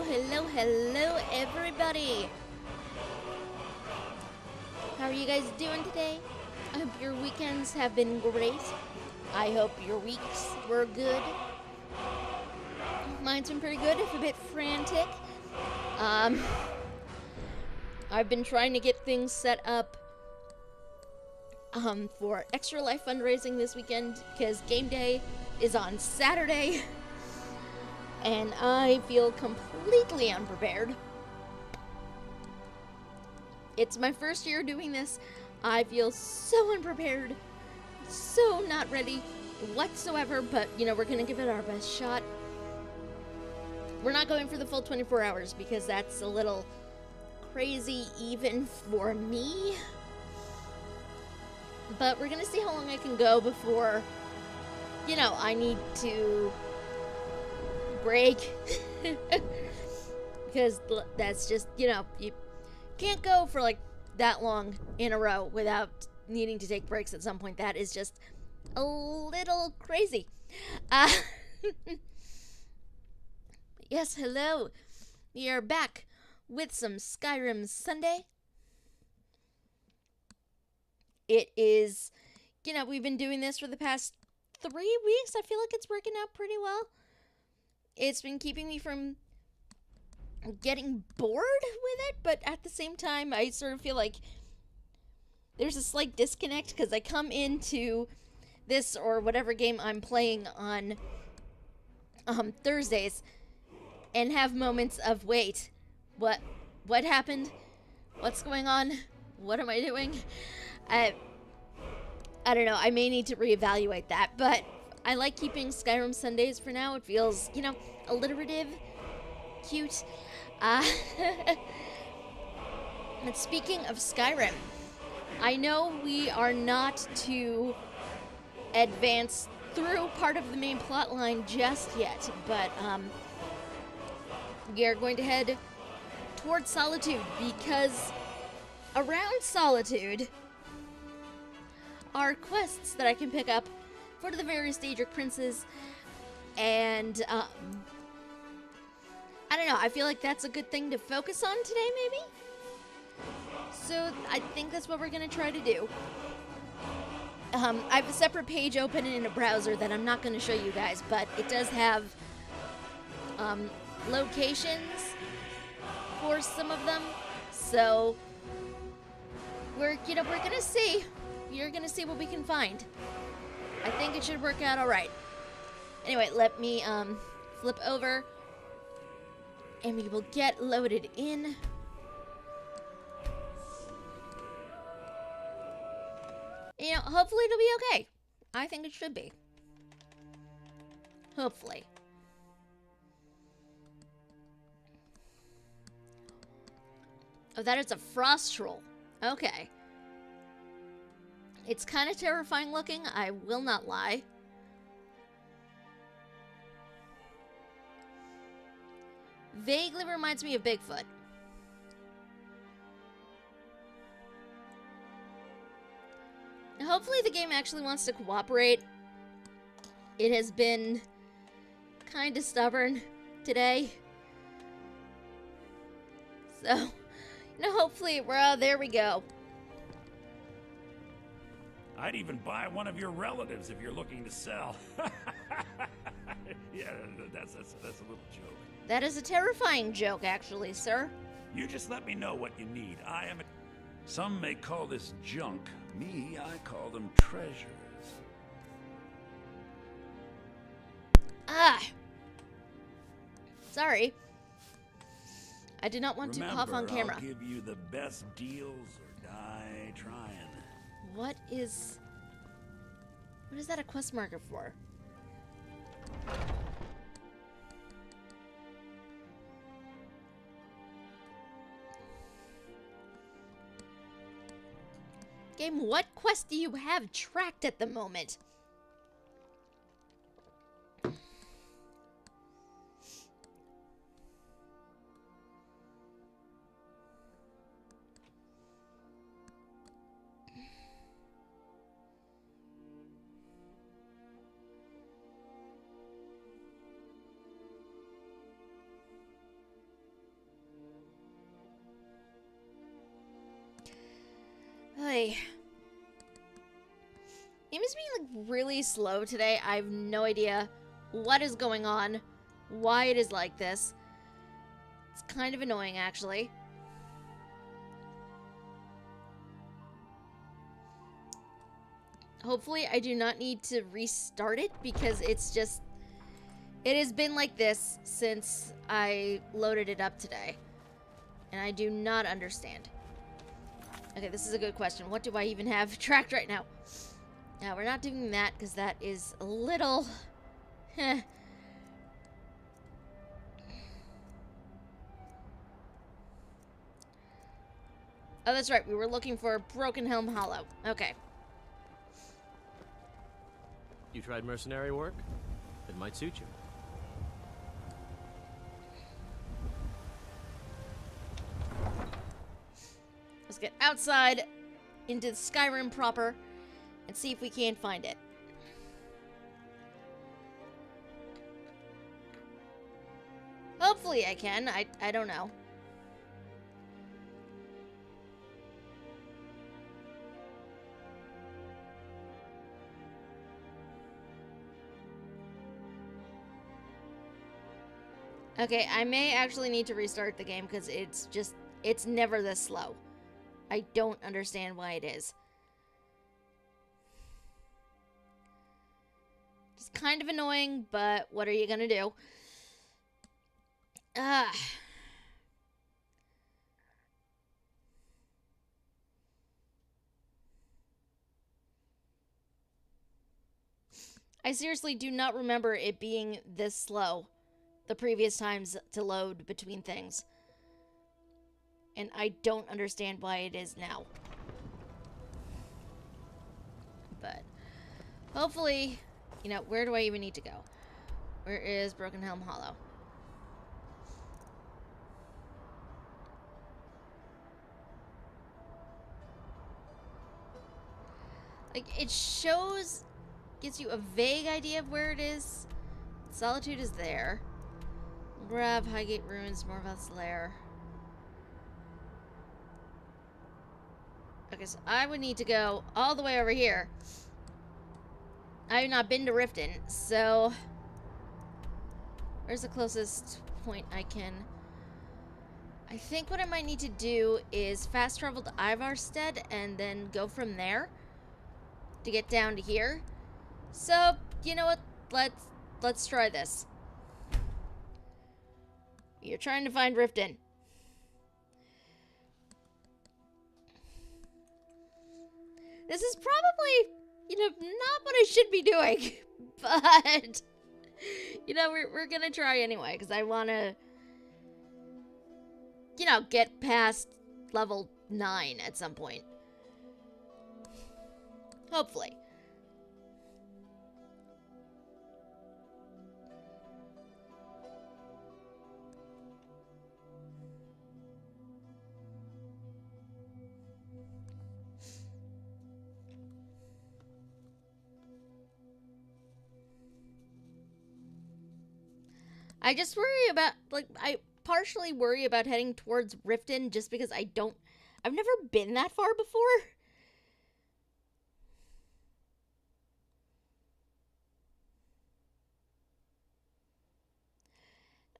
hello, everybody. How are you guys doing today? I hope your weekends have been great. I hope your weeks were good. Mine's been pretty good, if a bit frantic. I've been trying to get things set up for Extra Life fundraising this weekend because game day is on Saturday. And I feel completely unprepared. It's my first year doing this. I feel so unprepared, so not ready whatsoever, but, you know, we're going to give it our best shot. We're not going for the full 24 hours because that's a little crazy even for me. But we're going to see how long I can go before, you know, I need to break. Because that's just, you know, you can't go for like that long in a row without needing to take breaks at some point. That is just a little crazy. Yes, hello. We are back with some Skyrim Sunday. It is, you know, we've been doing this for the past 3 weeks. I feel like it's working out pretty well. It's been keeping me from getting bored with it, but at the same time, I sort of feel like there's a slight disconnect because I come into this or whatever game I'm playing on Thursdays and have moments of, wait, what happened? What's going on? What am I doing? I don't know. I may need to reevaluate that, but I like keeping Skyrim Sundays for now. It feels, you know, alliterative, cute. But speaking of Skyrim, I know we are not to advance through part of the main plot line just yet, but we are going to head towards Solitude because around Solitude are quests that I can pick up for the various Daedric princes, and I don't know, I feel like that's a good thing to focus on today, maybe? So I think that's what we're going to try to do. I have a separate page open in a browser that I'm not going to show you guys, but it does have locations for some of them, so we're going to see. You're going to see what we can find. I think it should work out all right. Anyway, let me flip over and we will get loaded in. You know, hopefully it'll be okay. I think it should be. Hopefully. Oh, that is a frost troll. Okay. It's kind of terrifying looking, I will not lie. Vaguely reminds me of Bigfoot. Hopefully the game actually wants to cooperate. It has been kind of stubborn today. So, you know, hopefully, well, there we go. I'd even buy one of your relatives if you're looking to sell. Yeah, that's a little joke. That is a terrifying joke, actually, sir. You just let me know what you need. Some may call this junk. Me, I call them treasures. Ah! Sorry. I did not want to cough on camera. I'll give you the best deals or die trying. What is that a quest marker for? Game, what quest do you have tracked at the moment? boy. Game is being like really slow today. I have no idea what is going on, why it is like this. It's kind of annoying, actually. Hopefully I do not need to restart it because it's just... It has been like this since I loaded it up today. And I do not understand. Okay, this is a good question. What do I even have tracked right now? Now, we're not doing that because that is a little... Heh. Oh, that's right. We were looking for Broken Helm Hollow. Okay. You tried mercenary work? It might suit you. Let's get outside into Skyrim proper and see if we can find it. Hopefully I can. I don't know. Okay, I may actually need to restart the game because it's never this slow. I don't understand why it is. It's kind of annoying, but what are you gonna do? I seriously do not remember it being this slow the previous times to load between things. And I don't understand why it is now. But hopefully, you know, where do I even need to go? Where is Broken Helm Hollow? Like, it shows, gives you a vague idea of where it is. Solitude is there. Grab Highgate Ruins, Morvath's Lair. Okay, so I would need to go all the way over here. I have not been to Riften, so... Where's the closest point I can... I think what I might need to do is fast travel to Ivarstead and then go from there to get down to here. So, you know what? Let's try this. You're trying to find Riften. This is probably, you know, not what I should be doing, but, you know, we're gonna try anyway, because I want to, you know, get past level 9 at some point. Hopefully. I just worry about, like, I partially worry about heading towards Riften just because I've never been that far before.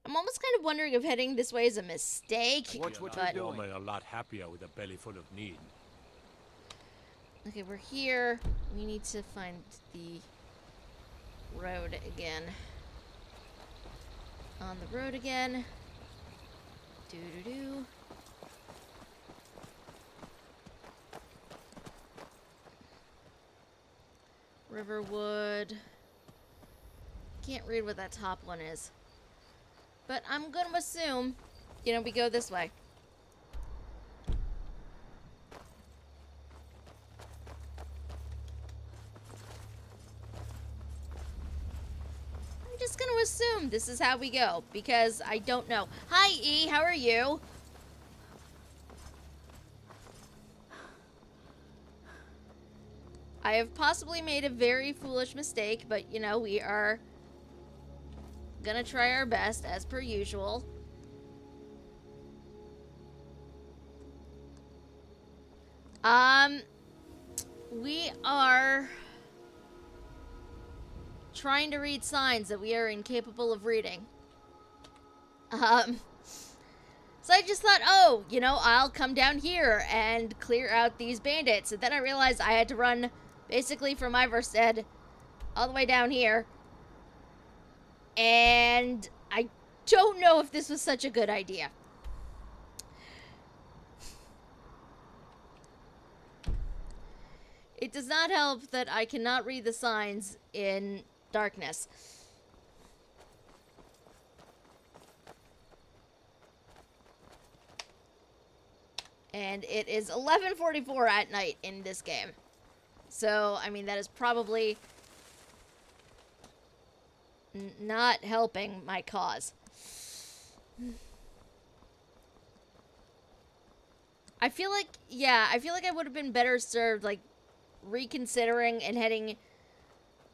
I'm almost kind of wondering if heading this way is a mistake. Watch what but... you're doing. A lot happier with a belly full of need. Okay, we're here. We need to find the road again. On the road again. Doo-doo-doo. Riverwood. Can't read what that top one is. But I'm going to assume, you know, we go this way. I'm just going to assume this is how we go, because I don't know. Hi, E, how are you? I have possibly made a very foolish mistake, but, you know, we are gonna try our best, as per usual. we are trying to read signs that we are incapable of reading. So I just thought, oh, you know, I'll come down here and clear out these bandits. And then I realized I had to run basically from Iverstead all the way down here. And I don't know if this was such a good idea. It does not help that I cannot read the signs in darkness. And it is 11:44 at night in this game. So, I mean, that is probably not helping my cause. I feel like, yeah, I feel like I would have been better served, like, reconsidering and heading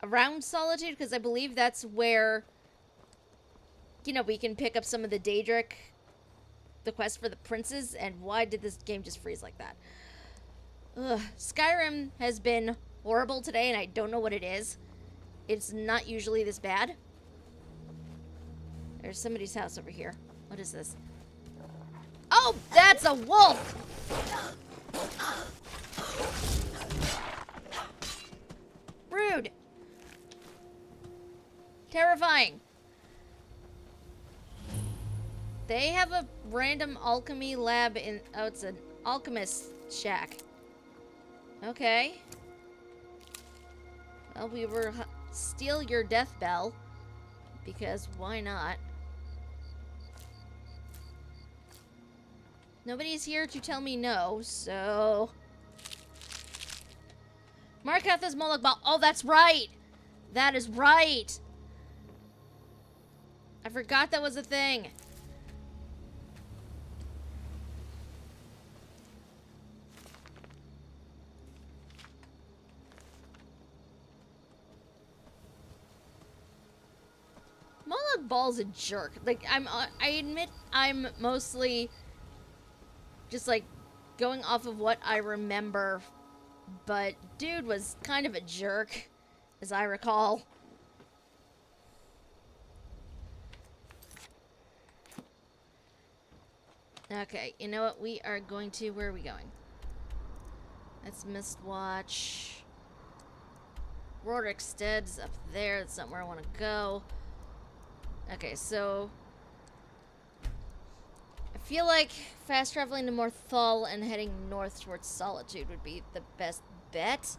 around Solitude, because I believe that's where, you know, we can pick up some of the Daedric, the quest for the princes. And why did this game just freeze like that? Ugh. Skyrim has been horrible today, and I don't know what it is. It's not usually this bad. There's somebody's house over here. What is this? Oh, that's a wolf! Rude. Terrifying. They have a random alchemy lab in... Oh, it's an alchemist shack. Okay. Well, we will steal your death bell. Because why not? Nobody's here to tell me no, so... Markath's Moloch Ball. Oh, that's right! That is right! I forgot that was a thing. Moloch Ball's a jerk. Like, I admit I'm mostly just, like, going off of what I remember, but dude was kind of a jerk, as I recall. Okay, you know what? We are going to... Where are we going? That's Mistwatch. Rorikstead's up there. That's not where I want to go. Okay, so... I feel like fast traveling to Morthal and heading north towards Solitude would be the best bet.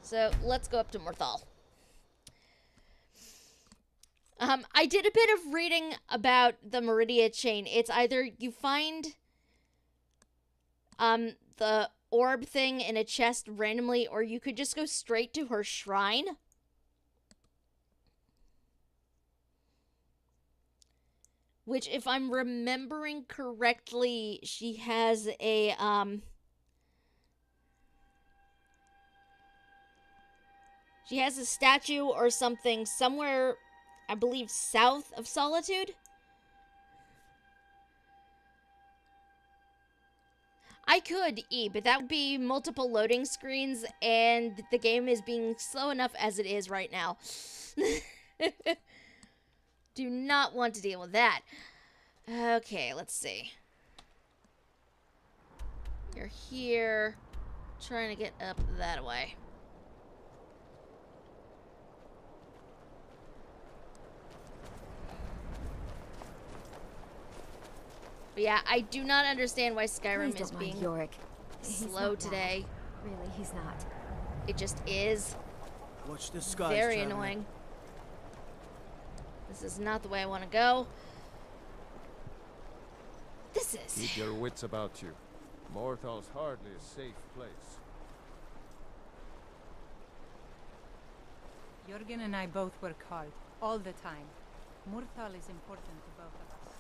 So, let's go up to Morthal. I did a bit of reading about the Meridia chain. It's either you find the orb thing in a chest randomly, or you could just go straight to her shrine. Which, if I'm remembering correctly, she has a, she has a statue or something somewhere, I believe, south of Solitude. I could but that would be multiple loading screens, and the game is being slow enough as it is right now. Do not want to deal with that. Okay, let's see. You're here. Trying to get up that way. But yeah, I do not understand why Skyrim is being slow today. Really, he's not. It just is. Watch the skies, Very traveler. annoying. This is not the way I want to go. This is... Keep your wits about you. Morthal's hardly a safe place. Jorgen and I both work hard, all the time. Morthal is important to both of us.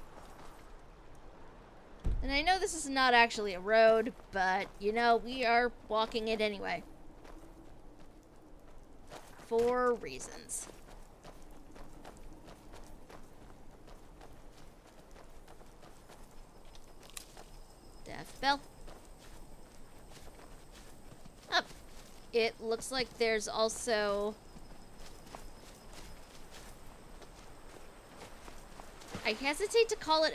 And I know this is not actually a road, but, you know, we are walking it anyway. For reasons. Death bell. Up. it looks like there's also... I hesitate to call it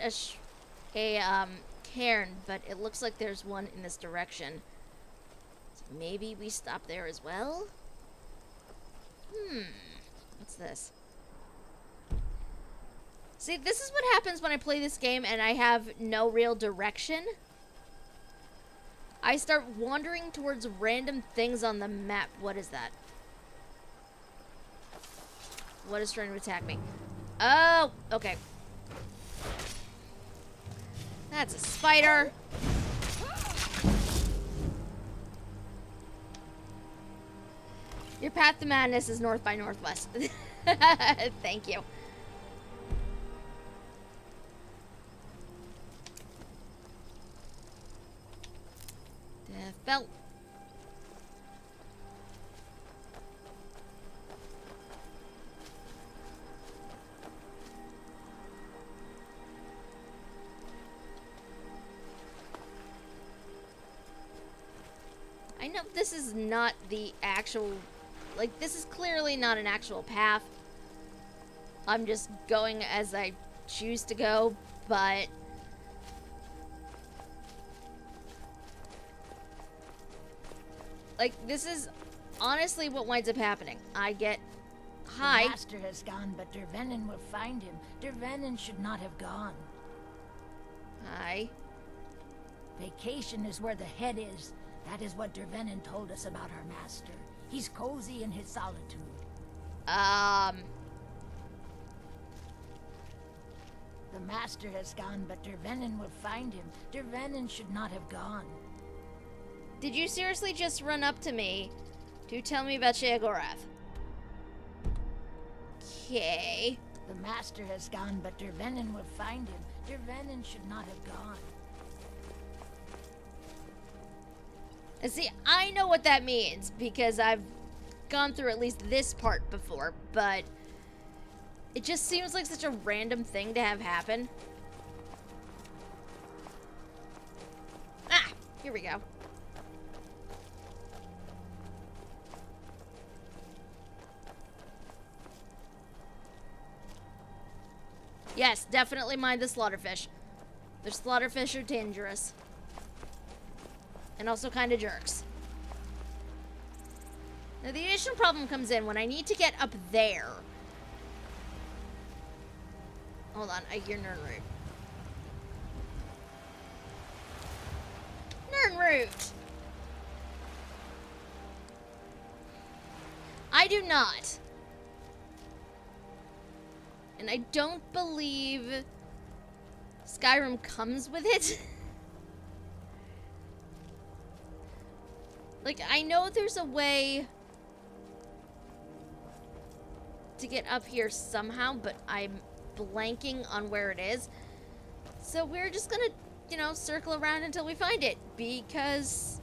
a cairn, but it looks like there's one in this direction. So maybe we stop there as well? What's this? See, this is what happens when I play this game and I have no real direction. I start wandering towards random things on the map. What is that? What is trying to attack me? Oh, okay. That's a spider. Your path to madness is north by northwest. Thank you. Felt. I know this is not the actual, like, this is clearly not an actual path. I'm just going as I choose to go, but like, this is honestly what winds up happening. I get... Hi. The master has gone, but Dervenin will find him. Dervenin should not have gone. Hi. Vacation is where the head is. That is what Dervenin told us about our master. He's cozy in his solitude. The master has gone, but Dervenin will find him. Dervenin should not have gone. Did you seriously just run up to me to tell me about Sheogorath? Okay. The master has gone, but Dervenin will find him. Dervenin should not have gone. And see, I know what that means because I've gone through at least this part before, but it just seems like such a random thing to have happen. Ah, here we go. Yes, definitely mind the slaughterfish. The slaughterfish are dangerous. And also kind of jerks. Now the additional problem comes in when I need to get up there. Hold on, I hear Nernroot. Nernroot! I do not. And I don't believe Skyrim comes with it. Like, I know there's a way to get up here somehow, but I'm blanking on where it is. So we're just gonna, you know, circle around until we find it, because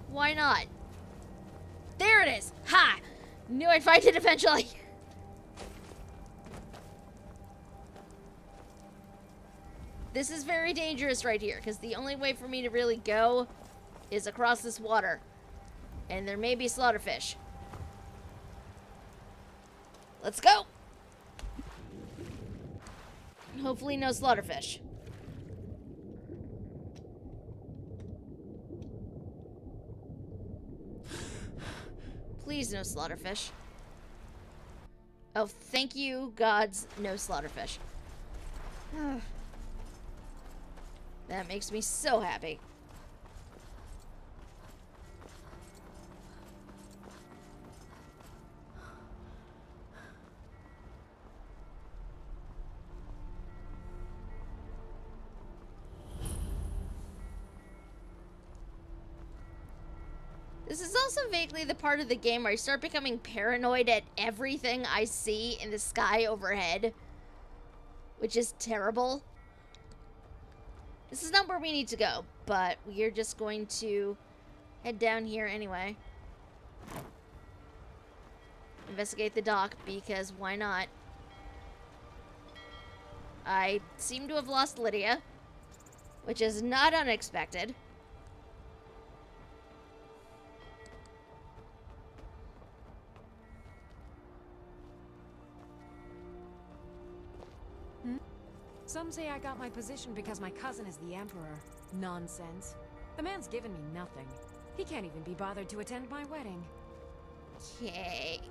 why not? There it is! Ha! Knew I'd find it eventually. This is very dangerous right here, because the only way for me to really go is across this water. And there may be slaughterfish. Let's go! Hopefully no slaughterfish. Please no slaughterfish. Oh, thank you, gods, no slaughterfish. That makes me so happy. This is also vaguely the part of the game where I start becoming paranoid at everything I see in the sky overhead, which is terrible. This is not where we need to go, but we are just going to head down here anyway. Investigate the dock, because why not? I seem to have lost Lydia, which is not unexpected. Some say I got my position because my cousin is the Emperor. Nonsense. The man's given me nothing. He can't even be bothered to attend my wedding. Okay.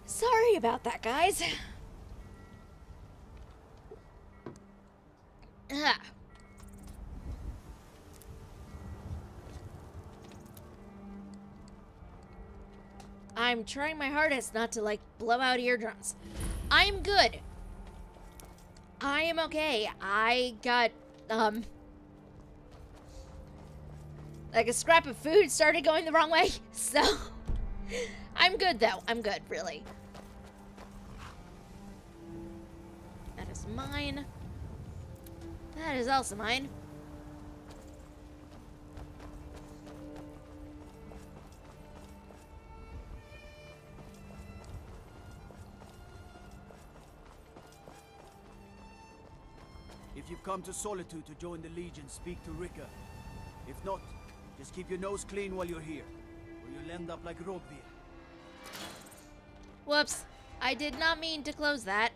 Sorry about that, guys. Ah. I'm trying my hardest not to, like, blow out eardrums. I'm good. I am okay. I got, like a scrap of food started going the wrong way. So, I'm good, though. I'm good, really. That is mine. That is also mine. If you've come to Solitude to join the Legion, speak to Rika. If not, just keep your nose clean while you're here, or you'll end up like Rogvir. Whoops. I did not mean to close that.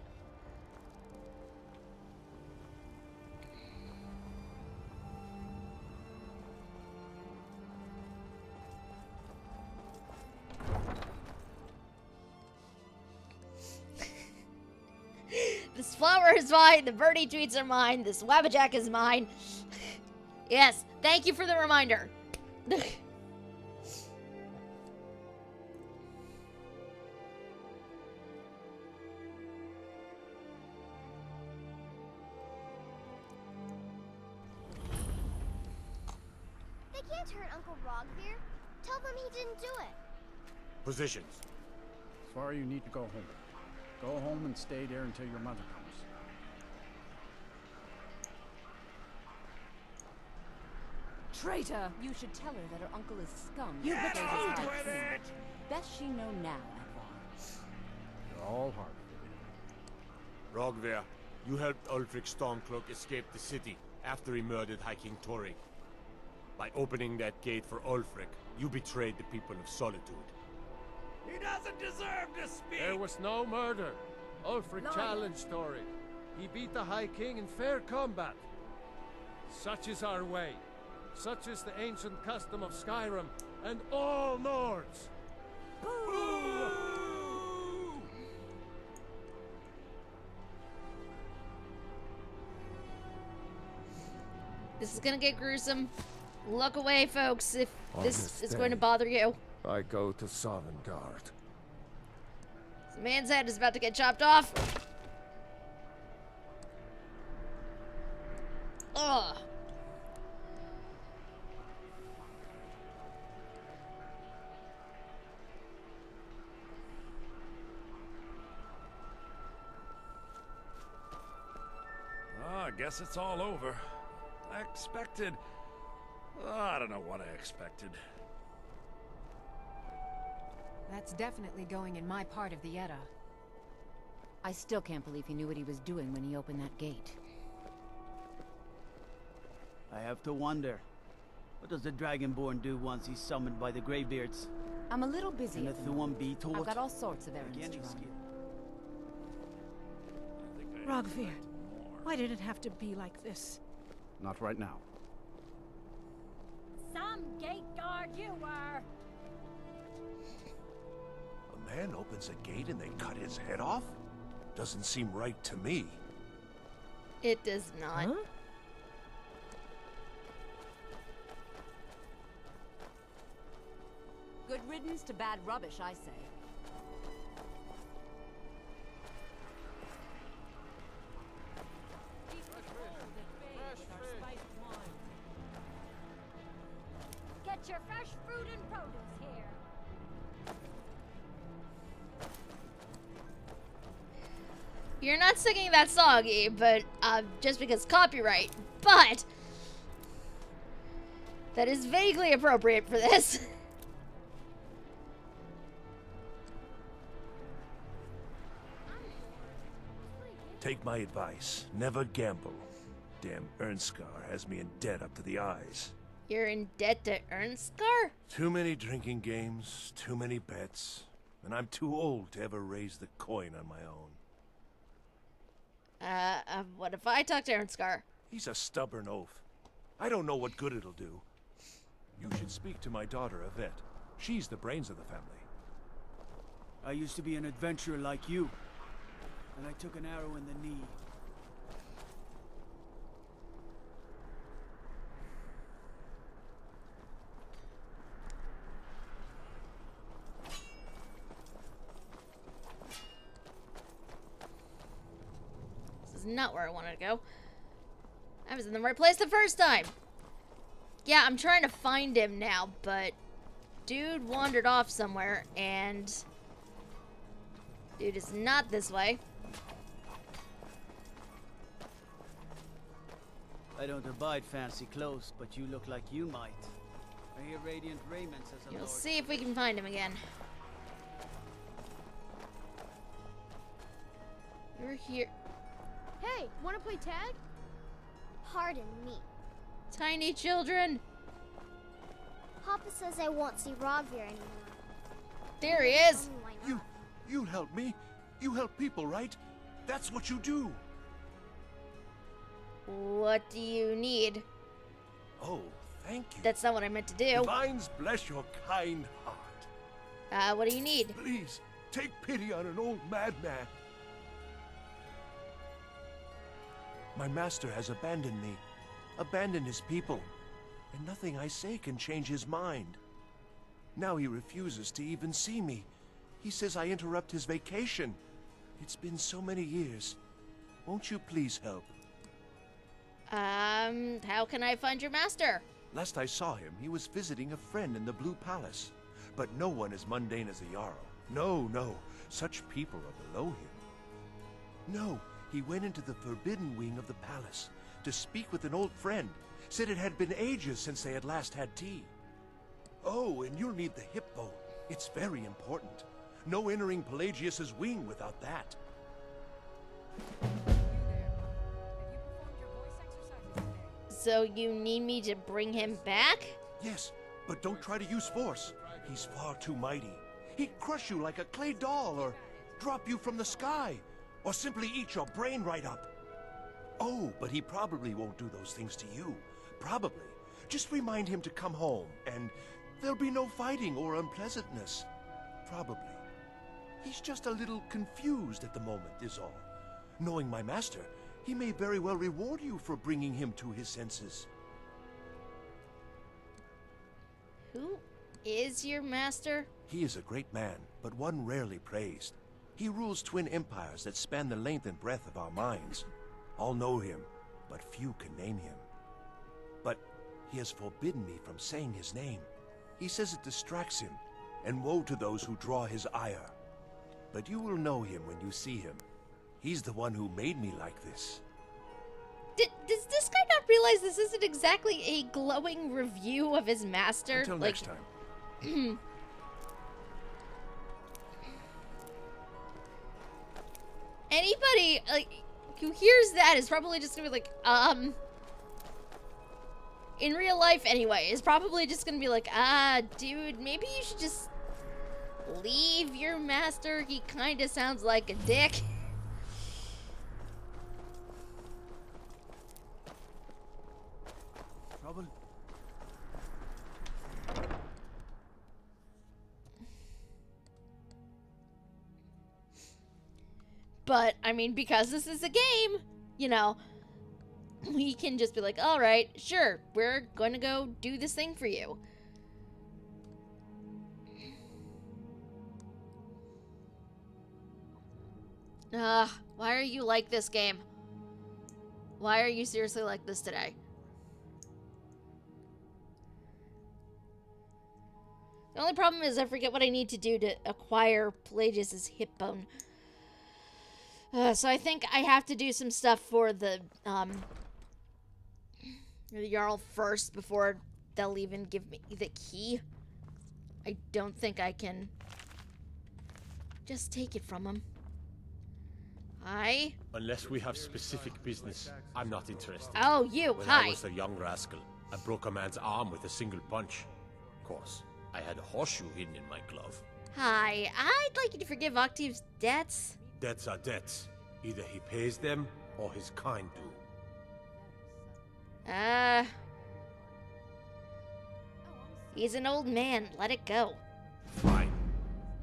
This flower is mine, the birdie treats are mine, this wabbajack is mine. Yes, thank you for the reminder. They can't hurt Uncle Rogvir. Tell them he didn't do it. Positions. Sorry, you need to go home. Go home and stay there until your mother comes. Traitor! You should tell her that her uncle is scum. Get That on is with it! Best she know now, Advar. You're all hard. Rogver, you helped Ulfric Stormcloak escape the city after he murdered High King Torrig. By opening that gate for Ulfric, you betrayed the people of Solitude. He doesn't deserve to speak! There was no murder. Ulfric challenged Torrig. He beat the High King in fair combat. Such is our way. Such is the ancient custom of Skyrim and all Nords. Boo! This is gonna get gruesome. Look away, folks, if On this this is going to day. bother you. I go to Sovngarde. The man's head is about to get chopped off. Ugh. Oh, I guess it's all over. I expected... I don't know what I expected. That's definitely going in my part of the Edda. I still can't believe he knew what he was doing when he opened that gate. I have to wonder, what does the Dragonborn do once he's summoned by the Greybeards? I'm a little busy Can a at the moment. Thuan be taught? I've got all sorts of errands Like to any run. skill. Rogvir, why did it have to be like this? Not right now. Some gate guard you were. A man opens a gate and they cut his head off? Doesn't seem right to me. It does not. Huh? Good riddance to bad rubbish, I say. Get your fresh fruit and produce here. You're not singing that song, but just because copyright. But that is vaguely appropriate for this. Take my advice. Never gamble. Damn Ernskar has me in debt up to the eyes. You're in debt to Ernskar? Too many drinking games, too many bets, and I'm too old to ever raise the coin on my own. What if I talk to Ernskar? He's a stubborn oaf. I don't know what good it'll do. You should speak to my daughter, Yvette. She's the brains of the family. I used to be an adventurer like you, and I took an arrow in the knee. This is not where I wanted to go. I was in the right place the first time. Yeah, I'm trying to find him now, but dude wandered off somewhere, and dude is not this way. I don't abide fancy clothes, but you look like you might. I hear Radiant Raiment says a You'll lord. see if we can find him again. You're here. Hey, wanna play tag? Pardon me. Tiny children. Papa says I won't see Rogvir anymore. There he is. Why not? You help me. You help people, right? That's what you do. What do you need? Oh, thank you. That's not what I meant to do. Divines bless your kind heart. What do you need? Please, take pity on an old madman. My master has abandoned me, abandoned his people, and nothing I say can change his mind. Now he refuses to even see me. He says I interrupt his vacation. It's been so many years. Won't you please help? How can I find your master? Last I saw him, he was visiting a friend in the Blue Palace. But no one as mundane as a Jarl. No, such people are below him. No, he went into the forbidden wing of the palace to speak with an old friend. Said it had been ages since they had last had tea. Oh, and you'll need the hip bow. It's very important. No entering Pelagius's wing without that. So you need me to bring him back? Yes, but don't try to use force. He's far too mighty. He'd crush you like a clay doll, or drop you from the sky, or simply eat your brain right up. Oh, but he probably won't do those things to you. Probably. Just remind him to come home, and there'll be no fighting or unpleasantness. Probably. He's just a little confused at the moment, is all. Knowing my master, he may very well reward you for bringing him to his senses. Who is your master? He is a great man, but one rarely praised. He rules twin empires that span the length and breadth of our minds. All know him, but few can name him. But he has forbidden me from saying his name. He says it distracts him, and woe to those who draw his ire. But you will know him when you see him. He's the one who made me like this. Does this guy not realize this isn't exactly a glowing review of his master? Until next time. Anybody, like, who hears that is probably just gonna be like, in real life anyway, is probably just gonna be like, dude, maybe you should just leave your master. He kinda sounds like a dick. Trouble? But, I mean, because this is a game, you know, we can just be like, alright, sure, we're going to go do this thing for you. Why are you like this game? Why are you seriously like this today? The only problem is I forget what I need to do to acquire Pelagius's hip bone. So I think I have to do some stuff for the Jarl first before they'll even give me the key. I don't think I can just take it from him. Hi. Unless we have specific business, I'm not interested. Oh, you. When Hi. I was a young rascal, I broke a man's arm with a single punch. Of course, I had a horseshoe hidden in my glove. Hi. I'd like you to forgive Octave's debts. Debts are debts. Either he pays them, or his kind do. He's an old man. Let it go. Fine.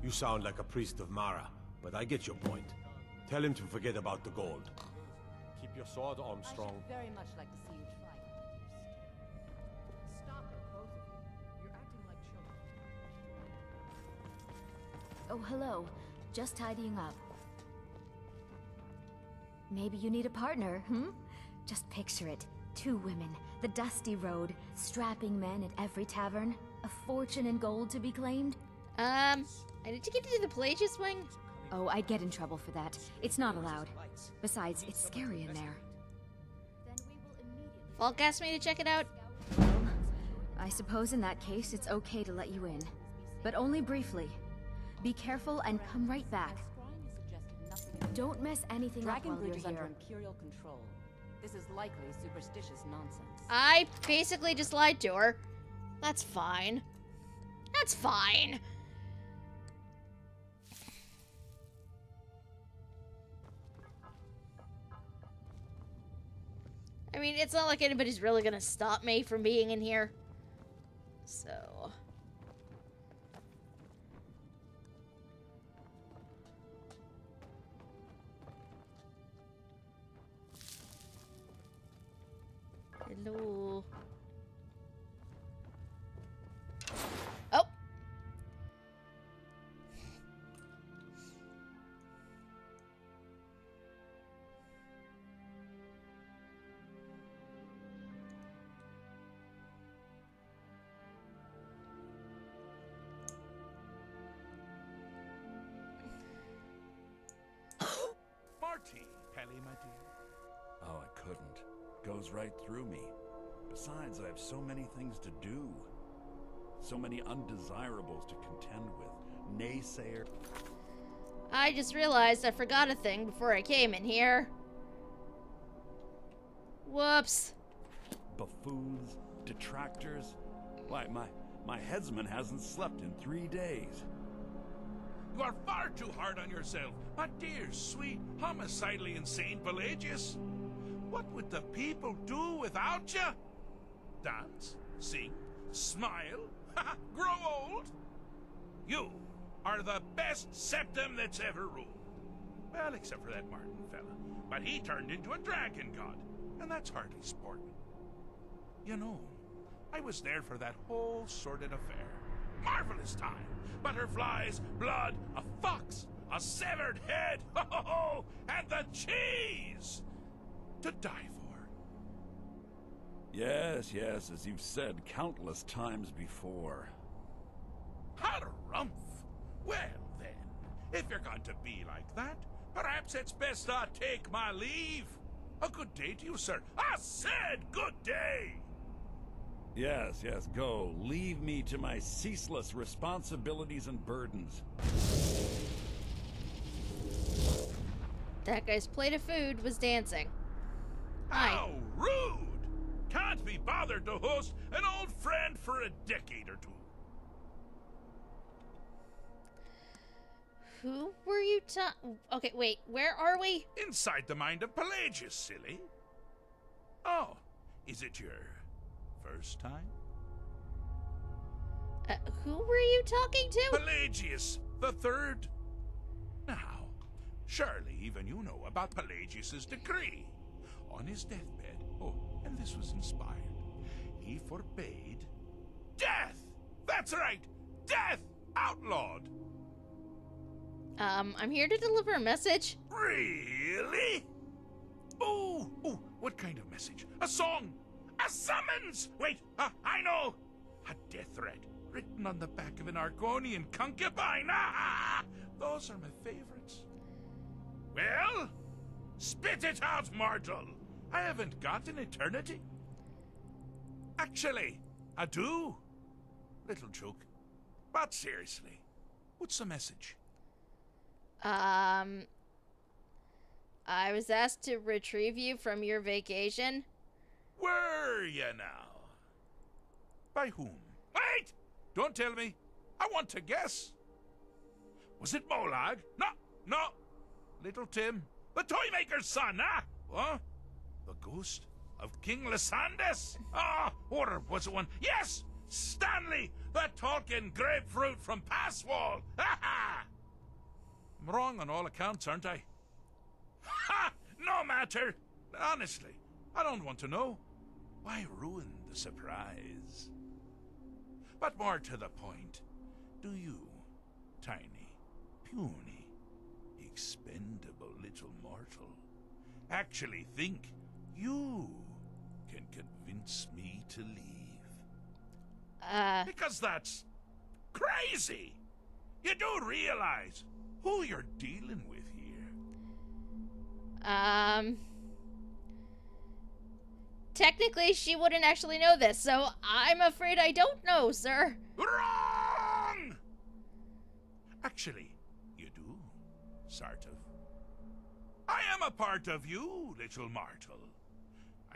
You sound like a priest of Mara, but I get your point. Tell him to forget about the gold. Keep your sword, Armstrong. I should very much like to see you try. Stop it, both of you. You're acting like children. Oh, hello. Just tidying up. Maybe you need a partner, hmm? Just picture it. 2 women, the dusty road, strapping men at every tavern, a fortune in gold to be claimed. I need to get to the Pelagius wing. Oh, I'd get in trouble for that. It's not allowed. Besides, it's scary in there. Falk asked me to check it out. Well, I suppose in that case it's okay to let you in. But only briefly. Be careful and come right back. Don't mess anything up while you're Dragonbridge is under here. Imperial control. This is likely superstitious nonsense. I basically just lied to her. That's fine. That's fine. I mean, it's not like anybody's really gonna stop me from being in here. So... Hello. Oh. Marty, Pelly, my dear. Oh, I couldn't. Goes right through me. Besides, I have so many things to do. So many undesirables to contend with. Naysayer. I just realized I forgot a thing before I came in here. Whoops. Buffoons, detractors. Why, my headsman hasn't slept in 3 days. You are far too hard on yourself, my dear, sweet, homicidally insane Pelagius. What would the people do without you? Dance, sing, smile, grow old? You are the best septum that's ever ruled. Well, except for that Martin fella. But he turned into a dragon god, and that's hardly sporting. You know, I was there for that whole sordid affair. Marvelous time. Butterflies, blood, a fox, a severed head, and the cheese to die for. Yes, yes, as you've said countless times before. Harumph! Well, then, if you're going to be like that, perhaps it's best I take my leave. A good day to you, sir. I said good day! Yes, yes, go. Leave me to my ceaseless responsibilities and burdens. That guy's plate of food was dancing. Hi. How rude! Can't be bothered to host an old friend for a decade or two. Who were you Okay, wait, where are we? Inside the mind of Pelagius, silly. Oh, is it your first time? Who were you talking to? Pelagius the Third. Now, surely even you know about Pelagius's decree. On his deathbed, oh, and this was inspired, he forbade death! That's right! Death! Outlawed! I'm here to deliver a message. Really? Oh, what kind of message? A song? A summons! Wait, I know! A death threat written on the back of an Argonian concubine. Those are my favorites. Well, spit it out, mortal. I haven't got an eternity. Actually, I do. Little joke. But seriously, what's the message? I was asked to retrieve you from your vacation. Were you now? By whom? Wait! Don't tell me. I want to guess. Was it Molag? No. Little Tim. The Toymaker's son, huh? What? The ghost of King Lysandes? Ah, or was it one? Yes! Stanley, the talking grapefruit from Passwall. Ha ha! I'm wrong on all accounts, aren't I? Ha! No matter. Honestly, I don't want to know. Why ruin the surprise? But more to the point, do you, tiny, puny, expendable little mortal, actually think you can convince me to leave? Because that's crazy. You do realize who you're dealing with here. Technically, she wouldn't actually know this, so I'm afraid I don't know, sir. Wrong! Actually, you do, sort of. I am a part of you, little mortal.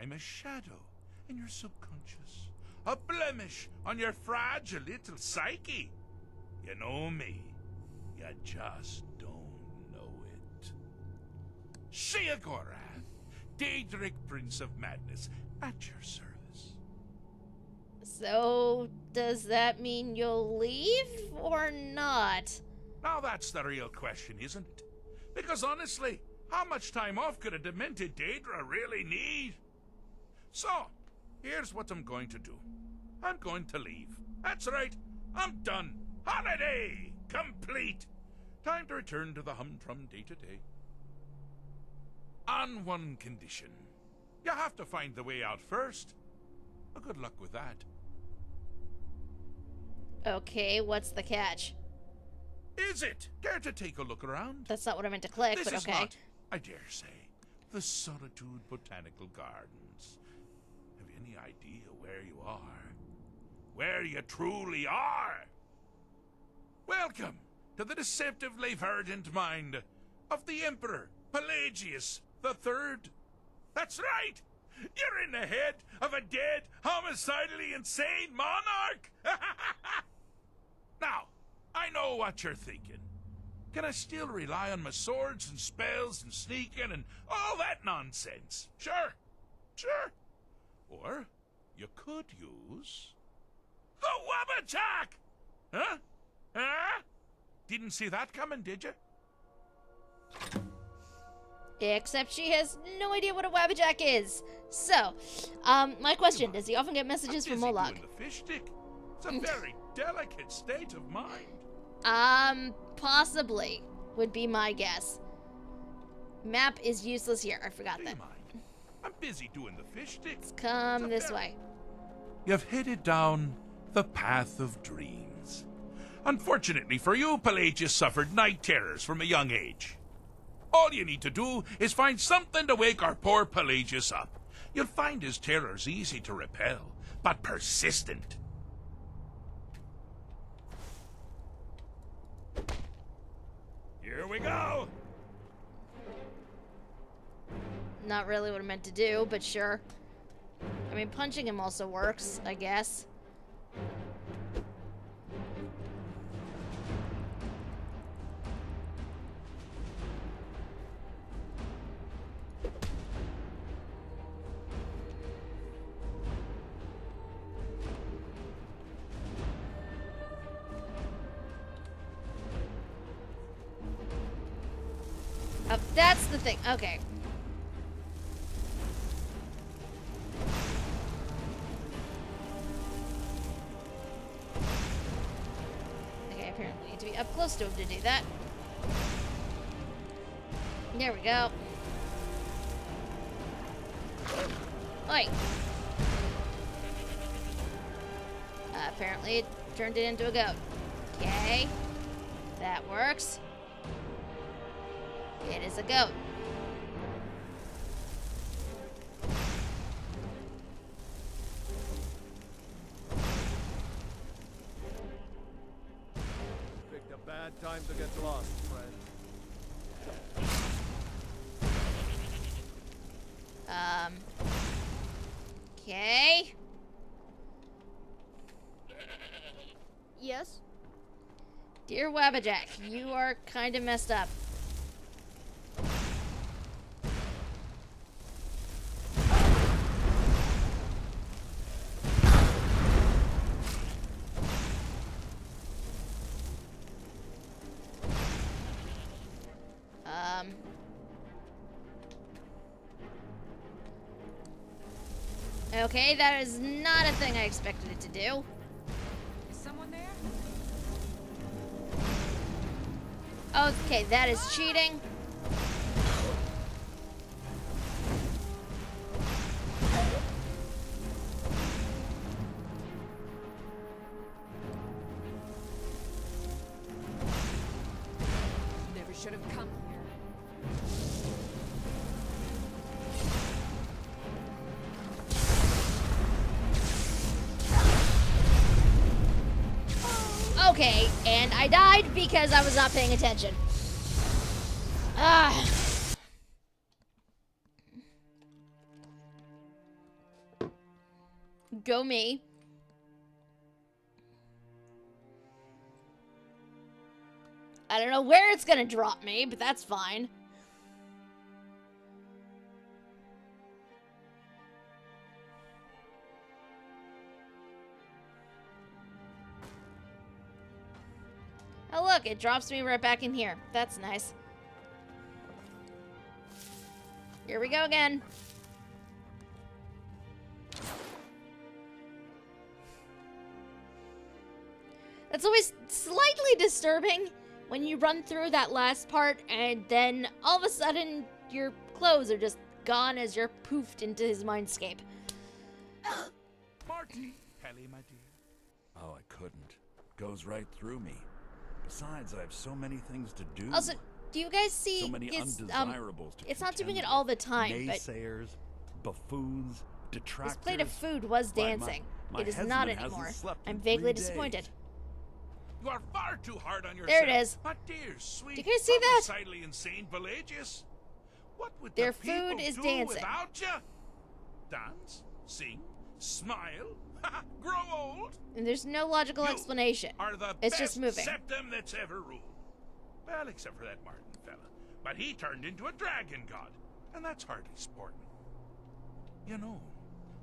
I'm a shadow in your subconscious, a blemish on your fragile little psyche. You know me, you just don't know it. Sheogorath, Daedric Prince of Madness, at your service. So, does that mean you'll leave or not? Now that's the real question, isn't it? Because honestly, how much time off could a demented Daedra really need? So, here's what I'm going to do. I'm going to leave. That's right, I'm done. Holiday complete. Time to return to the humdrum day-to-day. On one condition. You have to find the way out first. Well, good luck with that. Okay, what's the catch? Is it? Care to take a look around? That's not what I meant to click, This but is okay. not, I dare say, the Solitude Botanical Gardens. Have you any idea where you are? Where you truly are? Welcome to the deceptively verdant mind of the Emperor Pelagius III. That's right! You're in the head of a dead, homicidally insane monarch! Now, I know what you're thinking. Can I still rely on my swords and spells and sneaking and all that nonsense? Sure. Or you could use the Wabbajack! Huh? Didn't see that coming, did you? Except she has no idea what a Wabbajack is. So, my question, does he often get messages from Molag? Doing the fish stick. It's a very delicate state of mind. Possibly, would be my guess. Map is useless here, I forgot that. I'm busy doing the fish stick. Let's come this way. You've headed down the path of dreams. Unfortunately for you, Pelagius suffered night terrors from a young age. All you need to do is find something to wake our poor Pelagius up. You'll find his terrors easy to repel, but persistent. Here we go! Not really what I meant to do, but sure. I mean, punching him also works, I guess. Oh, that's the thing. Okay. Okay, apparently we need to be up close to him to do that. There we go. Oi. Apparently it turned it into a goat. Okay. That works. It is a goat. Picked a bad time to get lost, friend. Okay. Yes? Dear Wabbajack, you are kind of messed up. Okay, that is not a thing I expected it to do. Is someone there? Okay, that is cheating. Never should have come here. Okay, and I died because I was not paying attention. Ah. Go me. I don't know where it's gonna drop me, but that's fine. Oh look, it drops me right back in here. That's nice. Here we go again. That's always slightly disturbing when you run through that last part and then all of a sudden your clothes are just gone as you're poofed into his mindscape. Marty, Pelly, my dear. Oh, I couldn't. Goes right through me. Besides, I have so many things to do. Also, do you guys see so many undesirables to it's not doing contend it all the time, with. but Naysayers, buffoons, detractors. this plate of food was dancing. My It is husband not hasn't anymore. slept I'm in vaguely 3 days. disappointed. You are far too hard on yourself. There it is. My dear, sweet, Do you guys see that? homicidally insane Pelagius. What would Their the people food is do dancing. without you? Dance, sing, smile, grow old. And there's no logical You explanation. are the It's best just moving. septum that's ever ruled. Well, except for that Martin fella. But he turned into a dragon god, and that's hardly sporting. You know,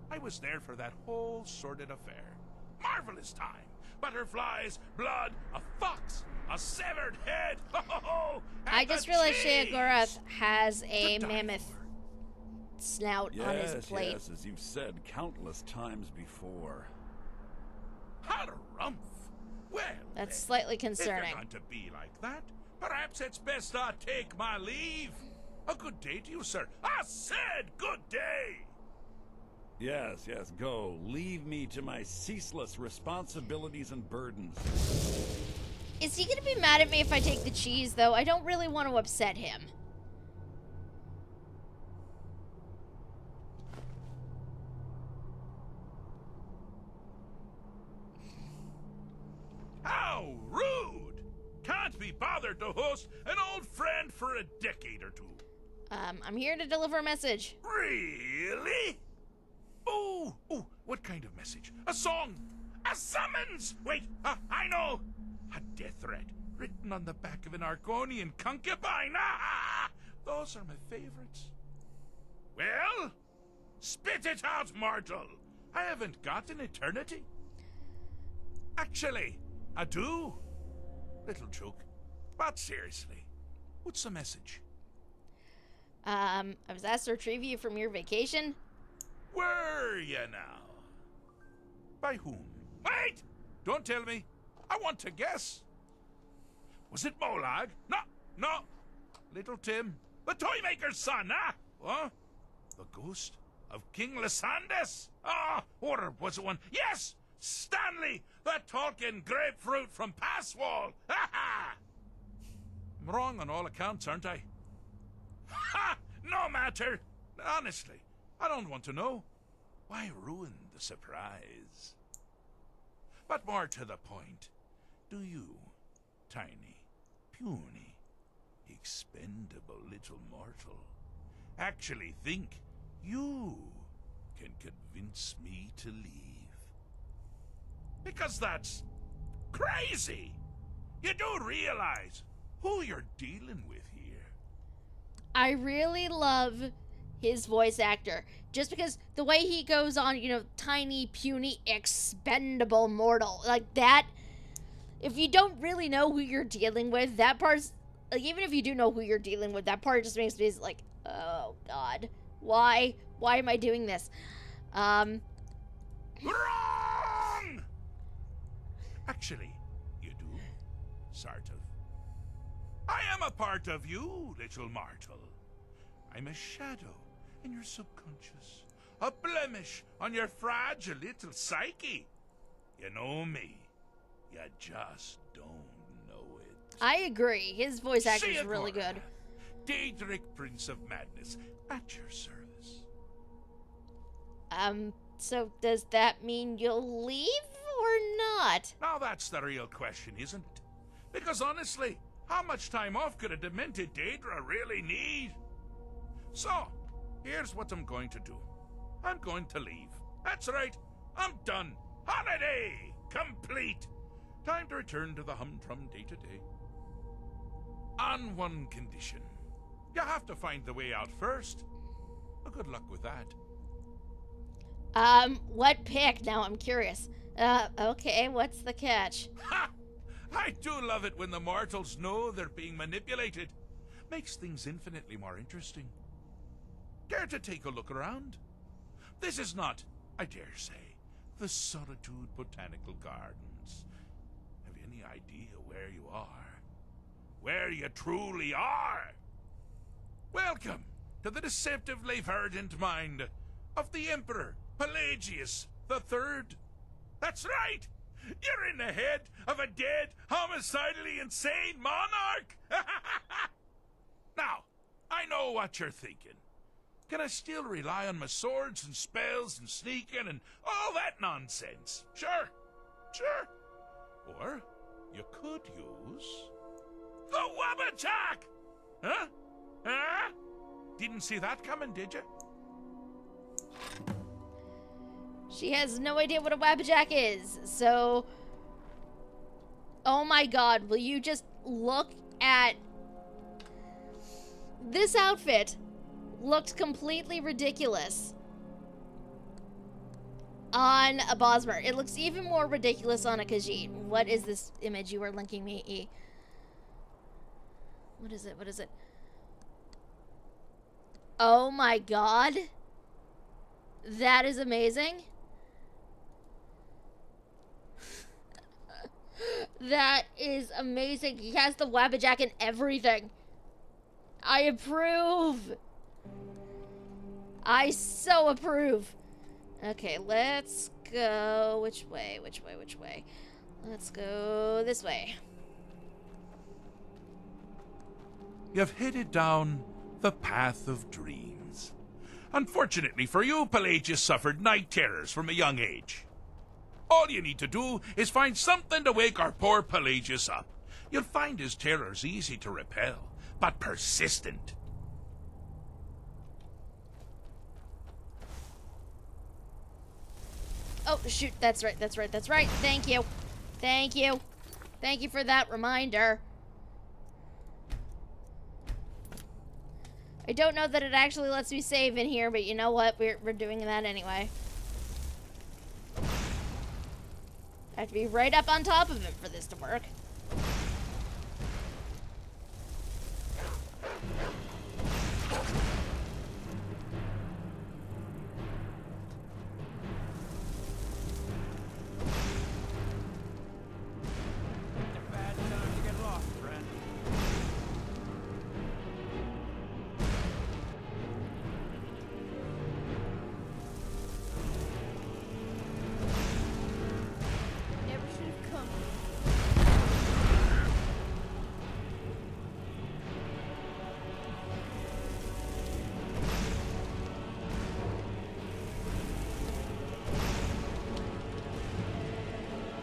I was there for that whole sordid affair. Marvelous time. Butterflies, blood, a fox, a severed head. Ho, ho, ho, I and just the realized cheese. Sheogorath has a To die mammoth snout on his plate. Yes, as you've said countless times before. Harumph. Well, That's then, slightly if you're concerning. going to be like that, perhaps it's best I take my leave. A good day to you, sir. I said good day. Yes, yes, go. Leave me to my ceaseless responsibilities and burdens. Is he gonna be mad at me if I take the cheese, though? I don't really want to upset him. How rude! Can't be bothered to host an old friend for a decade or two. I'm here to deliver a message. Really? Oh, what kind of message? A song? A summons? Wait, I know. A death threat written on the back of an Argonian concubine. Ah, those are my favorites. Well, spit it out, mortal. I haven't got an eternity. Actually, I do. Little joke. But seriously, what's the message? I was asked to retrieve you from your vacation. Were you now? By whom? Wait! Don't tell me. I want to guess. Was it Molag? No. Little Tim. The Toymaker's son, huh? What? The ghost of King Lysandes? Or was it one? Yes! Stanley, the talking grapefruit from Passwall. Ha ha! I'm wrong on all accounts, aren't I? Ha! No matter. Honestly, I don't want to know. Why ruin the surprise? But more to the point, do you, tiny, puny, expendable little mortal, actually think you can convince me to leave. Because that's crazy. You do realize who you're dealing with here. I really love his voice actor. Just because the way he goes on, tiny, puny, expendable mortal. Like that, if you don't really know who you're dealing with, that part's, like, even if you do know who you're dealing with, that part just makes me like, oh God, why am I doing this? Wrong! Actually, you do, sort of. I am a part of you, little mortal. I'm a shadow in your subconscious, a blemish on your fragile little psyche. You know me, you just don't know it. I agree. His voice acting is really Theodora, good. Daedric, Prince of Madness, at your service. So does that mean you'll leave or not? Now that's the real question, isn't it? Because honestly, how much time off could a demented Daedra really need? So, here's what I'm going to do. I'm going to leave. That's right. I'm done. Holiday complete. Time to return to the humdrum day-to-day. On one condition. You have to find the way out first. Well, good luck with that. What pick? Now I'm curious. Okay, what's the catch? Ha! I do love it when the mortals know they're being manipulated. Makes things infinitely more interesting. Care to take a look around? This is not, I dare say, the Solitude Botanical Gardens. Have you any idea where you are? Where you truly are? Welcome to the deceptively verdant mind of the Emperor Pelagius III. That's right! You're in the head of a dead, homicidally insane monarch! Now, I know what you're thinking. Can I still rely on my swords and spells and sneaking and all that nonsense? Sure. Or you could use the Wabbajack! Huh? Didn't see that coming, did you? She has no idea what a Wabbajack is, so... Oh my God, will you just look at... This outfit looked completely ridiculous on a Bosmer. It looks even more ridiculous on a Khajiit. What is this image you are linking me, E? What is it? Oh my God. That is amazing. That is amazing. He has the Wabbajack and everything. I approve. I so approve. Okay, let's go. Which way? Let's go this way. You've headed down the path of dreams. Unfortunately for you, Pelagius suffered night terrors from a young age. All you need to do is find something to wake our poor Pelagius up. You'll find his terrors easy to repel, but persistent. Oh, shoot. That's right. Thank you. Thank you for that reminder. I don't know that it actually lets me save in here, but you know what? We're doing that anyway. I have to be right up on top of it for this to work.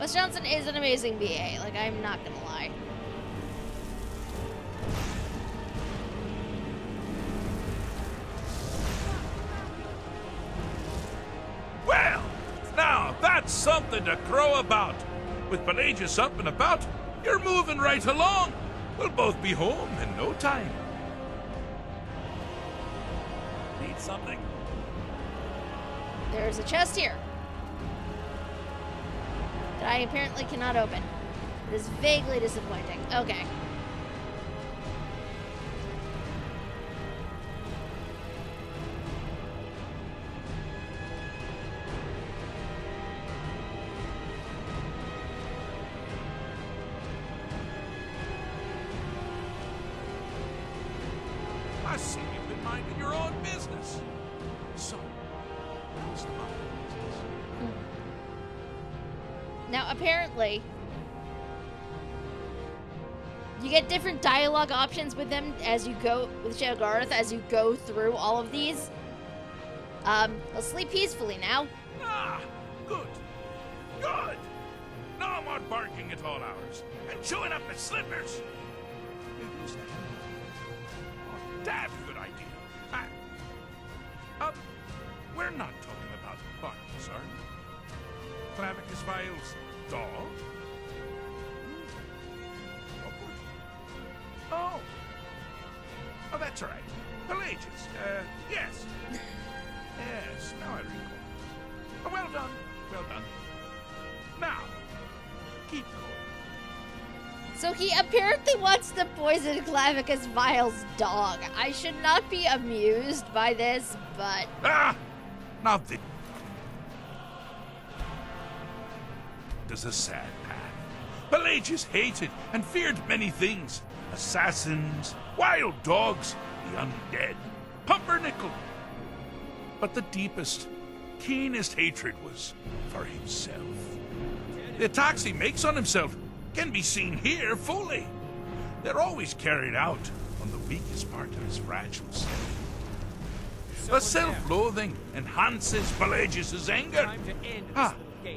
Wes Johnson is an amazing BA, like, I'm not gonna lie. got something to crow about. With Pelagius up and about, you're moving right along. We'll both be home in no time. Need something? There's a chest here that I apparently cannot open. It is vaguely disappointing. Okay. I see you've been minding your own business. So, how's my business? Now, apparently, you get different dialogue options with them as you go, with Shelgarth, as you go through all of these. He'll sleep peacefully now. Ah, good. Good. No more barking at all hours and chewing up his slippers. Damn good idea. We're not talking about barks, are we? Clavicus Vile's dog? Oh. Oh, that's right. Pelagius. Yes. Yes, now I recall. Oh, well done. Well done. Now, keep going. So he apparently wants to poison Clavicus Vile's dog. I should not be amused by this, but... Ah! Now this is a sad path. Pelagius hated and feared many things. Assassins, wild dogs, the undead, pumpernickel. But the deepest, keenest hatred was for himself. The attacks he makes on himself can be seen here fully. They're always carried out on the weakest part of his fragile self. The self-loathing enhances Pelagius' anger.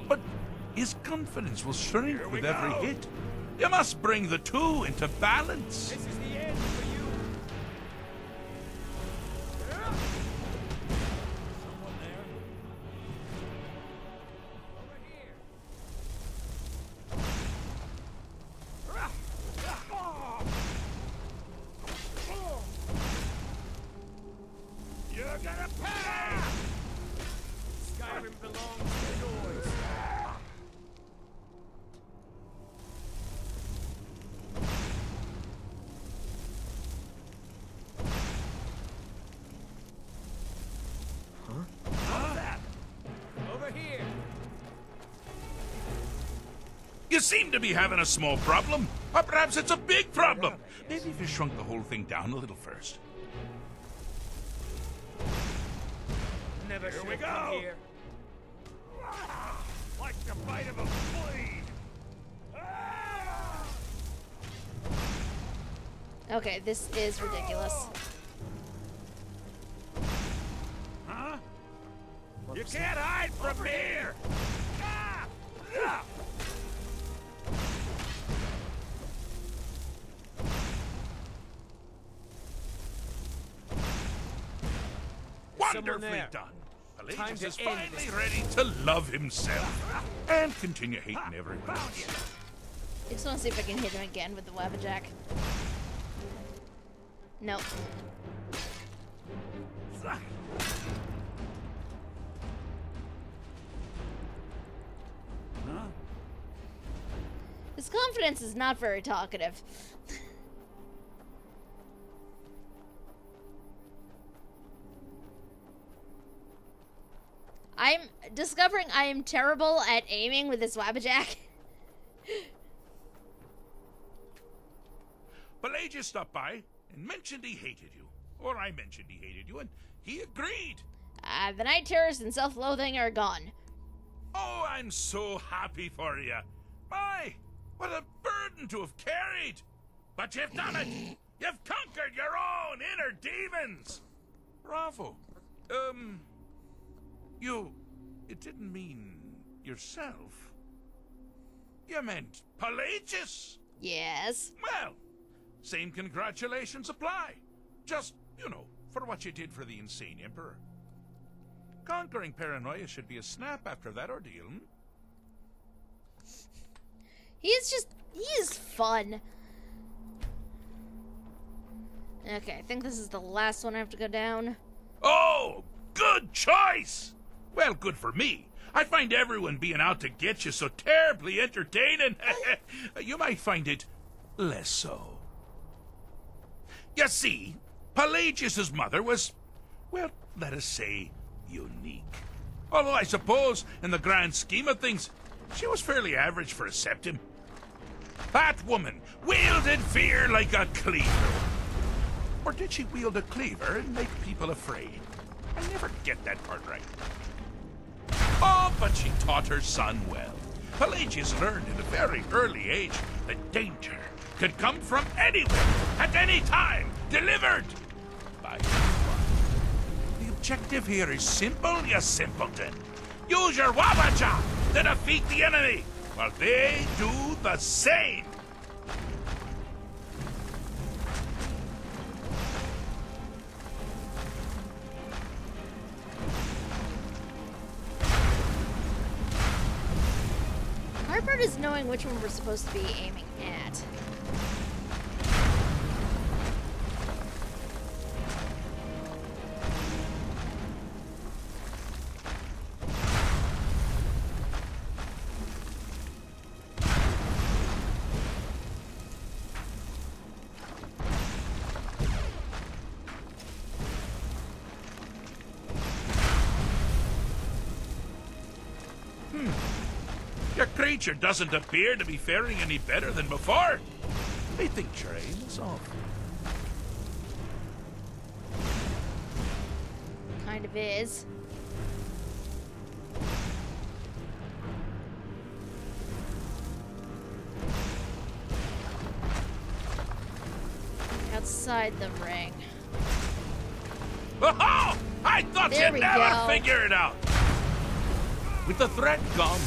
But his confidence will shrink with every hit. You must bring the two into balance. This is the end for you. Someone there? You're gonna pay! Skyrim belongs to yours. Over here. You seem to be having a small problem. Or perhaps it's a big problem. Maybe if you shrunk the whole thing down a little first. Never Here should we have come go. here. Like the bite of a flea. Okay, this is ridiculous. Huh? You can't hide from here! Ah! Ah! Wonderfully there. done. Time Pelagius to is end finally this. ready to love himself and continue hating everyone else. I just want to see if I can hit him again with the Wabbajack. Nope. Huh? His confidence is not very talkative. I'm discovering I am terrible at aiming with this Wabbajack. Pelagius stopped by and mentioned he hated you. Or I mentioned he hated you, and he agreed. The night terrors and self-loathing are gone. Oh, I'm so happy for you. My, what a burden to have carried. But you've done it. You've conquered your own inner demons. Bravo. It didn't mean yourself. You meant Pelagius. Yes. Well, same congratulations apply. Just, for what you did for the insane Emperor. Conquering paranoia should be a snap after that ordeal. He is fun. Okay, I think this is the last one I have to go down. Oh, good choice! Well, good for me. I find everyone being out to get you so terribly entertaining. You might find it less so. You see, Pelagius's mother was, well, let us say, unique. Although I suppose, in the grand scheme of things, she was fairly average for a septim. That woman wielded fear like a cleaver. Or did she wield a cleaver and make people afraid? I never get that part right. Oh, but she taught her son well. Pelagius learned at a very early age that danger could come from anywhere, at any time, delivered by anyone. The objective here is simple, you simpleton. Use your Wabacha to defeat the enemy, while they do the same. Hard part is knowing which one we're supposed to be aiming at. Your creature doesn't appear to be faring any better than before. I think your aim is off. Kind of is. Outside the ring. Oh! I thought There you'd we never go. figure it out. With the threat gone,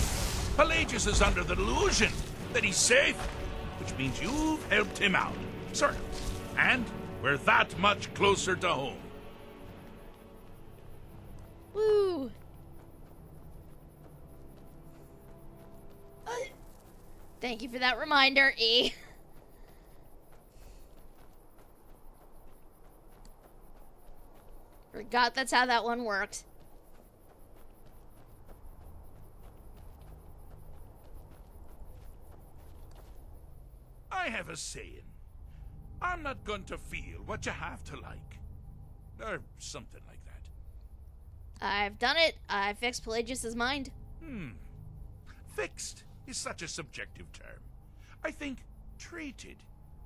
Pelagius is under the delusion that he's safe, which means you've helped him out, sort of. And we're that much closer to home. Woo! Thank you for that reminder, E. Forgot that's how that one worked. I have a saying. I'm not going to feel what you have to like. Or something like that. I've done it. I fixed Pelagius's mind. Fixed is such a subjective term. I think treated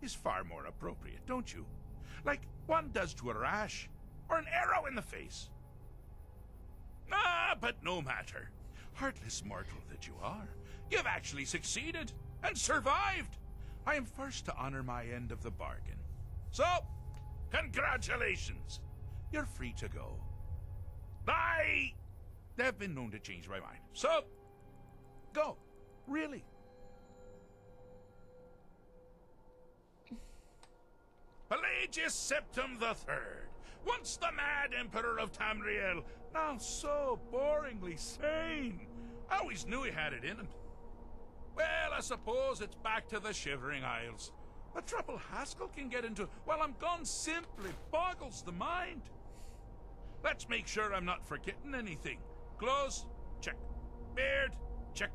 is far more appropriate, don't you? Like one does to a rash or an arrow in the face. Ah, but no matter. Heartless mortal that you are, you've actually succeeded and survived. I am first to honor my end of the bargain. So, congratulations. You're free to go. I have been known to change my mind. So, go. Really. Pelagius Septim III, once the mad Emperor of Tamriel, now so boringly sane. I always knew he had it in him. Well, I suppose it's back to the Shivering Isles. The trouble Haskell can get into while I'm gone simply boggles the mind. Let's make sure I'm not forgetting anything. Clothes, check. Beard, check.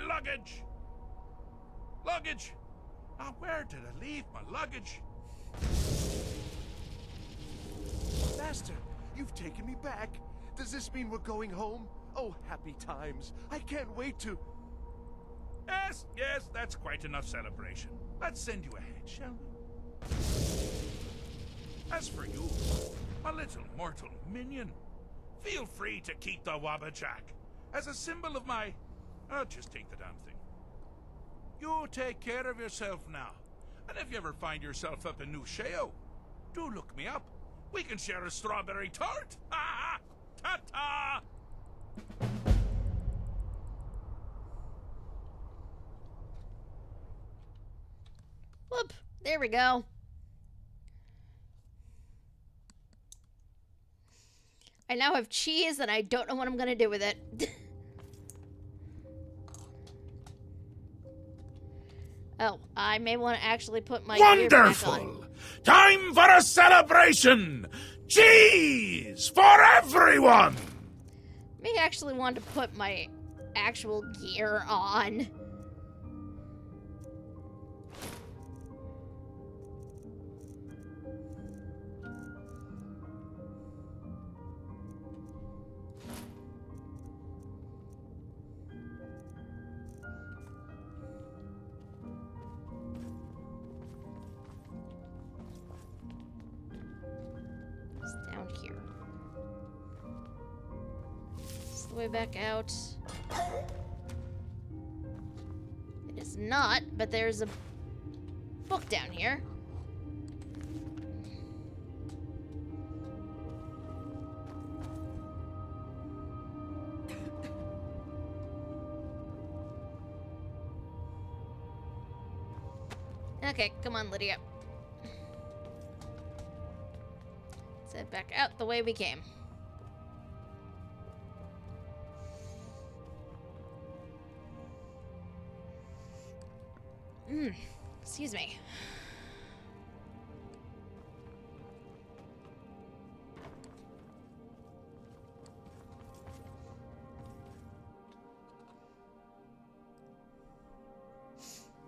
Luggage. Luggage. Now, where did I leave my luggage? Master, you've taken me back. Does this mean we're going home? Oh, happy times. I can't wait to... Yes, that's quite enough celebration. Let's send you ahead, shall we? As for you, my little mortal minion, feel free to keep the Wabajak as a symbol of my... Oh, just take the damn thing. You take care of yourself now. And if you ever find yourself up in New Sheo, do look me up. We can share a strawberry tart. Ha! Ta-ta! Whoop. There we go. I now have cheese and I don't know what I'm gonna do with it. Oh, I may want to actually put my gear back on. Wonderful! Time for a celebration! Cheese for everyone! May actually want to put my actual gear on. It's down here. It's the way back out. It is not, but there's a book down here. Okay, come on, Lydia. Let's head back out the way we came. Excuse me.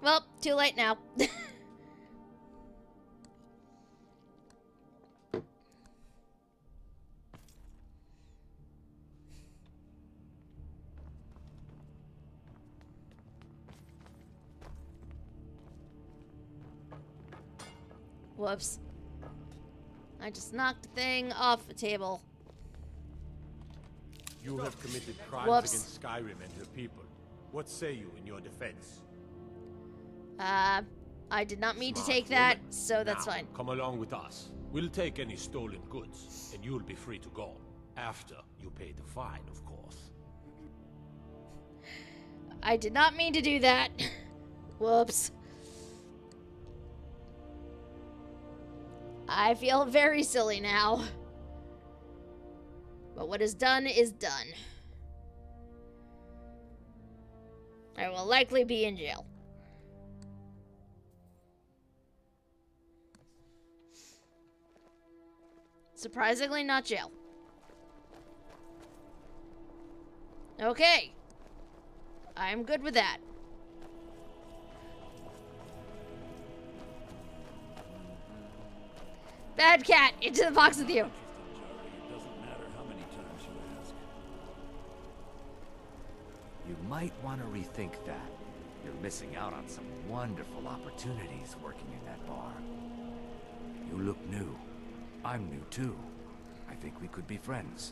Well, too late now. Whoops. I just knocked the thing off the table. You have committed crimes Whoops. against Skyrim and her people. What say you in your defense? I did not mean to Smart take that, woman. so that's Now, fine. Come along with us. We'll take any stolen goods, and you'll be free to go. After you pay the fine, of course. I did not mean to do that. Whoops. I feel very silly now. But what is done is done. I will likely be in jail. Surprisingly, not jail. Okay. I'm good with that. Bad cat, into the box with you. It doesn't matter how many times you ask. You might want to rethink that. You're missing out on some wonderful opportunities working in that bar. You look new. I'm new too. I think we could be friends.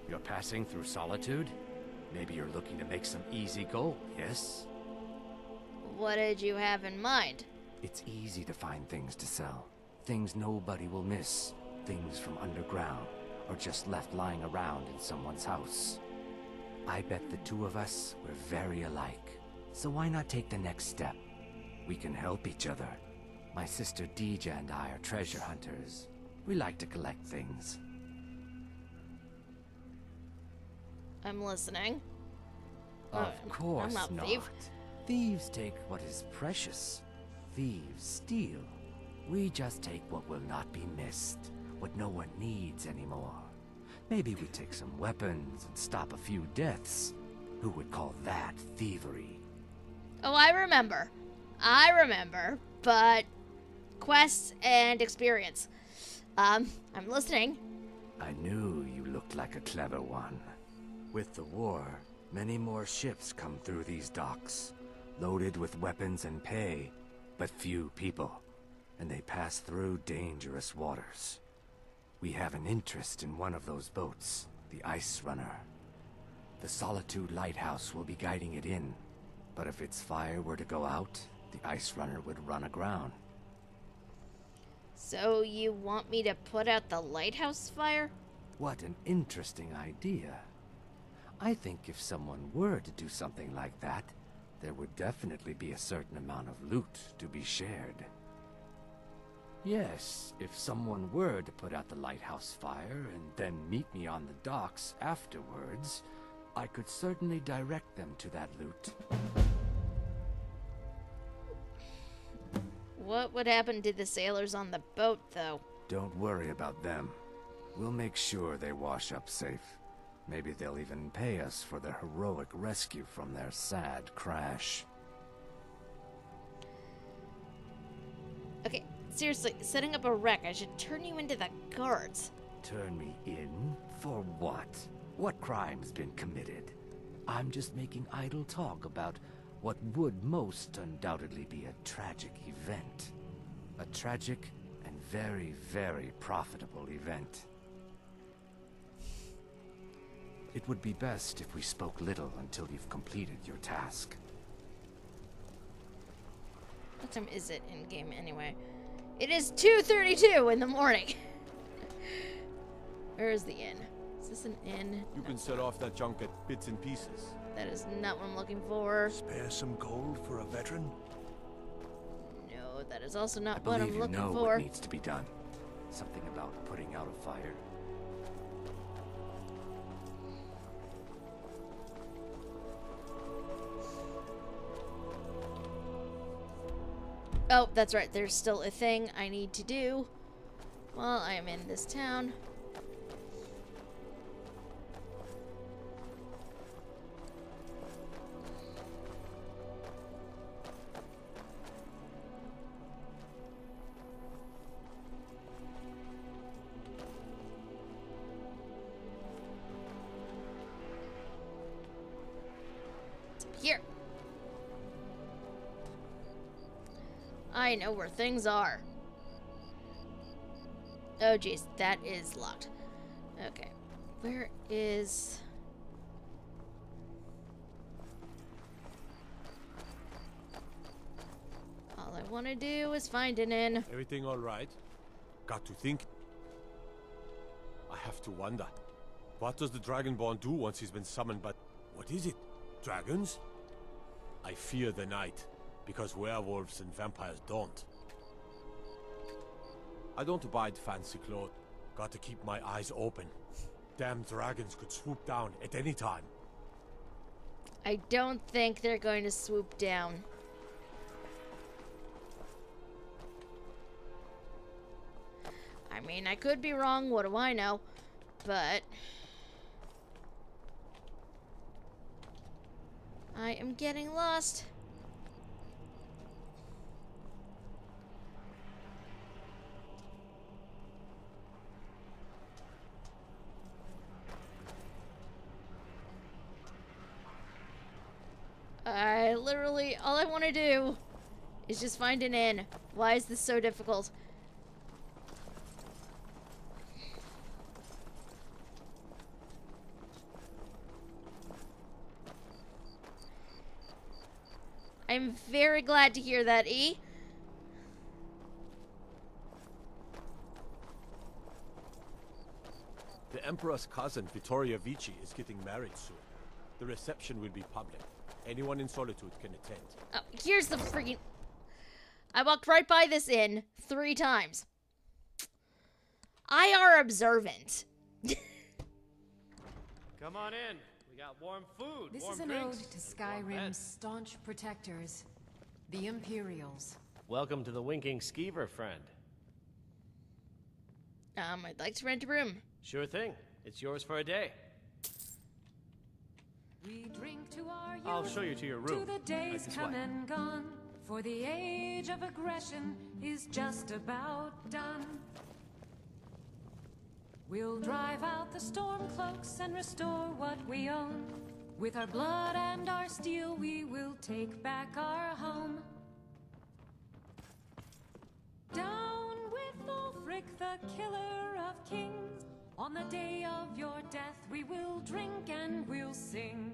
You're passing through Solitude? Maybe you're looking to make some easy gold, yes? What did you have in mind? It's easy to find things to sell. Things nobody will miss. Things from underground, or just left lying around in someone's house. I bet the two of us were very alike. So why not take the next step? We can help each other. My sister Deeja and I are treasure hunters. We like to collect things. I'm listening. Of course I'm not a not. thief. Thieves take what is precious. Thieves steal. We just take what will not be missed, what no one needs anymore. Maybe we take some weapons and stop a few deaths. Who would call that thievery? Oh, I remember. But quests and experience. I'm listening. I knew you looked like a clever one. With the war, many more ships come through these docks, loaded with weapons and pay, but few people, and they pass through dangerous waters. We have an interest in one of those boats, the Ice Runner. The Solitude Lighthouse will be guiding it in, but if its fire were to go out, the Ice Runner would run aground. So you want me to put out the lighthouse fire? What an interesting idea. I think if someone were to do something like that, there would definitely be a certain amount of loot to be shared. Yes, if someone were to put out the lighthouse fire and then meet me on the docks afterwards, I could certainly direct them to that loot. What would happen to the sailors on the boat, though? Don't worry about them. We'll make sure they wash up safe. Maybe they'll even pay us for their heroic rescue from their sad crash. Okay, seriously, setting up a wreck, I should turn you into the guards. Turn me in? For what? What crime's been committed? I'm just making idle talk about what would most undoubtedly be a tragic event. A tragic and very, very profitable event. It would be best if we spoke little until you've completed your task. What time is it in game anyway? It is 2:32 in the morning. Where is the inn? Is this an inn? You can set off that junk at bits and pieces. That is not what I'm looking for. Spare some gold for a veteran? No, that is also not I what I'm believe looking you know for. what needs to be done. Something about putting out a fire. Oh, that's right. There's still a thing I need to do while I am in this town. Here. I know where things are. Oh jeez, that is locked. Okay. Where is... All I want to do is find an inn. Everything all right? Got to think. I have to wonder. What does the Dragonborn do once he's been summoned? But what is it? Dragons? I fear the night, because werewolves and vampires don't. I don't abide fancy clothes. Got to keep my eyes open. Damn dragons could swoop down at any time. I don't think they're going to swoop down. I mean, I could be wrong, what do I know? But... I am getting lost. I literally, all I want to do is just find an inn. Why is this so difficult? I'm very glad to hear that, E. The Emperor's cousin, Vittoria Vici, is getting married soon. The reception will be public. Anyone in Solitude can attend. Oh, here's the freaking... I walked right by this inn 3 times. I are observant. Come on in. We got warm food, This warm is an drinks, ode to and warm Skyrim's beds. staunch protectors, the Imperials. Welcome to the Winking Skeever, friend. I'd like to rent a room. Sure thing. It's yours for a day. We drink to our youth, I'll show you to your room. to the days Right this come way. and gone, for the age of aggression is just about done. We'll drive out the storm cloaks and restore what we own. With our blood and our steel, we will take back our home. Down with Ulfric, the killer of kings. On the day of your death, we will drink and we'll sing.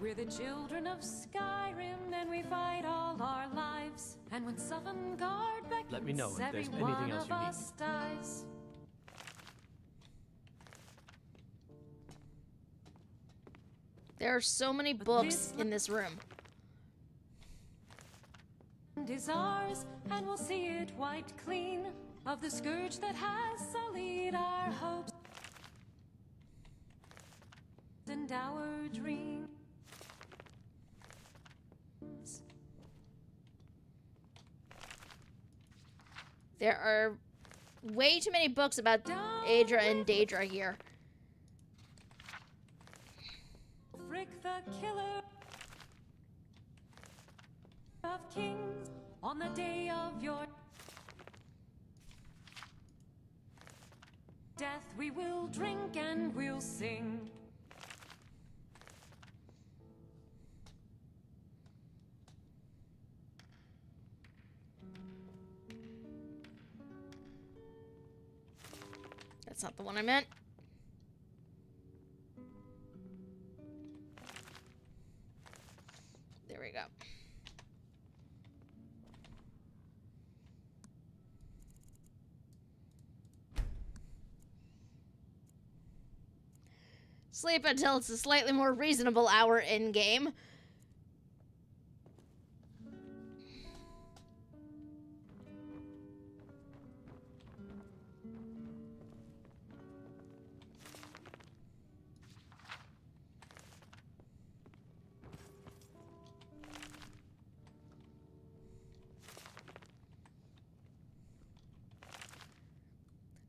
We're the children of Skyrim, and we fight all our lives. And when Sovngarde beckons, Let me know if there's every anything one else of you need. us dies. There are so many books in this room. And is ours, and we'll see it wiped clean of the scourge that has sullied our hopes and our dreams. There are way too many books about Aedra and Daedra here. Frick the killer of kings on the day of your death we will drink and we'll sing. That's not the one I meant. There we go. Sleep until it's a slightly more reasonable hour in game.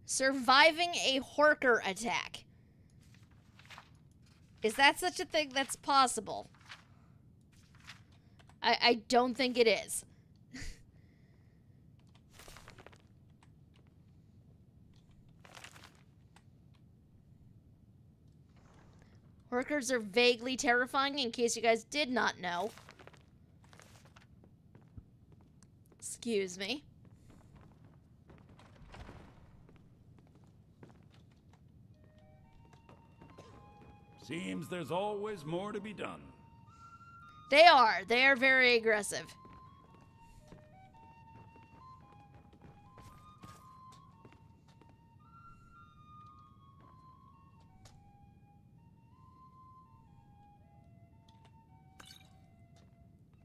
Surviving a Horker attack. Is that such a thing that's possible? I don't think it is. Horkers are vaguely terrifying, in case you guys did not know. Excuse me. Seems there's always more to be done. They are. They are very aggressive.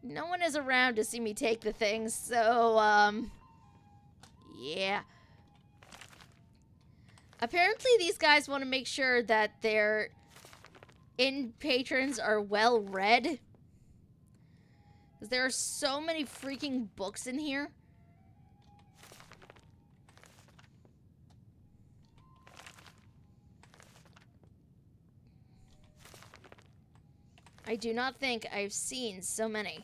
No one is around to see me take the things, so, yeah. Apparently these guys want to make sure that their patrons are well read. Because there are so many freaking books in here. I do not think I've seen so many.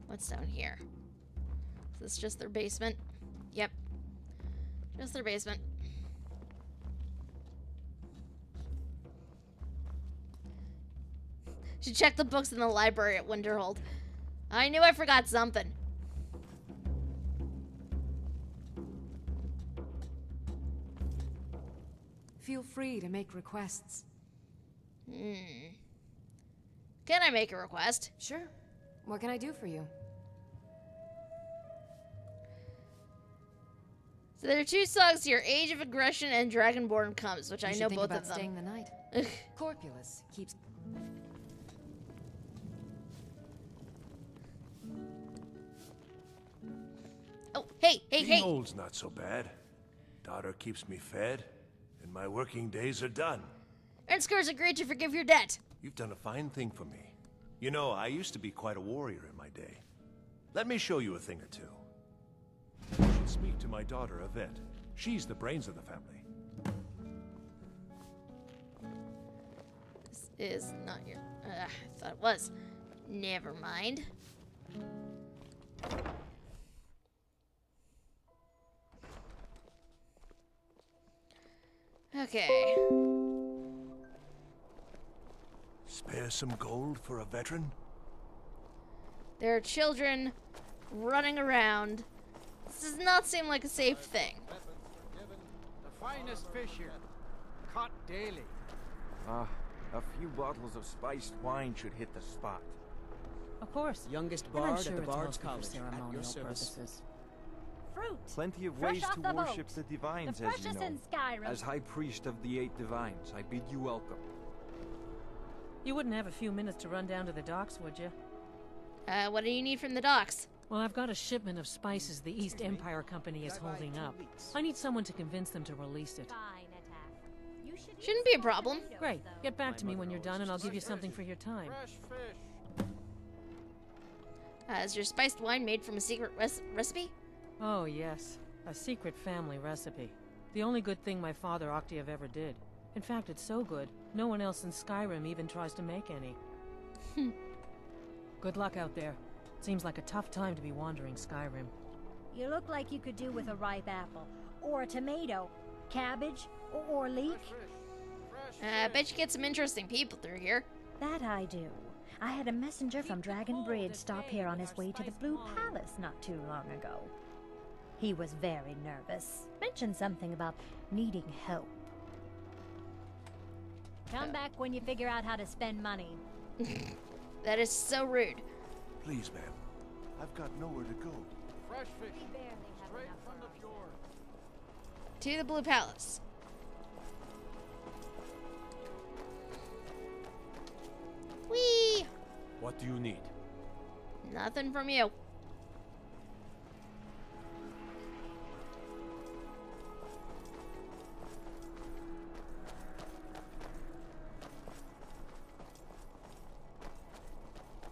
What's down here? Is this just their basement? Yep. Just their basement. Should check the books in the library at Winterhold. I knew I forgot something. Feel free to make requests. Can I make a request? Sure. What can I do for you? So there are two songs here, Age of Aggression and Dragonborn Comes, which I know both of them. Staying the night. Corpulus keeps... Oh, hey. Being old's not so bad. Daughter keeps me fed, and my working days are done. Ernskir's agreed to forgive your debt. You've done a fine thing for me. You know, I used to be quite a warrior in my day. Let me show you a thing or two. You should speak to my daughter, Yvette. She's the brains of the family. This is not your... I thought it was. Never mind. Okay. Spare some gold for a veteran? There are children running around. This does not seem like a safe thing. The finest fish here, caught daily. A few bottles of spiced wine should hit the spot. Of course. Youngest And I'm bard sure at the it's Bard's mostly for College, at ceremonial your service. purposes. fruit. Plenty of Fresh ways off to the worship boat. the divines, The as you freshest know. in Skyrim. As High Priest of the 8 Divines, I bid you welcome. You wouldn't have a few minutes to run down to the docks, would you? What do you need from the docks? Well, I've got a shipment of spices the East Empire Company is holding up. I need someone to convince them to release it. Shouldn't be a problem. Great. Get back to me when you're done and I'll give you something for your time. Is your spiced wine made from a secret recipe? Oh, yes. A secret family recipe. The only good thing my father Octave ever did. In fact, it's so good, no one else in Skyrim even tries to make any. Good luck out there. Seems like a tough time to be wandering Skyrim. You look like you could do with a ripe apple, or a tomato, cabbage, or leek. I bet you get some interesting people through here. That I do. I had a messenger from Dragon Bridge stop here on his way to the Blue Palace not too long ago. He was very nervous. Mentioned something about needing help. Come back when you figure out how to spend money. That is so rude. Please, ma'am. I've got nowhere to go. Fresh fish. Straight from the fjord. To the Blue Palace. Whee! What do you need? Nothing from you.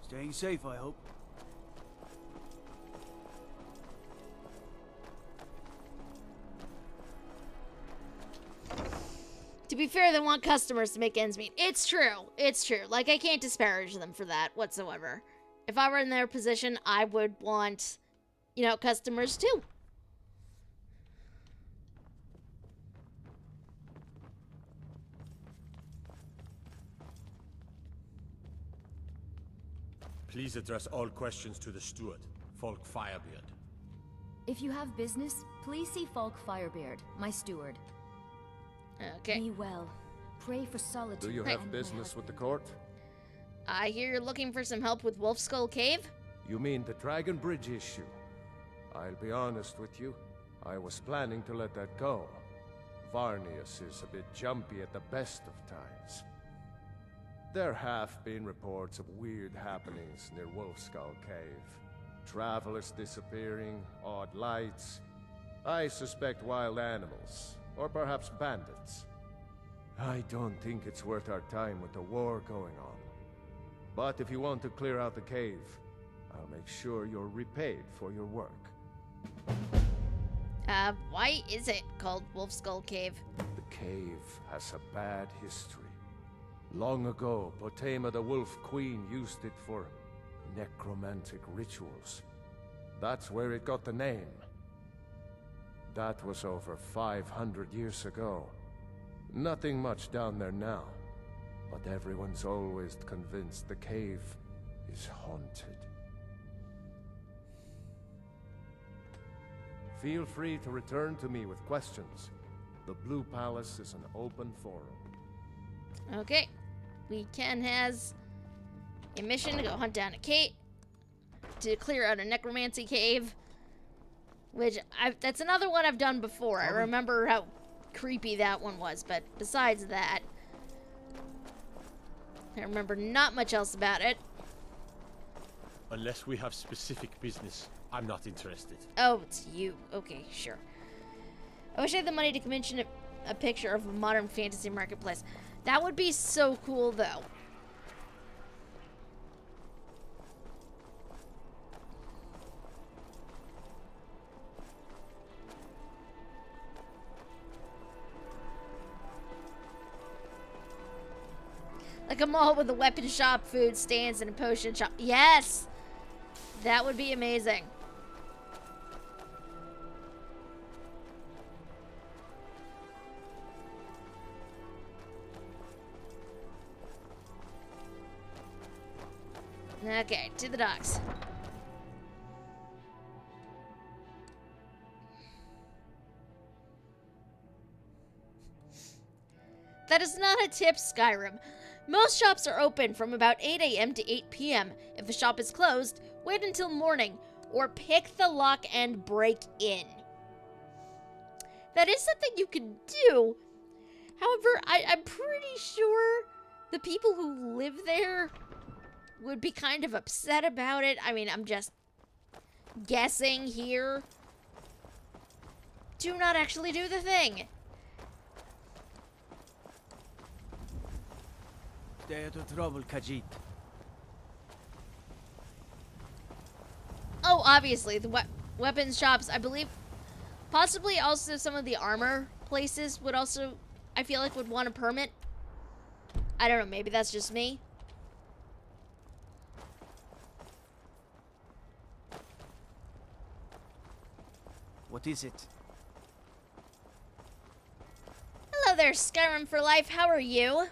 Staying safe, I hope. To be fair, they want customers to make ends meet. It's true. It's true. Like, I can't disparage them for that whatsoever. If I were in their position, I would want, you know, customers too. Please address all questions to the steward, Folk Firebeard. If you have business, please see Falk Firebeard, my steward. Okay. Be well. Pray for solitude. Do you have business with the court? I hear you're looking for some help with Wolf Skull Cave? You mean the Dragon Bridge issue? I'll be honest with you. I was planning to let that go. Varnius is a bit jumpy at the best of times. There have been reports of weird happenings near Wolf Skull Cave. Travelers disappearing, odd lights. I suspect wild animals, or perhaps bandits. I don't think it's worth our time with the war going on. But if you want to clear out the cave, I'll make sure you're repaid for your work. Why is it called Wolf Skull Cave? The cave has a bad history. Long ago, Potema the Wolf Queen used it for necromantic rituals. That's where it got the name. That was over 500 years ago. Nothing much down there now, but everyone's always convinced the cave is haunted. Feel free to return to me with questions. The Blue Palace is an open forum. Okay. Weekend has a mission to go hunt down a Kate, to clear out a necromancy cave, which that's another one I've done before. I remember how creepy that one was, but besides that, I remember not much else about it. Unless we have specific business, I'm not interested. Oh, it's you. Okay, sure. I wish I had the money to commission a picture of a modern fantasy marketplace. That would be so cool, though. Like a mall with a weapon shop, food stands, and a potion shop. Yes! That would be amazing. Okay, to the docks. That is not a tip, Skyrim. Most shops are open from about 8 a.m. to 8 p.m. If a shop is closed, wait until morning. or pick the lock and break in. That is something you can do. However, I'm pretty sure the people who live there would be kind of upset about it. I mean, I'm just guessing here. Do not actually do the thing. Stay out of trouble, Khajiit. Oh, obviously, the weapons shops, I believe, possibly also some of the armor places would also, I feel like, would want a permit. I don't know, maybe that's just me. What is it? Hello there, Skyrim for life. How are you?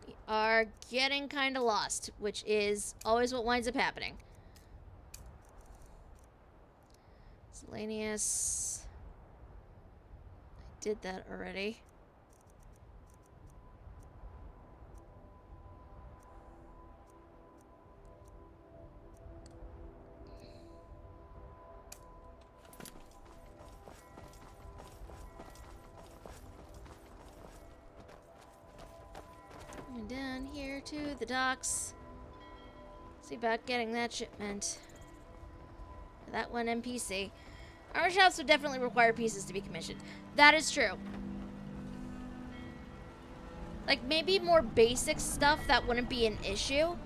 We are getting kind of lost, which is always what winds up happening. Selenius. I did that already. And down here to the docks. See about getting that shipment. That one NPC. Our shops would definitely require pieces to be commissioned. That is true. Like, maybe more basic stuff that wouldn't be an issue.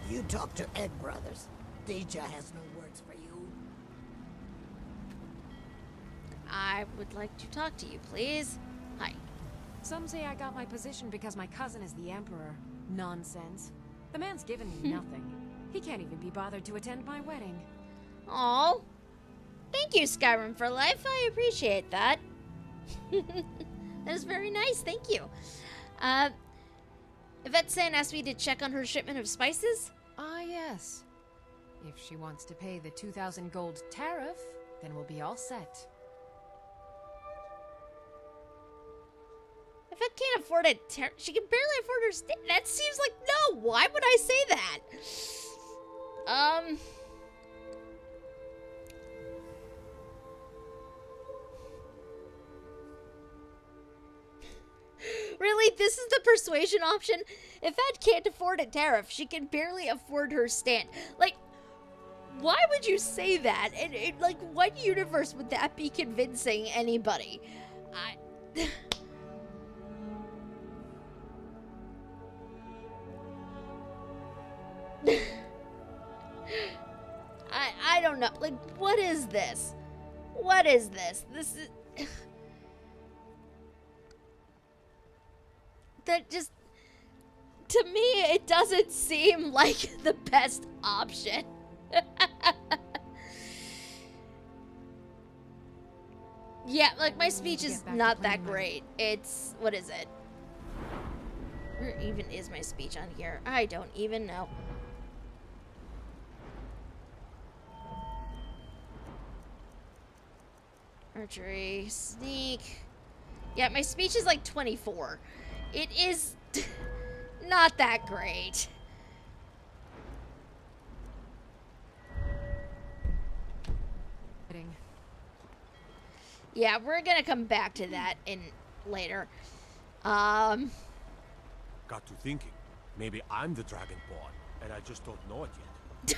You talk to Egg Brothers. Deja has no words for you. I would like to talk to you, please. Hi. Some say I got my position because my cousin is the Emperor. Nonsense. The man's given me nothing. He can't even be bothered to attend my wedding. Aw. Thank you, Skyrim for life. I appreciate that. That is very nice. Thank you. Yvette San asked me to check on her shipment of spices. Ah, yes. If she wants to pay the 2,000 gold tariff, then we'll be all set. Yvette can't afford it. She can barely afford her stay. That seems like, no, why would I say that? Really? This is the persuasion option? If Ed can't afford a tariff, she can barely afford her stand. Like, why would you say that? And like, what universe would that be convincing anybody? I don't know. Like, what is this? What is this? This is... That just... To me, it doesn't seem like the best option. Yeah, like, my speech is not that great. It's... What is it? Where even is my speech on here? I don't even know. Archery, sneak. Yeah, my speech is like 24. It is not that great. Yeah, we're gonna come back to that in later. Got to thinking. Maybe I'm the Dragonborn, and I just don't know it yet.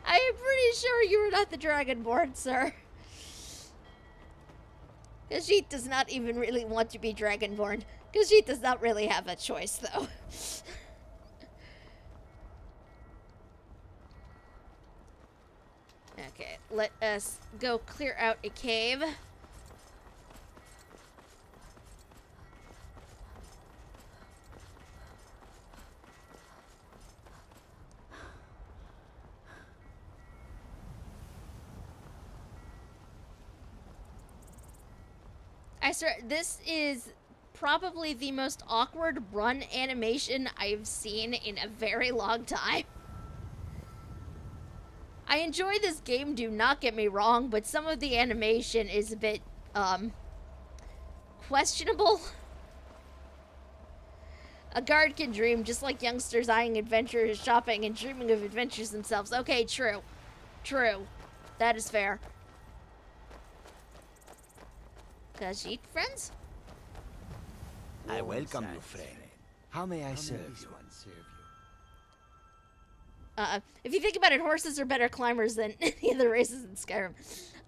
I am pretty sure you are not the Dragonborn, sir. Khajiit does not even really want to be Dragonborn. Khajiit does not really have a choice, though. Okay, let us go clear out a cave. I swear, this is probably the most awkward run animation I've seen in a very long time. I enjoy this game, do not get me wrong, but some of the animation is a bit, questionable. A guard can dream, just like youngsters eyeing adventures, shopping, and dreaming of adventures themselves. Okay, true. True. That is fair. Khajiit, friends? I welcome you, friend. How may I serve you? If you think about it, horses are better climbers than any of the races in Skyrim.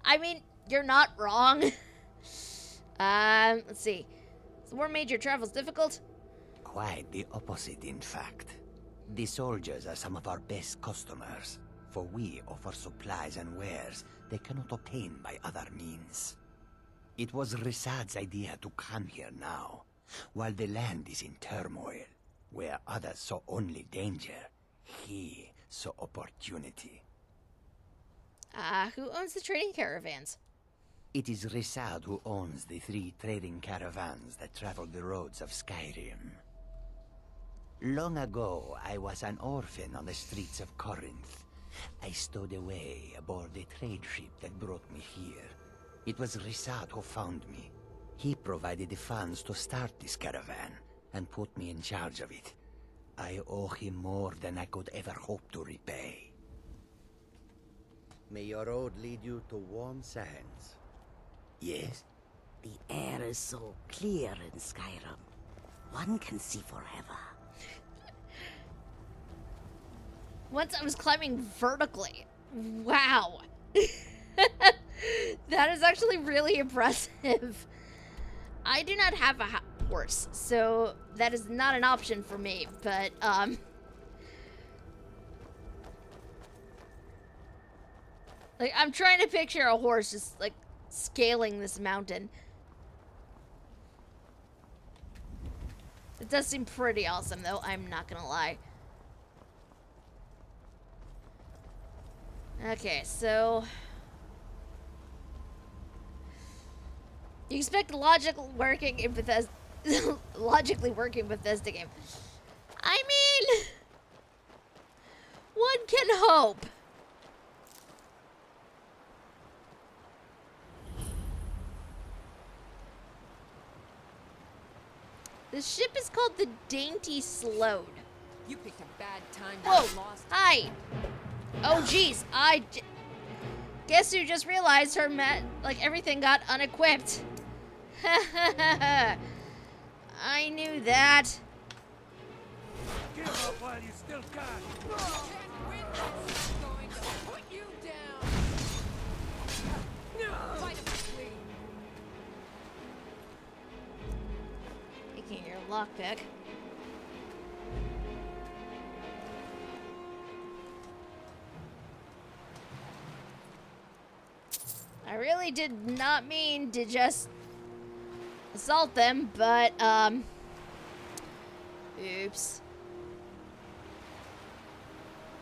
I mean, you're not wrong. Let's see. So what made your travels difficult? Quite the opposite, in fact. The soldiers are some of our best customers, for we offer supplies and wares they cannot obtain by other means. It was Risad's idea to come here now, while the land is in turmoil. Where others saw only danger, he saw opportunity. Who owns the trading caravans? It is Risad who owns the 3 trading caravans that travel the roads of Skyrim. Long ago, I was an orphan on the streets of Corinth. I stowed away aboard the trade ship that brought me here. It was Risad who found me. He provided the funds to start this caravan and put me in charge of it. I owe him more than I could ever hope to repay. May your road lead you to warm sands. Yes? The air is so clear in Skyrim. One can see forever. Once I was climbing vertically. Wow. That is actually really impressive. I do not have a horse, so that is not an option for me, but, like, I'm trying to picture a horse just, like, scaling this mountain. It does seem pretty awesome, though, I'm not gonna lie. Okay, so... You expect logically working in Bethesda game. I mean... One can hope. The ship is called the Dainty Sload. You picked a bad time to Whoa! get lost. Hi! Oh, jeez. Guess who just realized her like, everything got unequipped. I knew that. Give up while you still can. Going to put you down. Fight him, please. Taking your lockpick. I really did not mean to just assault them, but, oops.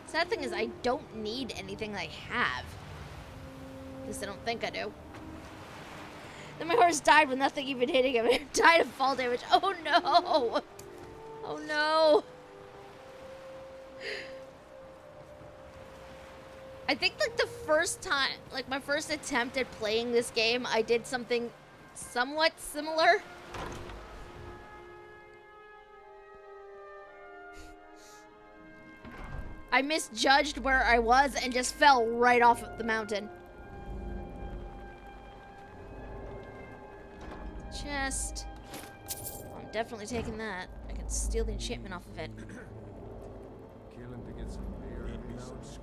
Sad thing is, I don't need anything I have. At least I don't think I do. Then my horse died with nothing even hitting him. It died of fall damage. Oh no! Oh no! I think, like, the first time, like, my first attempt at playing this game, I did something somewhat similar. I misjudged where I was and just fell right off of the mountain. Chest. I'm definitely taking that. I can steal the enchantment off of it. Killing to get some beer every now and then.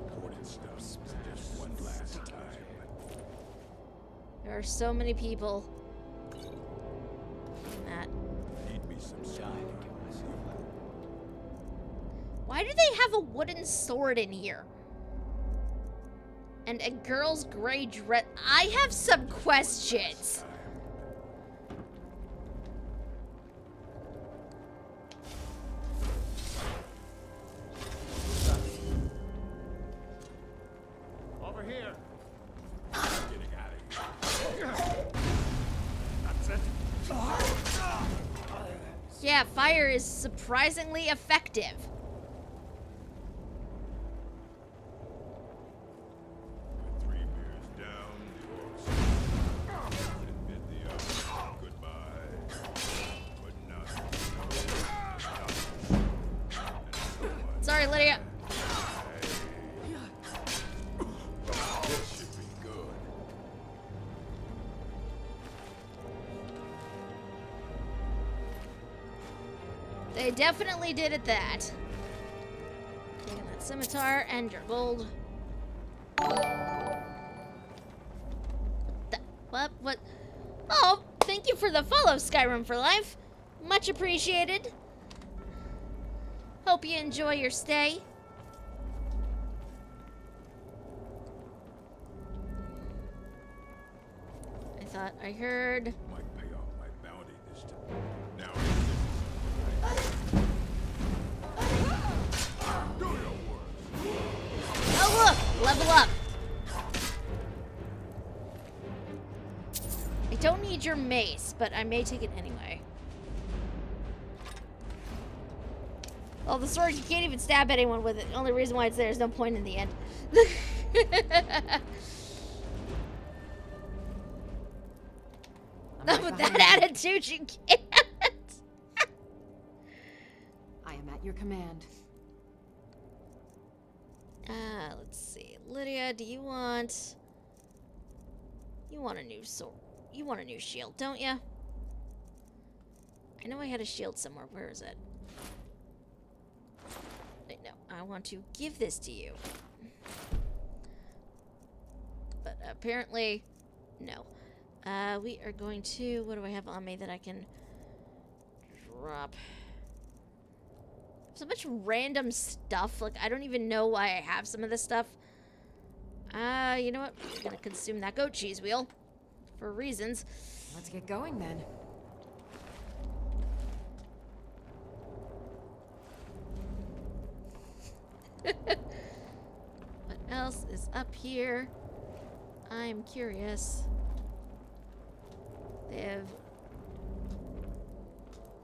Important stuff. Just one last time. There are so many people. In that. Need me some shine. Why do they have a wooden sword in here? And a girl's gray dress. I have some questions. Over here. Getting out of here. That's it. Yeah, fire is surprisingly effective. Sorry, Lydia. This should be good. They definitely did it that. Taking that scimitar and your gold. What? Oh, thank you for the follow, Skyrim for Life. Much appreciated. Hope you enjoy your stay. I thought I heard. Might pay off my bounty this time. Now do your work. Oh look, level up. I don't need your mace, but I may take it anyway. Well, the sword, you can't even stab anyone with it. The only reason why it's there is no point in the end. Not with that attitude, you can't. I am at your command. Let's see. Lydia, do you want... You want a new sword. You want a new shield, don't you? I know I had a shield somewhere. Where is it? No, I want to give this to you. But apparently, no. We are going to... What do I have on me that I can drop? So much random stuff. Like, I don't even know why I have some of this stuff. You know what? I'm gonna consume that goat cheese wheel. For reasons. Let's get going then. What else is up here? I'm curious. They have...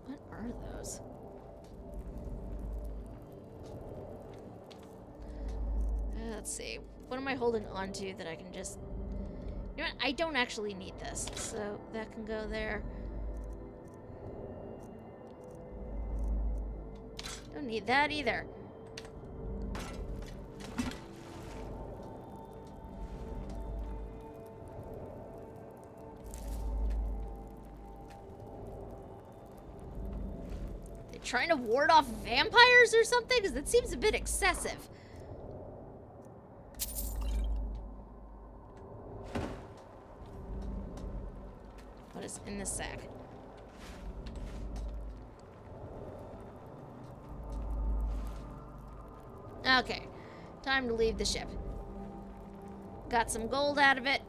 What are those? Let's see. What am I holding on to that I can just... You know what? I don't actually need this, so that can go there. Don't need that either. They trying to ward off vampires or something? Because that seems a bit excessive. What is in this sack? Okay, time to leave the ship. Got some gold out of it.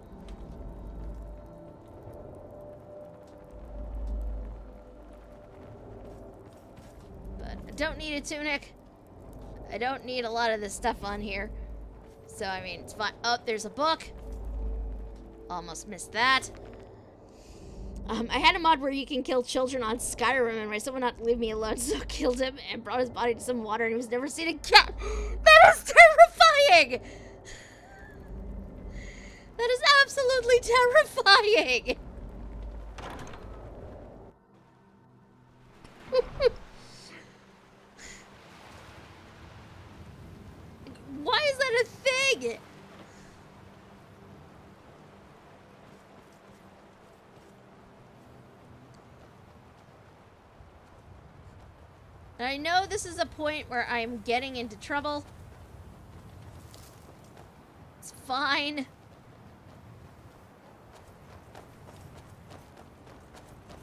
But I don't need a tunic. I don't need a lot of this stuff on here. So, I mean, it's fine. Oh, there's a book. Almost missed that. I had a mod where you can kill children on Skyrim, and my son would not leave me alone, so killed him and brought his body to some water, and he was never seen again. That is terrifying! That is absolutely terrifying! Why is that a thing? And I know this is a point where I'm getting into trouble. It's fine.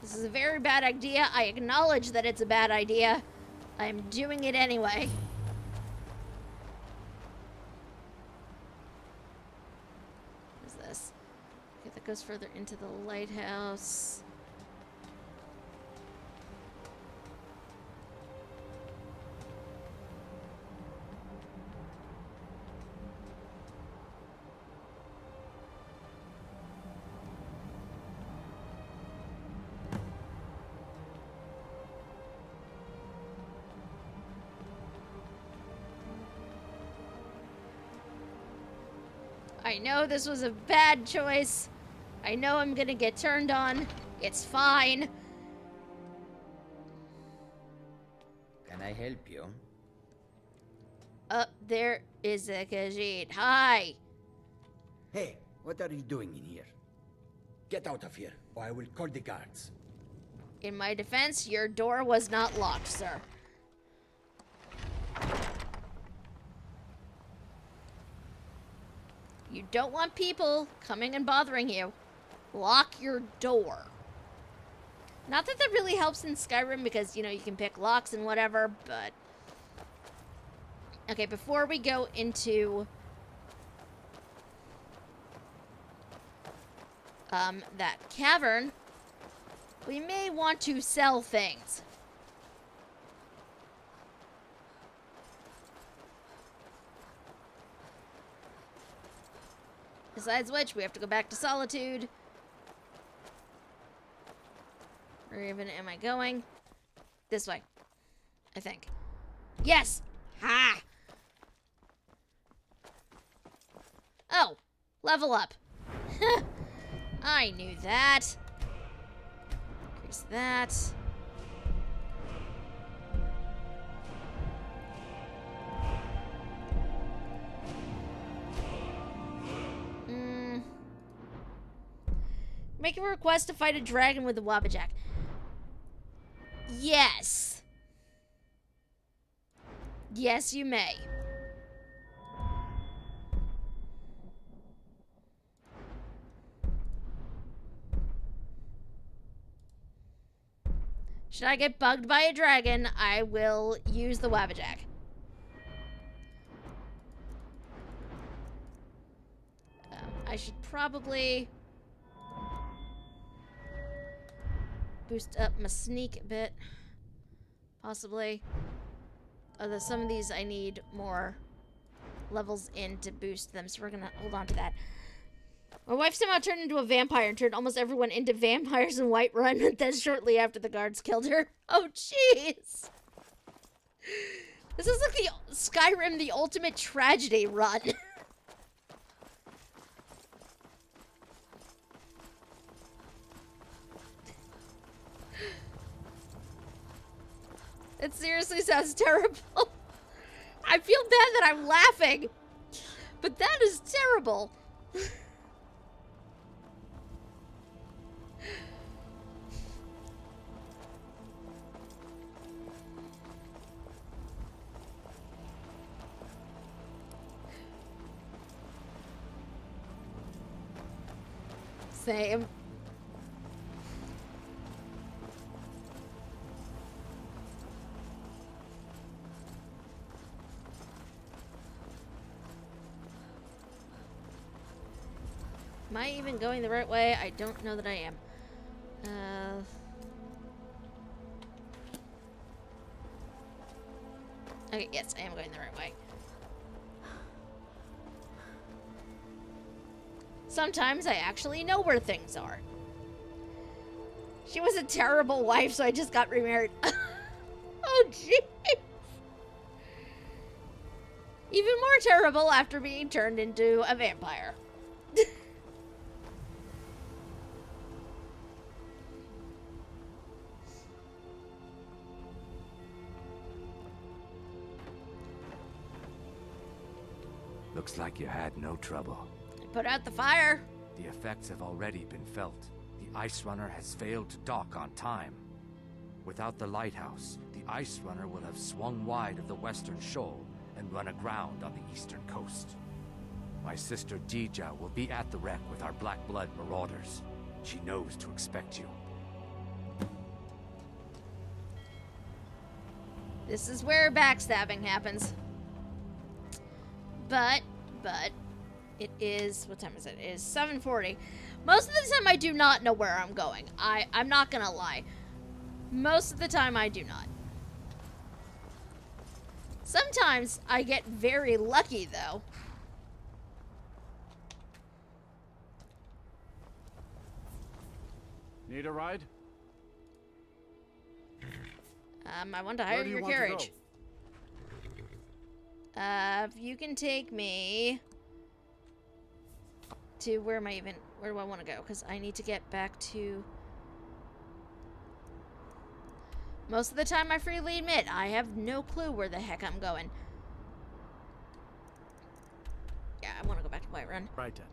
This is a very bad idea. I acknowledge that it's a bad idea. I'm doing it anyway. What is this? Okay, that goes further into the lighthouse. I know this was a bad choice. I know I'm gonna get turned on. It's fine. Can I help you? There is a Khajiit. Hi. Hey, what are you doing in here? Get out of here, or I will call the guards. In my defense, your door was not locked, sir. You don't want people coming and bothering you. Lock your door. Not that that really helps in Skyrim because, you know, you can pick locks and whatever, but... Okay, before we go into... that cavern, we may want to sell things. Besides which, we have to go back to Solitude. Where even am I going? This way, I think. Yes! Ha! Oh, level up. I knew that. Increase that. Make a request to fight a dragon with a Wabbajack. Yes. Yes, you may. Should I get bugged by a dragon, I will use the Wabbajack. I should probably boost up my sneak a bit. Possibly. Although some of these I need more levels in to boost them, so we're gonna hold on to that. My wife somehow turned into a vampire and turned almost everyone into vampires in Whiterun, then shortly after the guards killed her. Oh, jeez. This is like the Skyrim, the ultimate tragedy run. It seriously sounds terrible. I feel bad that I'm laughing, but that is terrible. Same. Am I even going the right way? I don't know that I am. Okay, yes, I am going the right way. Sometimes I actually know where things are. She was a terrible wife, so I just got remarried. Oh, jeez. Even more terrible after being turned into a vampire. Looks like you had no trouble. Put out the fire. The effects have already been felt. The Ice Runner has failed to dock on time. Without the lighthouse, the Ice Runner will have swung wide of the western shoal and run aground on the eastern coast. My sister Dija will be at the wreck with our Black Blood marauders. She knows to expect you. This is where backstabbing happens. But, it is, what time is it? It is 7:40. Most of the time I do not know where I'm going. I'm not gonna lie. Most of the time I do not. Sometimes I get very lucky, though. Need a ride? I want to hire your carriage. If you can take me to where do I want to go? Because I need to get back to... Most of the time, I freely admit, I have no clue where the heck I'm going. Yeah, I want to go back to Whiterun. Right then.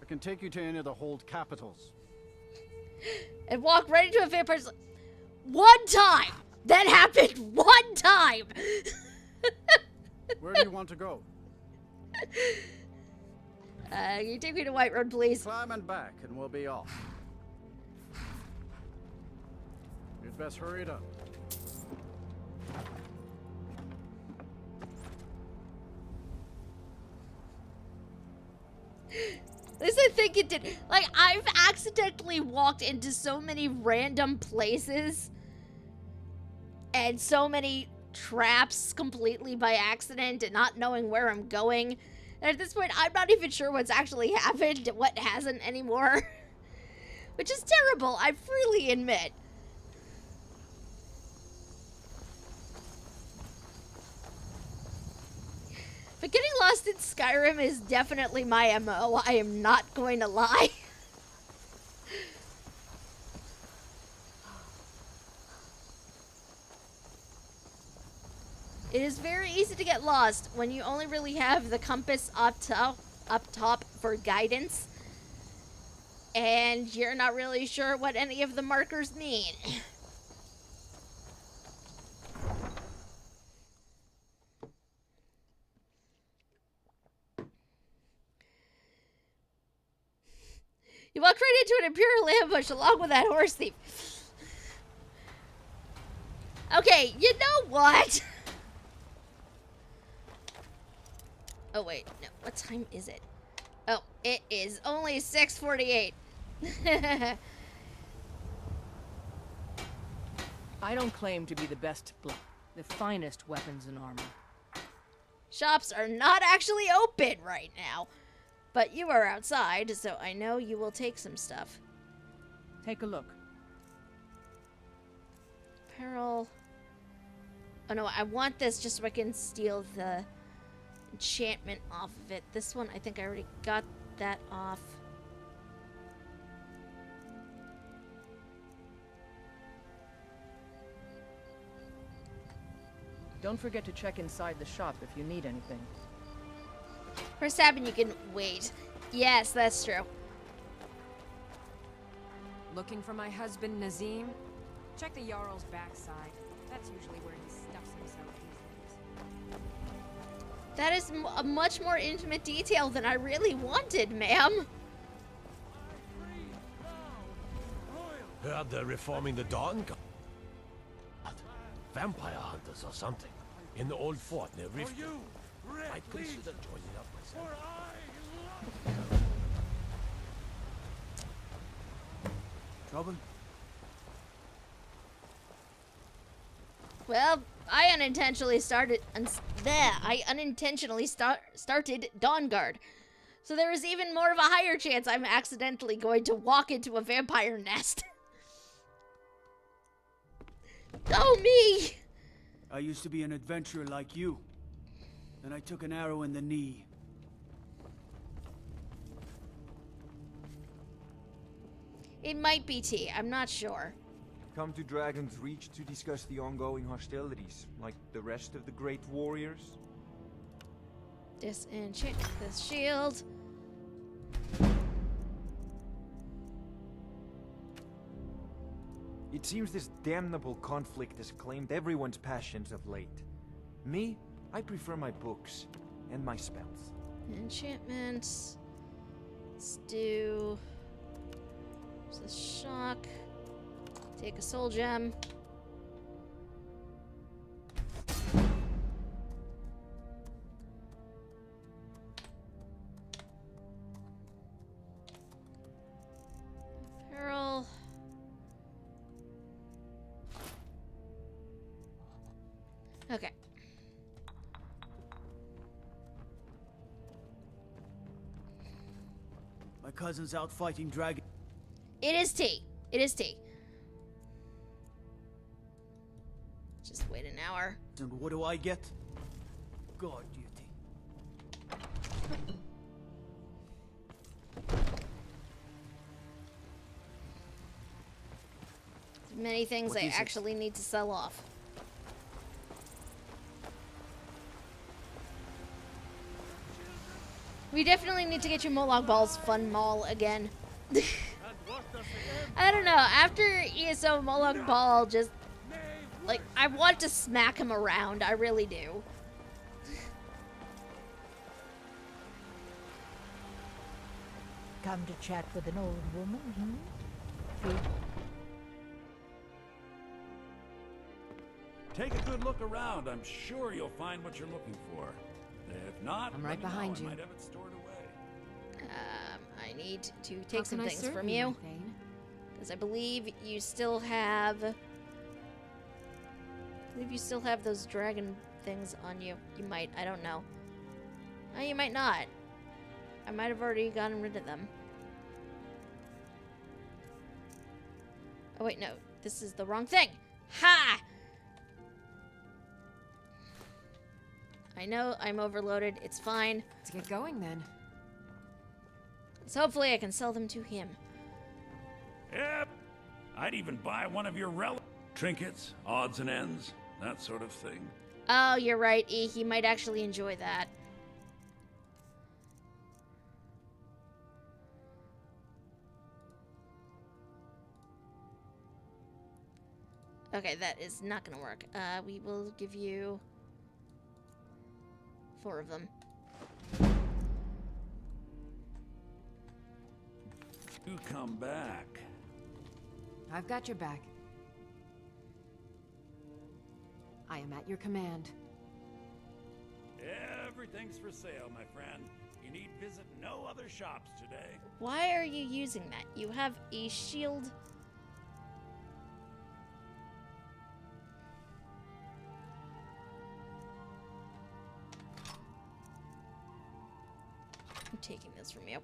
I can take you to any of the hold capitals. And walk right into a vampire's... One time! That happened one time! Where do you want to go? Can you take me to Whiterun, please? Climb and back, and we'll be off. You'd best hurry it up. At least I think it did. Like, I've accidentally walked into so many random places and so many traps completely by accident and not knowing where I'm going. And at this point, I'm not even sure what's actually happened and what hasn't anymore. Which is terrible, I freely admit. But getting lost in Skyrim is definitely my MO, I am not going to lie. It is very easy to get lost when you only really have the compass up top for guidance. And you're not really sure what any of the markers mean. You walked right into an Imperial ambush along with that horse thief. Okay, you know what? Oh, wait. No, what time is it? Oh, it is only 6:48. I don't claim to be the finest weapons and armor. Shops are not actually open right now. But you are outside, so I know you will take some stuff. Take a look. Apparel. Oh no, I want this just so I can steal the enchantment off of it. This one, I think I already got that off. Don't forget to check inside the shop if you need anything. For Sabin, you can wait. Yes, that's true. Looking for my husband, Nazim? Check the Jarl's backside. That's usually where he stuffs himself these days. That is a much more intimate detail than I really wanted, ma'am. Heard they're reforming the Dawn Guard. Vampire hunters or something. In the old fort near Rift. I'd consider joining up myself. Trouble? Well, I unintentionally started started Dawn Guard. So there is even more of a higher chance I'm accidentally going to walk into a vampire nest. Oh, me! I used to be an adventurer like you. Then I took an arrow in the knee. It might be tea, I'm not sure. Come to Dragon's Reach to discuss the ongoing hostilities, like the rest of the great warriors? Disenchant this shield. It seems this damnable conflict has claimed everyone's passions of late. Me, I prefer my books and my spells. Enchantments. Let's do... There's a shock. Take a soul gem. Apparel. Okay. My cousin's out fighting dragon. It is tea. It is tea. Just wait an hour. And what do I get? Guard duty. Many things What I is it? actually need to sell off. We definitely need to get you Moloch Ball's Fun Mall again. I don't know. After ESO Moloch Ball, just like I want to smack him around. I really do. Come to chat with an old woman, hmm? Take a good look around. I'm sure you'll find what you're looking for. If not, I'm right let me know. behind I you. might have it stored away. I need to take How some can I things serve from you, you. my Thane? Because I believe you still have... those dragon things on you. You might. I don't know. Oh, you might not. I might have already gotten rid of them. Oh, wait, no. This is the wrong thing. Ha! I know I'm overloaded. It's fine. Let's get going then. So hopefully I can sell them to him. Yep. I'd even buy one of your trinkets, odds and ends, that sort of thing. Oh, you're right, E. He might actually enjoy that. Okay, that is not gonna work. We will give you 4 of them. You come back. I've got your back. I am at your command. Everything's for sale, my friend. You need visit no other shops today. Why are you using that? You have a shield. I'm taking this from you.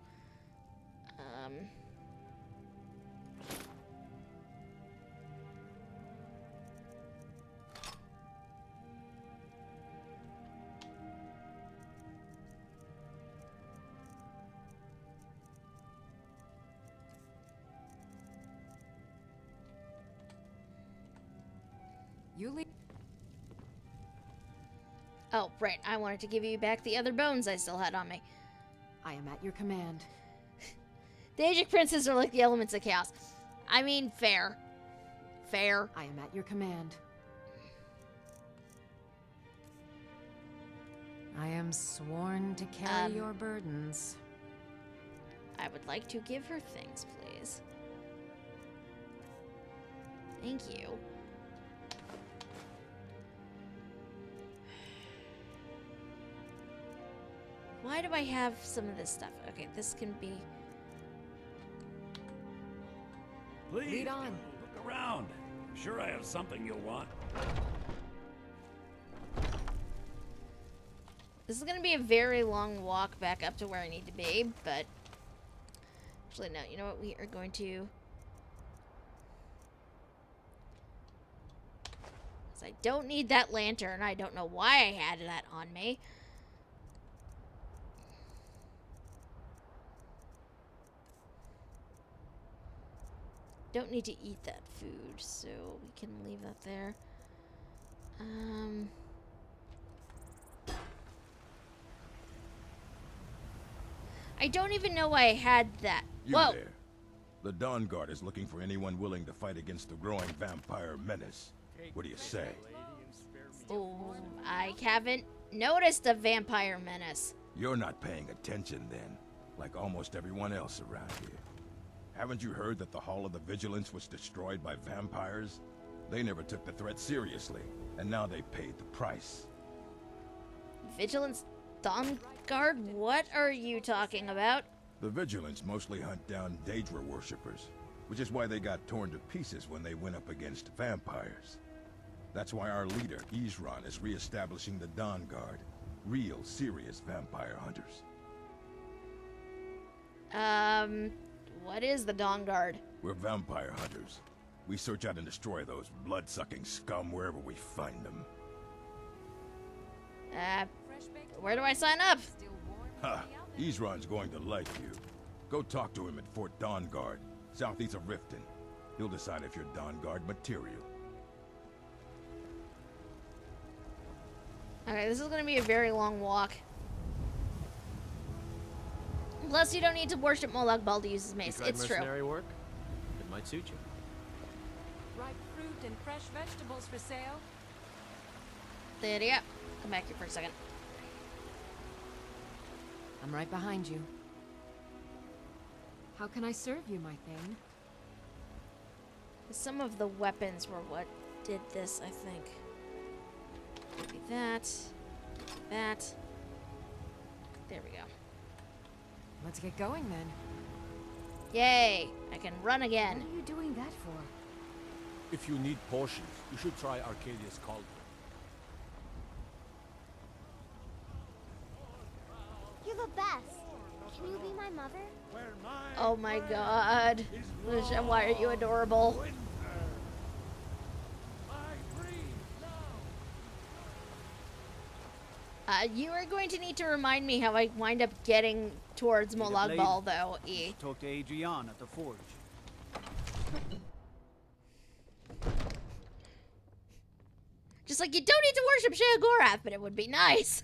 You leave. Oh, right. I wanted to give you back the other bones I still had on me. I am at your command. The Ajic princes are like the elements of chaos. I mean, fair. Fair. I am at your command. I am sworn to carry your burdens. I would like to give her things, please. Thank you. Why do I have some of this stuff? Okay, this can be... Please, Lead on. Look around. I'm sure I have something you'll want. This is gonna be a very long walk back up to where I need to be, but... Actually, no, you know what? We are going to... Because I don't need that lantern. I don't know why I had that on me. Don't need to eat that food, so we can leave that there. I don't even know why I had that. You Whoa! there. The Dawn Guard is looking for anyone willing to fight against the growing vampire menace. What do you say? Oh, I haven't noticed a vampire menace. You're not paying attention then, like almost everyone else around here. Haven't you heard that the Hall of the Vigilance was destroyed by vampires? They never took the threat seriously, and now they paid the price. Vigilance Dawn Guard? What are you talking about? The Vigilance mostly hunt down Daedra worshippers, which is why they got torn to pieces when they went up against vampires. That's why our leader, Isran, is re-establishing the Dawn Guard. Real, serious vampire hunters. What is the Dawn Guard? We're vampire hunters. We search out and destroy those blood-sucking scum wherever we find them. Where do I sign up? Ha! Isran's going to like you. Go talk to him at Fort Dawn Guard, southeast of Riften. He'll decide if you're Dawnguard material. Okay, this is gonna be a very long walk. Plus, you don't need to worship Molag Bal to use his mace. It's true. Mercenary work? It might suit you. Ripe fruit and fresh vegetables for sale. Lydia, come back here for a second. I'm right behind you. How can I serve you, my thane? Some of the weapons were what did this, I think. Maybe that. That. There we go. Let's get going then. Yay! I can run again. What are you doing that for? If you need potions, you should try Arcadia's Cauldron. You're the best. Can you be my mother? Oh my god. Lucia, why are you adorable? You are going to need to remind me how I wind up getting towards Molag Bal, though, E. Talk to Adrian at the forge. Just like, you don't need to worship Sheogorath, but it would be nice.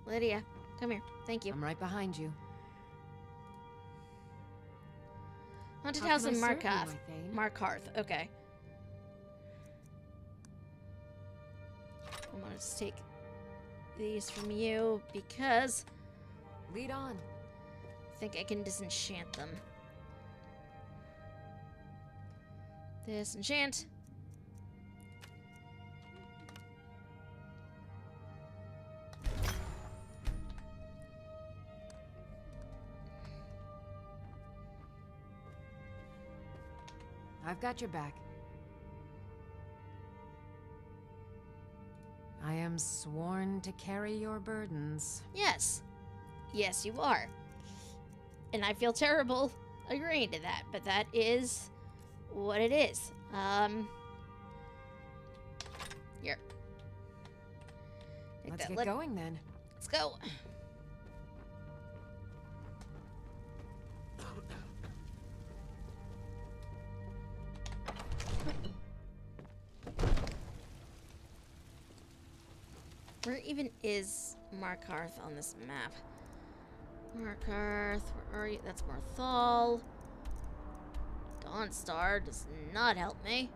Lydia, come here. Thank you. I'm right behind you. Haunted How House can in I serve you, Markarth. my thane? Markarth, okay. I'm gonna just take these from you because Lead on. I think I can disenchant them. Disenchant. I've got your back. I am sworn to carry your burdens. Yes. Yes, you are. And I feel terrible agreeing to that, but that is what it is. Here. Take Let's that get going then. Let's go. Where even is Markarth on this map? Markarth, where are you? That's Marthal. Dawnstar does not help me.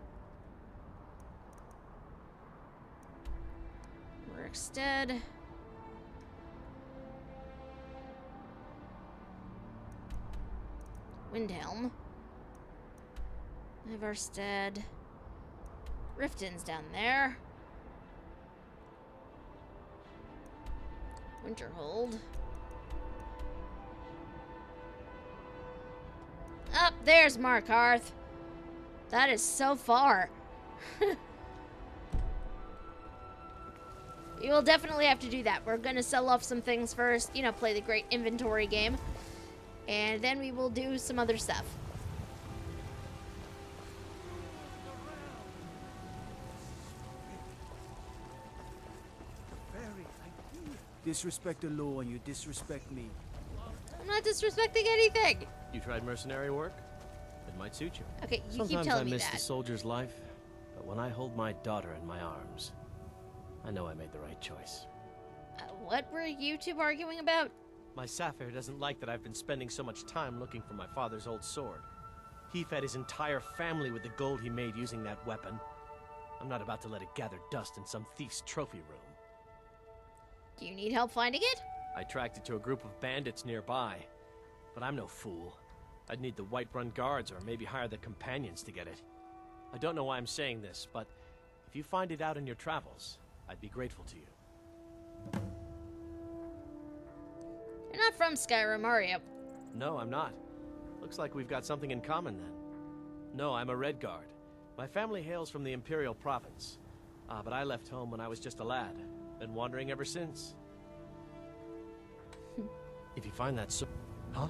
Rixstead. Windhelm. Ivarstead. Riften's down there. Winterhold. Up there's Markarth. That is so far. You will definitely have to do that. We're gonna sell off some things first, you know, play the great inventory game. And then we will do some other stuff. Disrespect the law and you disrespect me. I'm not disrespecting anything. You tried mercenary work? It might suit you. Okay, you Sometimes keep telling I me miss that. the soldier's life, but when I hold my daughter in my arms, I know I made the right choice. What were you two arguing about? My Sapphire doesn't like that I've been spending so much time looking for my father's old sword. He fed his entire family with the gold he made using that weapon. I'm not about to let it gather dust in some thief's trophy room. Do you need help finding it? I tracked it to a group of bandits nearby, but I'm no fool. I'd need the Whiterun guards or maybe hire the companions to get it. I don't know why I'm saying this, but if you find it out in your travels, I'd be grateful to you. You're not from Skyrim, are you? No, I'm not. Looks like we've got something in common then. No, I'm a Red Guard. My family hails from the Imperial Province. But I left home when I was just a lad. Been wandering ever since. If you find that so... Huh?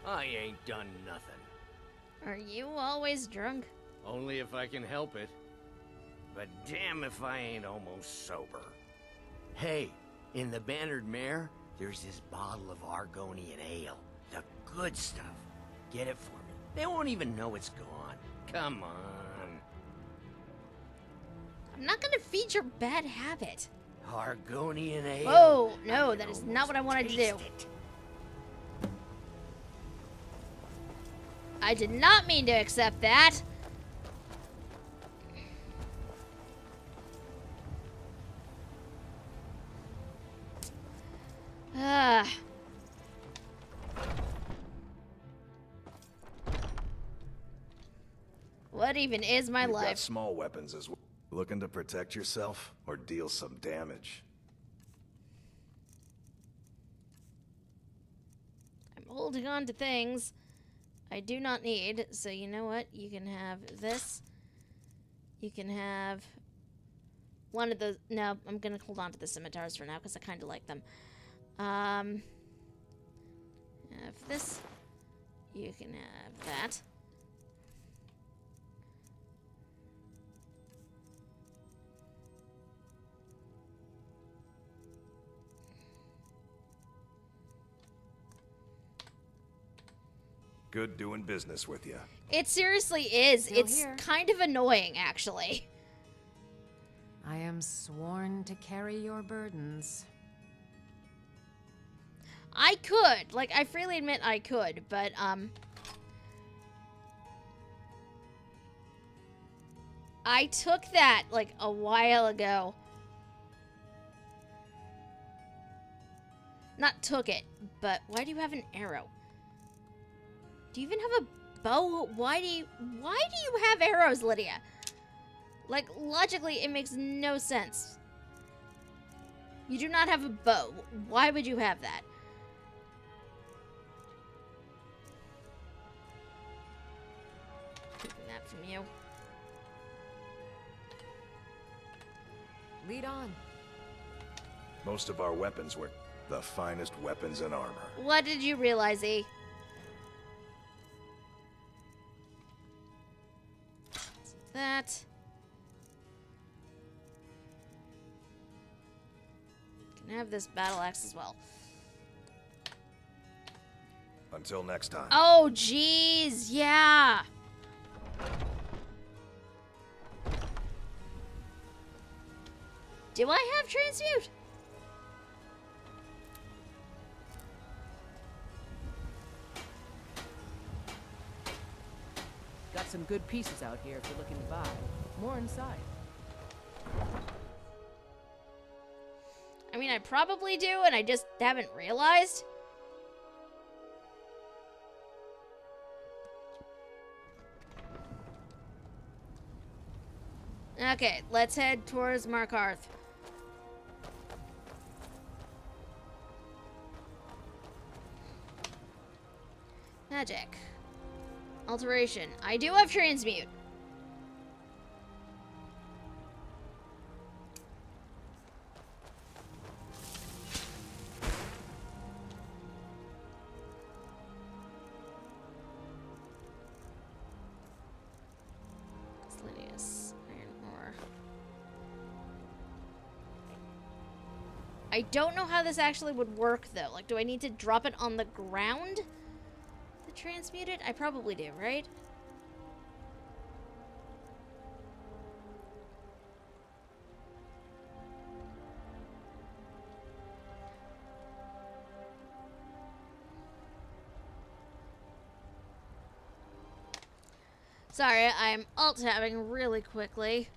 I ain't done nothing. Are you always drunk? Only if I can help it. But damn if I ain't almost sober. Hey, in the Bannered Mare, there's this bottle of Argonian ale. The good stuff. Get it for me. They won't even know it's gone. Come on. I'm not gonna feed your bad habit. Argonian ale. Whoa, no, that is not what I wanted to do. I did not mean to accept that. What even is my You've life? got small weapons as well. Looking to protect yourself or deal some damage? I'm holding on to things I do not need, so you know what? You can have this. You can have one of the... No, I'm gonna hold on to the scimitars for now, because I kind of like them. Have this. You can have that. Good doing business with you. It seriously is. Still It's here. kind of annoying, actually. I am sworn to carry your burdens. I could. Like, I freely admit I could, but, I took that, like, a while ago. Not took it, but why do you have an arrow? Do you even have a bow? Why do you have arrows, Lydia? Like, logically, it makes no sense. You do not have a bow. Why would you have that? Taking that from you. Lead on. Most of our weapons were the finest weapons in armor. What did you realize, E? That. Can have this battle axe as well. Until next time. Oh, jeez, yeah. Do I have transmute? Got some good pieces out here if you're looking to buy. More inside. I mean, I probably do, and I just haven't realized. Okay, let's head towards Markarth. Magic. Alteration. I do have transmute. Slinius. Iron ore. I don't know how this actually would work, though. Like, do I need to drop it on the ground to transmute it? I probably do, right? Sorry, I'm alt-tabbing really quickly.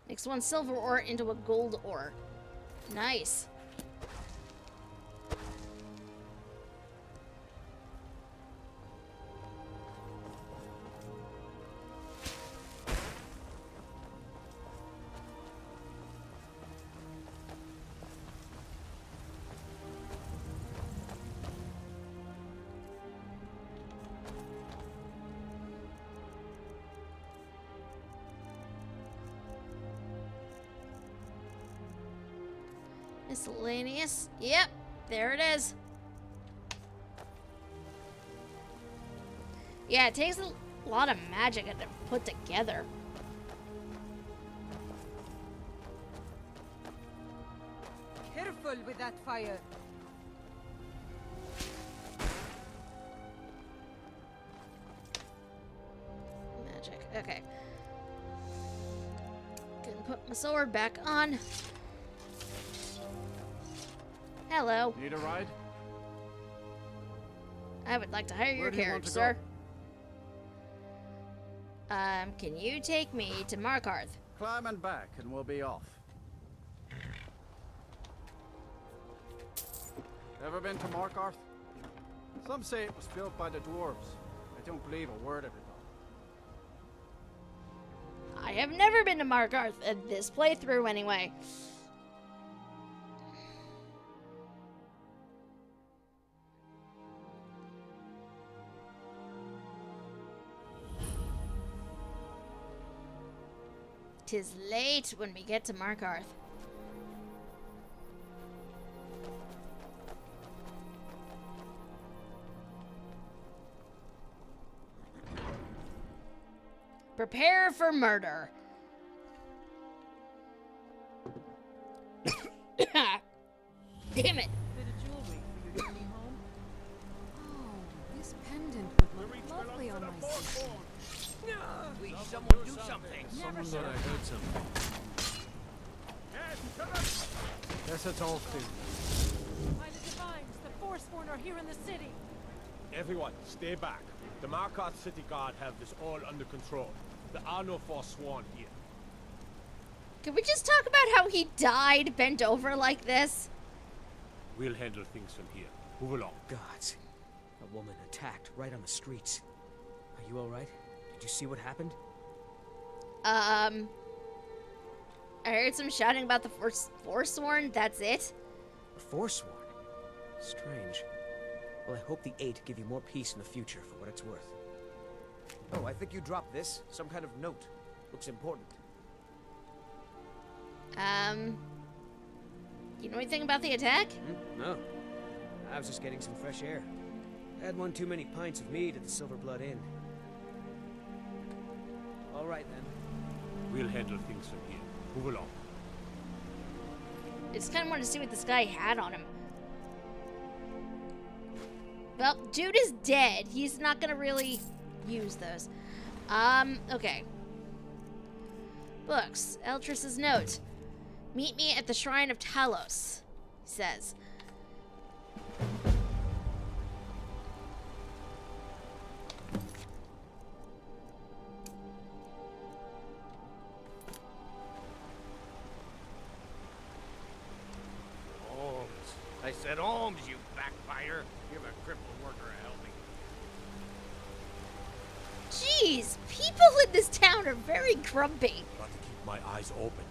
Makes one silver ore into a gold ore. Nice. Miscellaneous. Yep, there it is. Yeah, it takes a lot of magic to put together. Careful with that fire. Magic. Okay. Gonna put my sword back on. Hello. Need a ride? I would like to hire your Where do you want carriage, to sir. Can you take me to Markarth? Climb and back, and we'll be off. Ever been to Markarth? Some say it was built by the dwarves. I don't believe a word of it, though. I have never been to Markarth in this playthrough, anyway. Tis late when we get to Markarth. Prepare for murder. Damn it. Bit of jewelry for your journey home. Oh, this pendant would look lovely on my sister. Please, someone do something. Someone thought I heard something. Guess it's all clear. By the divines, the Forsworn are here in the city. Everyone, stay back. The Markarth City Guard have this all under control. There are no Forsworn here. Can we just talk about how he died bent over like this? We'll handle things from here. Move along. Gods. A woman attacked right on the streets. Are you alright? Did you see what happened? I heard some shouting about the Forsworn. That's it. The Forsworn? Strange. Well, I hope the Eight give you more peace in the future for what it's worth. Oh, I think you dropped this. Some kind of note. Looks important. You know anything about the attack? No. I was just getting some fresh air. Had one too many pints of mead at the Silver Blood Inn. All right, then. We'll handle things from here. Move along. I just kind of wanted to see what this guy had on him. Well, dude is dead. He's not gonna really use those. Okay. Books. Eltriss's note. Meet me at the Shrine of Talos, he says. Holmes. I said Holmes, you backbiter. Give a crippled worker a helping. Jeez, people in this town are very grumpy. Got to keep my eyes open.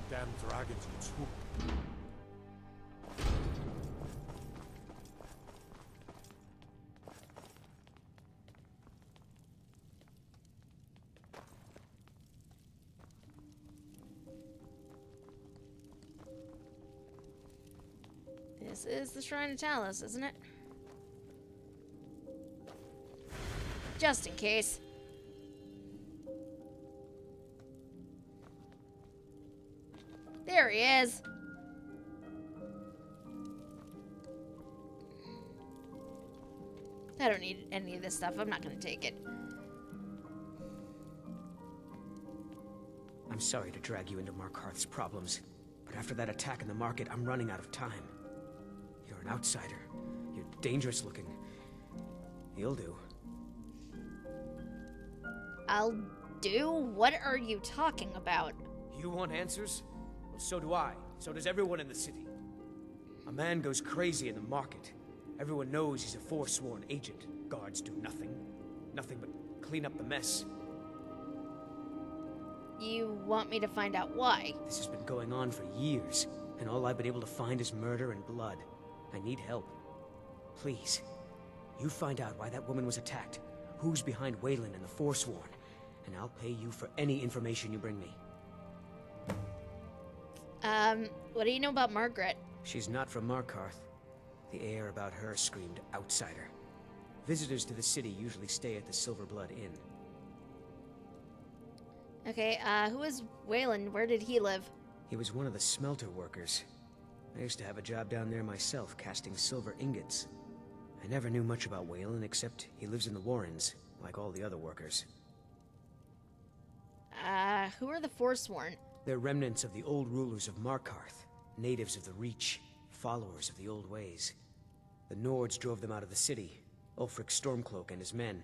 Damn dragons could swoop. This is the Shrine of Talos, isn't it? Just in case. There he is. I don't need any of this stuff. I'm not going to take it. I'm sorry to drag you into Markarth's problems, but after that attack in the market, I'm running out of time. You're an outsider. You're dangerous looking. You'll do. I'll do? What are you talking about? You want answers? Well, so do I. So does everyone in the city. A man goes crazy in the market. Everyone knows he's a Forsworn agent. Guards do nothing. Nothing but clean up the mess. You want me to find out why? This has been going on for years, and all I've been able to find is murder and blood. I need help. Please, you find out why that woman was attacked, who's behind Waylon and the Forsworn, and I'll pay you for any information you bring me. What do you know about Margaret? She's not from Markarth. The air about her screamed outsider. Visitors to the city usually stay at the Silver Blood Inn. Okay, who is Waylon? Where did he live? He was one of the smelter workers. I used to have a job down there myself, casting silver ingots. I never knew much about Waylon, except he lives in the Warrens, like all the other workers. Who are the Forsworn? They're remnants of the old rulers of Markarth, natives of the Reach, followers of the old ways. The Nords drove them out of the city, Ulfric Stormcloak and his men.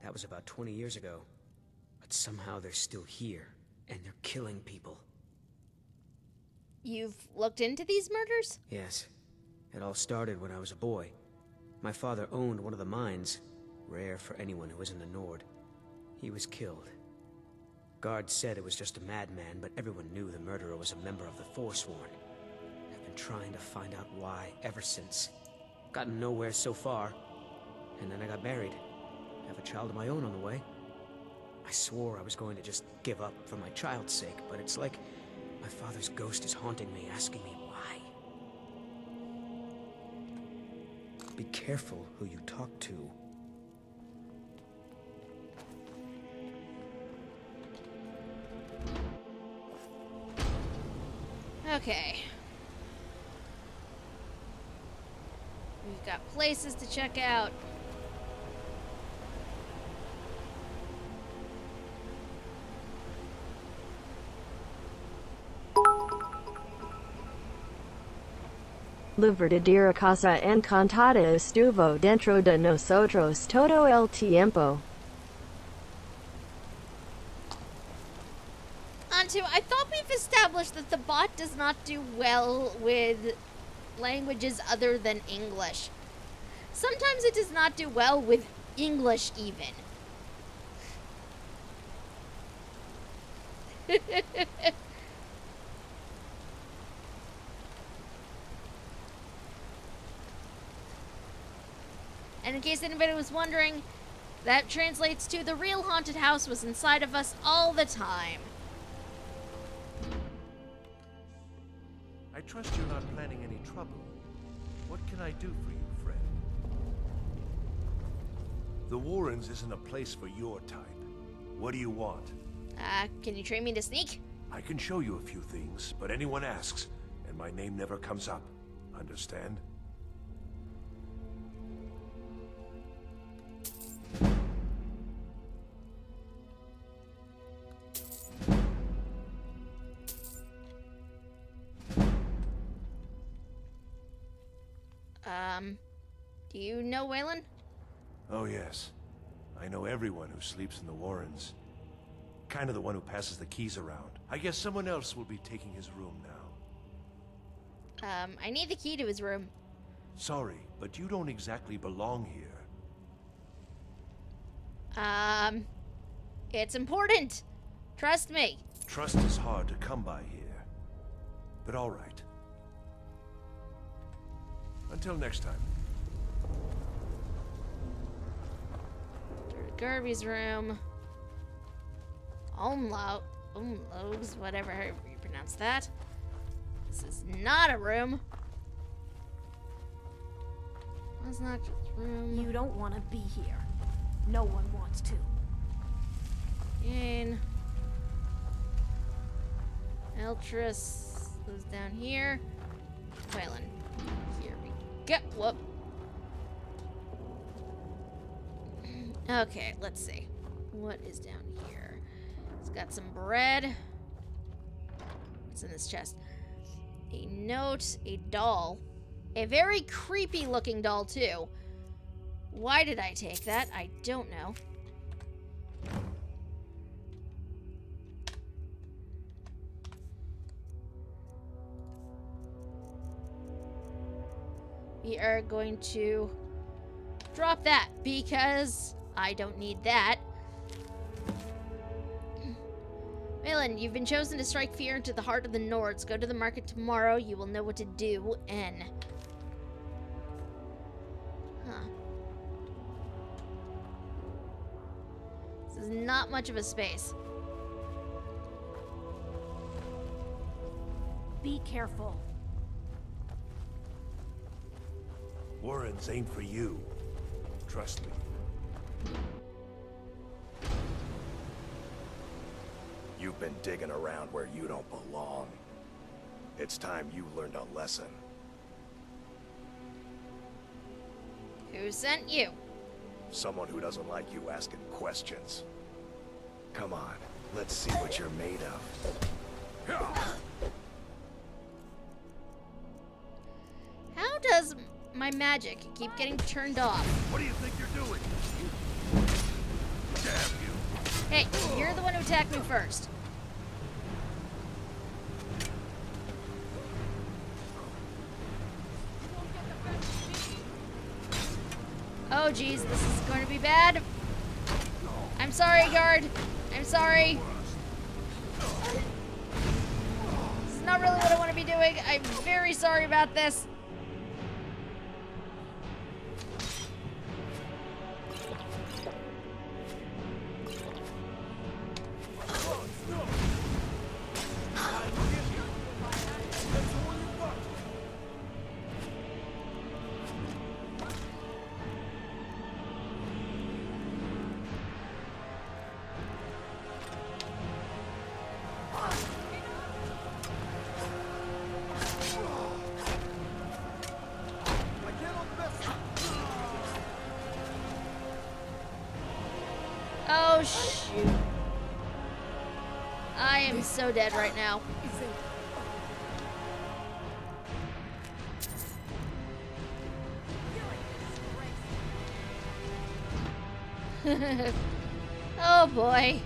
That was about 20 years ago. But somehow they're still here, and they're killing people. You've looked into these murders? Yes. It all started when I was a boy. My father owned one of the mines, rare for anyone who isn't a Nord. He was killed. Guards said it was just a madman, but everyone knew the murderer was a member of the Forsworn. I've been trying to find out why ever since. Gotten nowhere so far. And then I got married. Have a child of my own on the way. I swore I was going to just give up for my child's sake, but it's like my father's ghost is haunting me, asking me why. Be careful who you talk to. Okay. We've got places to check out. La verdadera cosa encantada estuvo dentro de nosotros todo el tiempo. Antu, I thought we've established that the bot does not do well with languages other than English. Sometimes it does not do well with English even. And in case anybody was wondering, that translates to the real haunted house was inside of us all the time. I trust you're not planning any trouble. What can I do for you, friend? The Warrens isn't a place for your type. What do you want? Can you train me to sneak? I can show you a few things, but anyone asks, and my name never comes up. Understand? Do you know Waylon? Oh yes. I know everyone who sleeps in the Warrens. Kind of the one who passes the keys around. I guess someone else will be taking his room now. I need the key to his room. Sorry, but you don't exactly belong here. It's important. Trust me. Trust is hard to come by here. But all right. Until next time. Garby's room. Umlaut. Umlogs, whatever you pronounce that. This is not a room. That's not just room. You don't want to be here. No one wants to. In. Eltrus goes down here. Waylon. Here we go. Whoop. Okay, let's see. What is down here? It's got some bread. What's in this chest? A note, a doll. A very creepy looking doll, too. Why did I take that? I don't know. We are going to drop that because I don't need that. Waylon, you've been chosen to strike fear into the heart of the Nords. Go to the market tomorrow. You will know what to do. N. Huh. This is not much of a space. Be careful. Warrens ain't for you. Trust me. You've been digging around where you don't belong. It's time you learned a lesson. Who sent you? Someone who doesn't like you asking questions. Come on, let's see what you're made of. How does my magic keep getting turned off? What do you think you're doing? Damn you. Hey, you're the one who attacked me first. Oh geez, this is going to be bad. I'm sorry, guard. I'm sorry. This is not really what I want to be doing. I'm very sorry about this. Oh, shoot. I am so dead right now. Oh, boy.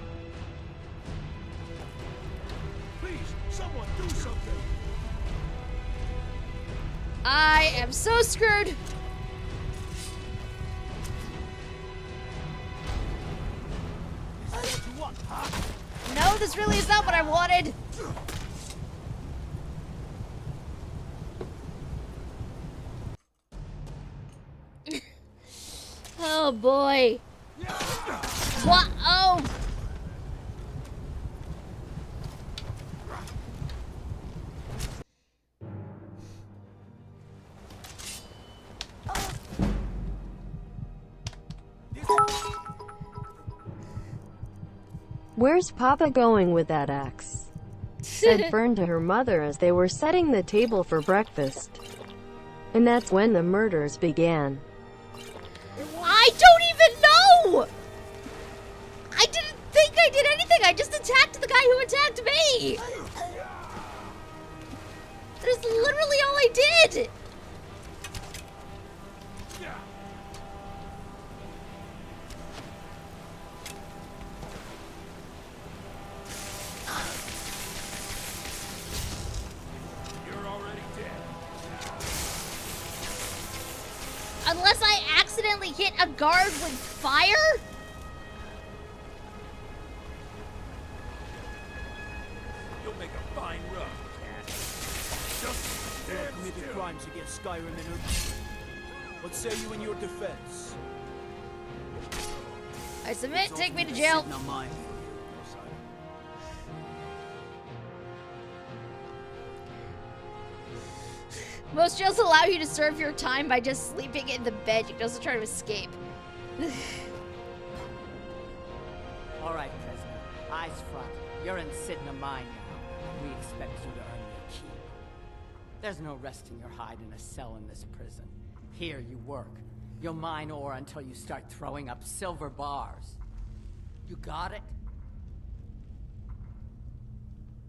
Please, someone do something. I am so screwed. No, this really is not what I wanted. Oh boy. What? Oh. Where's Papa going with that axe? Said Fern to her mother as they were setting the table for breakfast. And that's when the murders began. I don't even know! I didn't think I did anything. I just attacked the guy who attacked me. That's literally all I did. Unless I accidentally hit a guard with fire? You'll make a fine rug, cat. Just You have committed crimes against Skyrim and her. What say you in your defense? I submit, It's take me to ultimately jail. sitting on mine. Most jails allow you to serve your time by just sleeping in the bed. You can also try to escape. All right, prisoner. Eyes front. You're in Sidna mine now. We expect you to earn your keep. There's no resting your hide in a cell in this prison. Here you work. You'll mine ore until you start throwing up silver bars. You got it?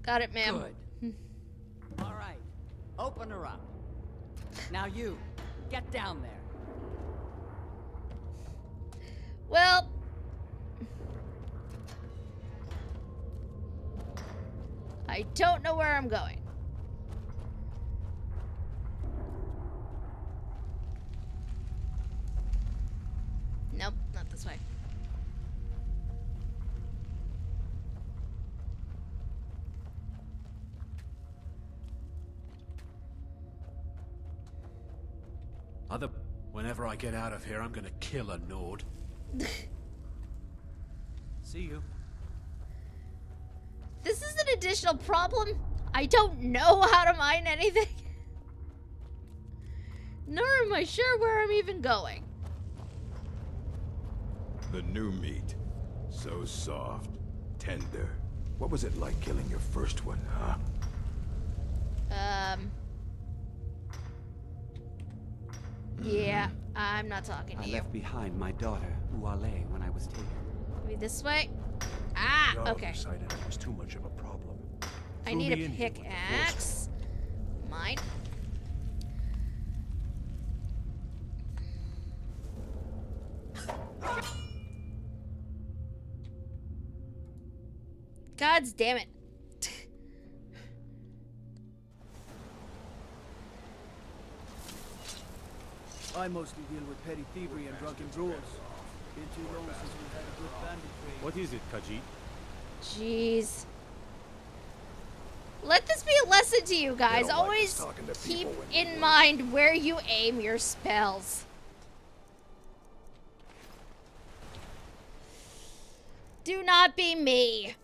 Got it, ma'am. Good. All right. Open her up. Now you, get down there. Well, I don't know where I'm going. Nope, not this way. Whenever I get out of here, I'm gonna kill a Nord. See you. This is an additional problem. I don't know how to mine anything. Nor am I sure where I'm even going. The new meat. So soft, tender. What was it like killing your first one, huh? Yeah, I'm not talking to I you. left behind my daughter, Uale, when I was taken. Maybe this way? Ah, God okay. decided it was too much of a problem. I Threw need me a in here with the pickaxe. Mine. God damn it. I mostly deal with petty thievery and drunken brawls. Been too long since we've had a good bandit trade. What is it, Khajiit? Jeez. Let this be a lesson to you guys. They don't like Always us talking to keep people when in mind where you aim your spells. Do not be me.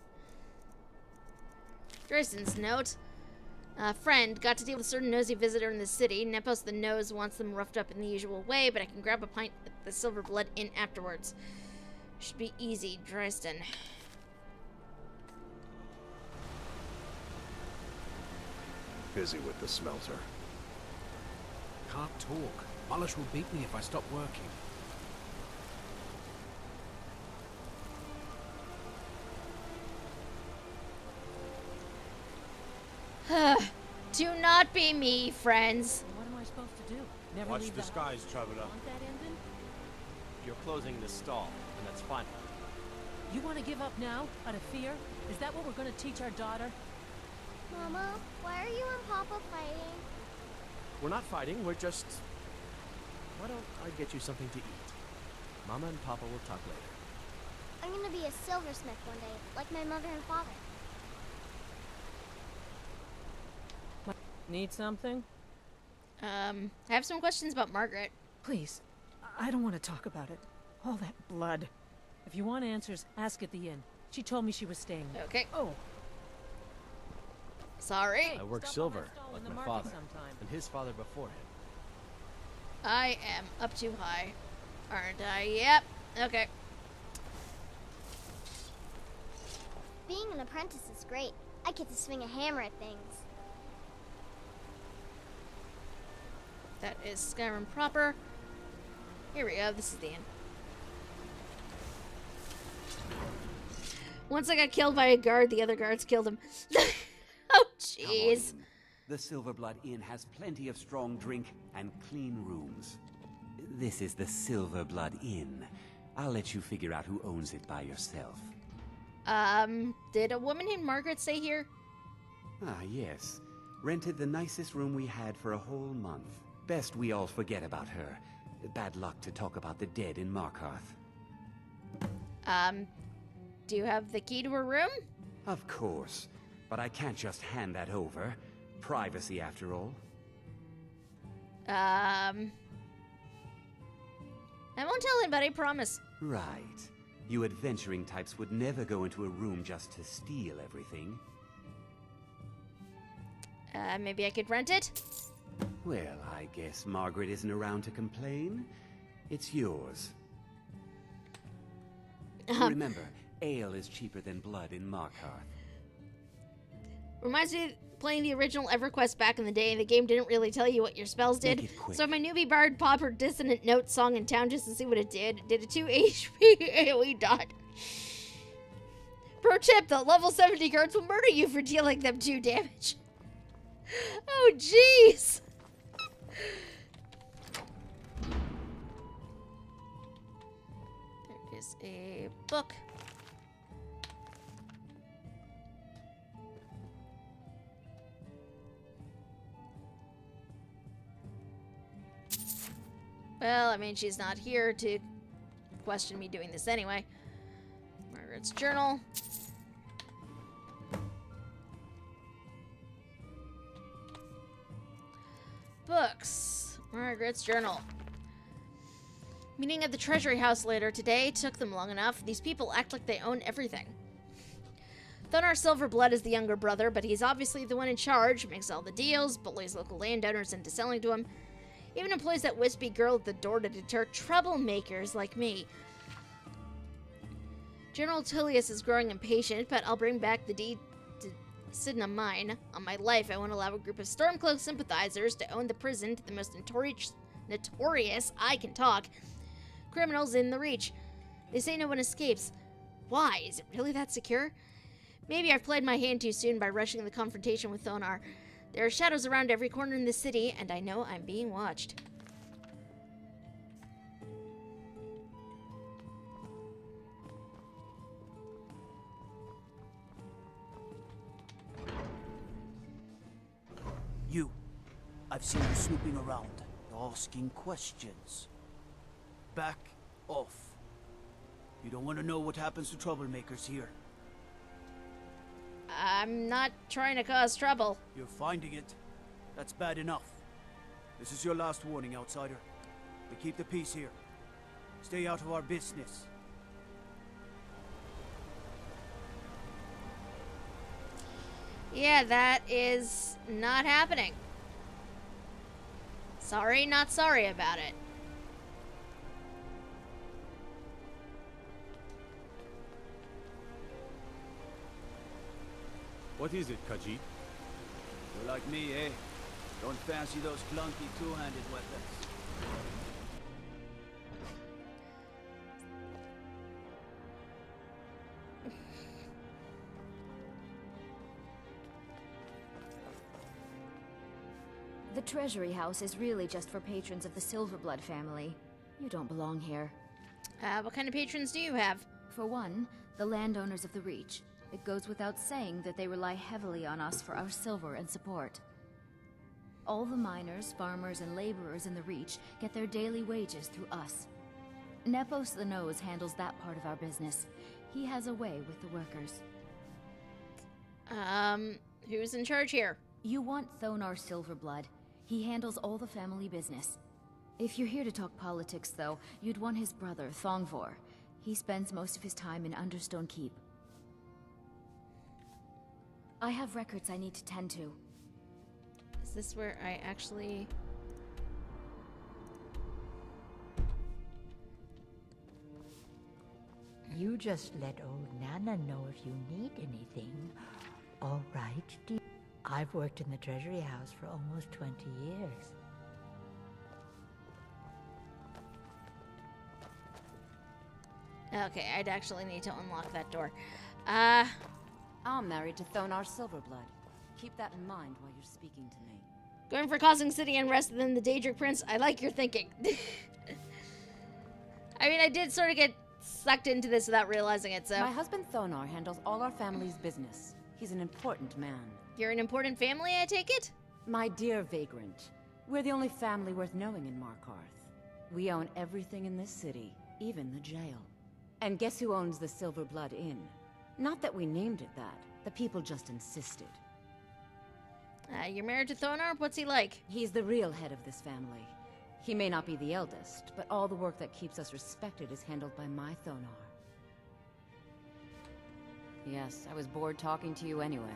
Tristan's note. Friend, got to deal with a certain nosy visitor in the city. Nepos the Nose wants them roughed up in the usual way, but I can grab a pint at the Silver Blood Inn afterwards. Should be easy, Dresden. Busy with the smelter. Can't talk. Malish will beat me if I stop working. Do not be me, friends. What am I supposed to do? Never Watch leave the the skies, traveler. Want that ending? You're closing this stall, and that's fine. You want to give up now, out of fear? Is that what we're going to teach our daughter? Mama, why are you and Papa fighting? We're not fighting, we're just... Why don't I get you something to eat? Mama and Papa will talk later. I'm gonna be a silversmith one day, like my mother and father. Need something? I have some questions about Margaret. Please, I don't want to talk about it. All that blood. If you want answers, ask at the inn. She told me she was staying there. Okay. Oh. Sorry. I work Stop silver, on that stall like in the my market father, sometime. and his father before him. I am up too high. Aren't I? Yep. Okay. Being an apprentice is great. I get to swing a hammer at things. That is Skyrim proper. Here we go. This is the end. Once I got killed by a guard, the other guards killed him. Oh, jeez. The Silverblood Inn has plenty of strong drink and clean rooms. This is the Silverblood Inn. I'll let you figure out who owns it by yourself. Did a woman named Margaret stay here? Ah, yes. Rented the nicest room we had for a whole month. Best we all forget about her. Bad luck to talk about the dead in Markarth. Do you have the key to her room? Of course. But I can't just hand that over. Privacy, after all. I won't tell anybody, promise. Right. You adventuring types would never go into a room just to steal everything. Maybe I could rent it? Well, I guess Margaret isn't around to complain. It's yours. Remember, ale is cheaper than blood in Markarth. Reminds me of playing the original EverQuest back in the day, and the game didn't really tell you what your spells did. Make it quick. So my newbie bard popped her dissonant note song in town just to see what it did. It did a 2 HP AoE dot. Pro tip, the level 70 guards will murder you for dealing them 2 damage. Oh, jeez. There is a book. Well, I mean, she's not here to question me doing this anyway. Margaret's journal. Books. Margaret's journal. Meeting at the Treasury House later today. Took them long enough. These people act like they own everything. Thonar Silverblood is the younger brother, but he's obviously the one in charge. Makes all the deals, bullies local landowners into selling to him. Even employs that wispy girl at the door to deter troublemakers like me. General Tullius is growing impatient, but I'll bring back the deed to Sidna mine. On my life, I won't allow a group of Stormcloak sympathizers to own the prison to the most notorious, I can talk, criminals in the Reach. They say no one escapes. Why? Is it really that secure? Maybe I've played my hand too soon by rushing the confrontation with Thonar. There are shadows around every corner in the city, and I know I'm being watched. You. I've seen you snooping around, asking questions. Back off. You don't want to know what happens to troublemakers here. I'm not trying to cause trouble. You're finding it. That's bad enough. This is your last warning, outsider. We keep the peace here. Stay out of our business. Yeah, that is not happening. Sorry, not sorry about it. What is it, Khajiit? You're like me, eh? Don't fancy those clunky two-handed weapons. The Treasury House is really just for patrons of the Silverblood family. You don't belong here. What kind of patrons do you have? For one, the landowners of the Reach. It goes without saying that they rely heavily on us for our silver and support. All the miners, farmers, and laborers in the Reach get their daily wages through us. Nepos the Nose handles that part of our business. He has a way with the workers. Who's in charge here? You want Thonar Silverblood. He handles all the family business. If you're here to talk politics, though, you'd want his brother, Thongvor. He spends most of his time in Understone Keep. I have records I need to tend to. Is this where I actually... You just let old Nana know if you need anything. All right, dear. I've worked in the Treasury House for almost 20 years. Okay, I'd actually need to unlock that door. I'm married to Thonar Silverblood. Keep that in mind while you're speaking to me. Going for causing city unrest than the Daedric Prince. I like your thinking. I mean, I did sort of get sucked into this without realizing it, so... My husband Thonar handles all our family's business. He's an important man. You're an important family, I take it? My dear vagrant, we're the only family worth knowing in Markarth. We own everything in this city, even the jail. And guess who owns the Silverblood Inn? Not that we named it that. The people just insisted. You're married to Thonar? What's he like? He's the real head of this family. He may not be the eldest, but all the work that keeps us respected is handled by my Thonar. Yes, I was bored talking to you anyway.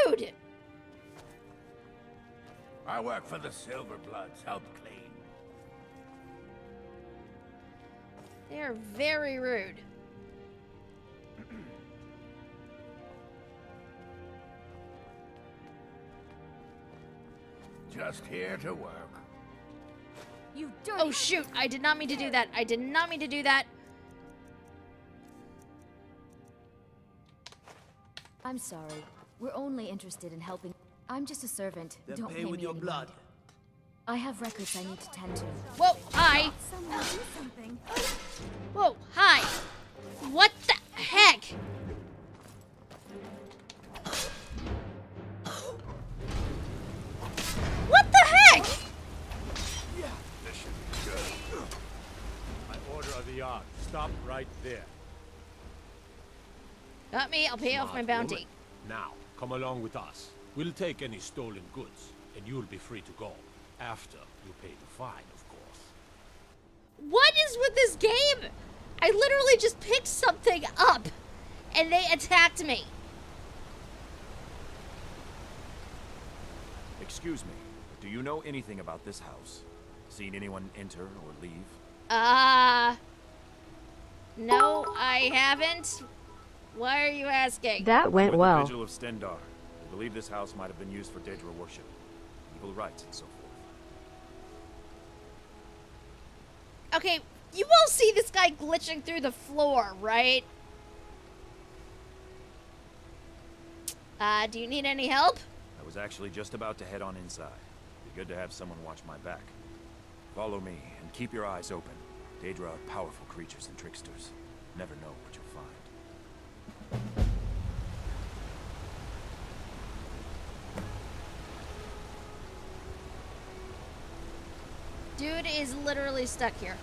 Rude! I work for the Silverbloods. Help clean. They are very rude. Just here to work. You dirty... Oh shoot, I did not mean to do that. I did not mean to do that. I'm sorry. We're only interested in helping. I'm just a servant. Then Don't pay with me your any blood. mind. I have records I need to tend to. Whoa, hi. Someone do something. Whoa, hi. What the heck? What the heck? This should be good. My order of the yard. Stop right there. Got me, I'll pay off my Smart bounty. woman. Now, come along with us. We'll take any stolen goods, and you'll be free to go. After you pay the fine, of course. What is with this game? I literally just picked something up, and they attacked me. Excuse me, Do you know anything about this house? Seen anyone enter or leave? No, I haven't. Why are you asking? That went With well. the Vigil of Stendar, we believe this house might have been used for Daedra worship, evil rites, and so forth. Okay, you all see this guy glitching through the floor, right? Do you need any help? I was actually just about to head on inside. Be good to have someone watch my back. Follow me, and keep your eyes open. Daedra are powerful creatures and tricksters. Never know what you'll find. Dude is literally stuck here.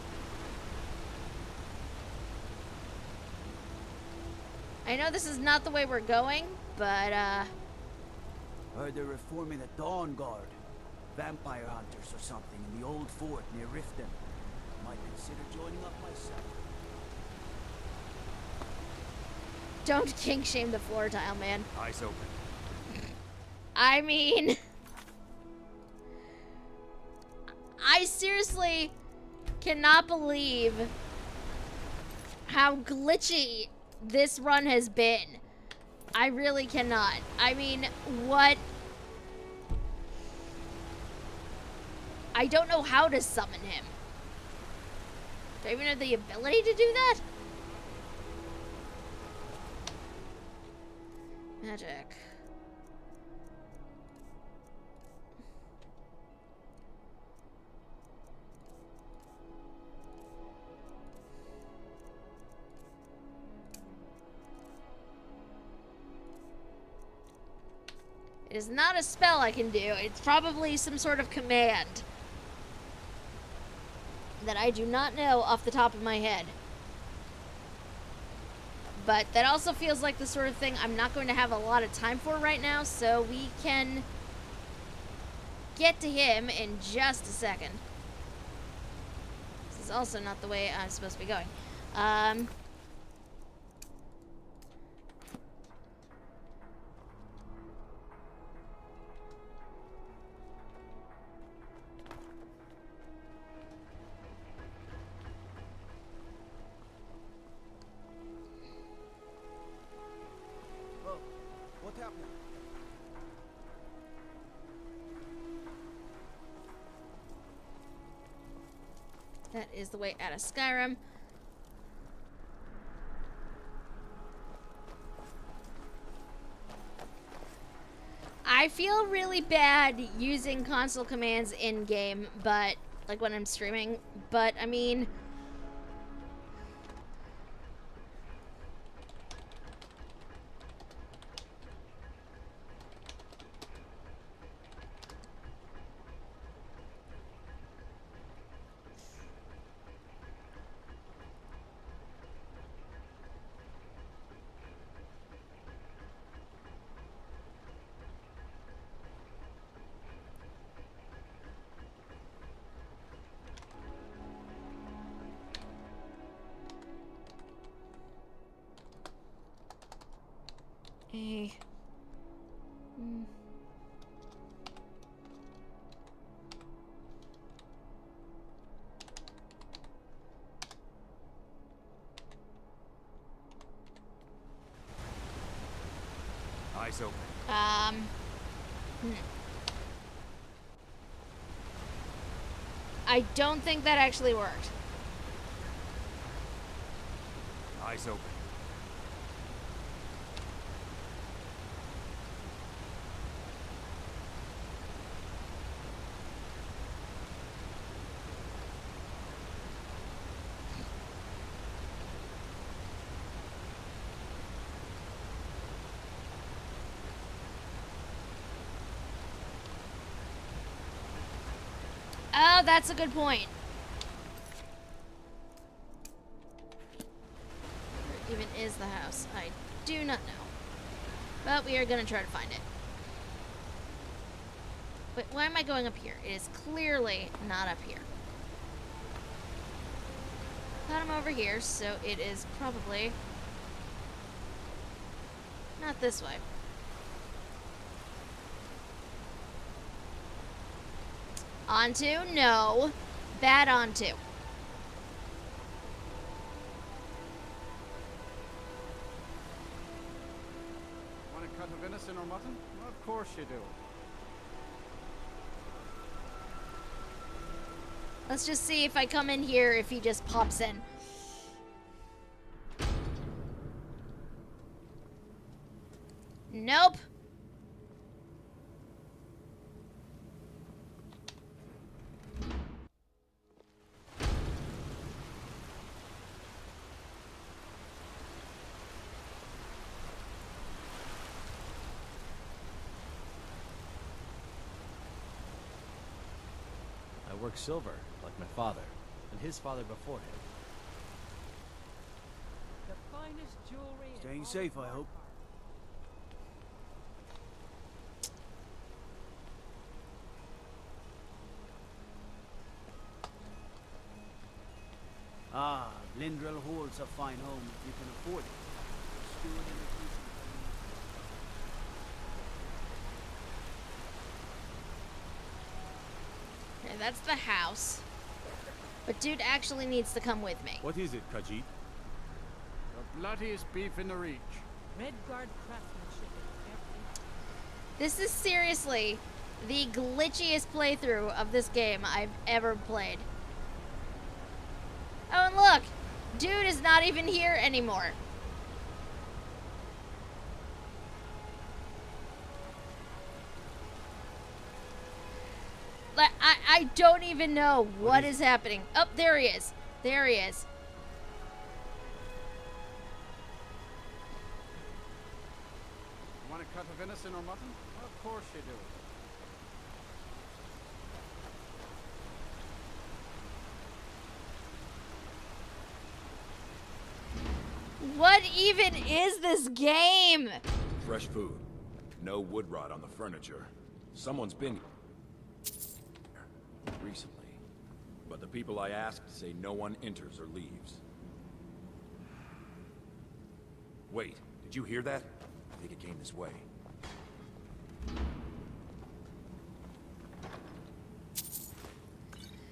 I know this is not the way we're going, but, Heard they're reforming the Dawn Guard. Vampire hunters or something in the old fort near Riften. Might consider joining up myself. don't kink shame the floor tile, man. Eyes open. I mean... I seriously cannot believe how glitchy this run has been. I really cannot. I mean, what? I don't know how to summon him. Do I even have the ability to do that? Magic. It is not a spell I can do. It's probably some sort of command that I do not know off the top of my head. But that also feels like the sort of thing I'm not going to have a lot of time for right now, so we can get to him in just a second. This is also not the way I'm supposed to be going. What happened? That is the way out of Skyrim. I feel really bad using console commands in-game, but, like when I'm streaming, but, I mean... Eyes open. I don't think that actually worked. Eyes open. Oh, that's a good point. Where even is the house? I do not know. But we are going to try to find it. Wait, why am I going up here? It is clearly not up here. Thought I'm over here, so it is probably not this way. Onto? No. Bad onto. Want a cut of venison or mutton? Of course you do. Let's just see if I come in here, if he just pops in. Nope. I work silver, like my father, and his father before him. The finest jewelry. Staying safe, I hope. Ah, Lindrel holds a fine home if you can afford it. Steward in the kitchen. Okay, that's the house. But dude actually needs to come with me. What is it, Khajiit? The bloodiest beef in the Reach. Redguard craftsmanship in every... This is seriously the glitchiest playthrough of this game I've ever played. Oh, and look! Dude is not even here anymore. I don't even know what is happening. Oh, there he is. There he is. Want a cut of venison or mutton? Of course you do. What even is this game? Fresh food. No wood rot on the furniture. Someone's been recently. But the people I asked say no one enters or leaves. Wait, did you hear that? I think it came this way.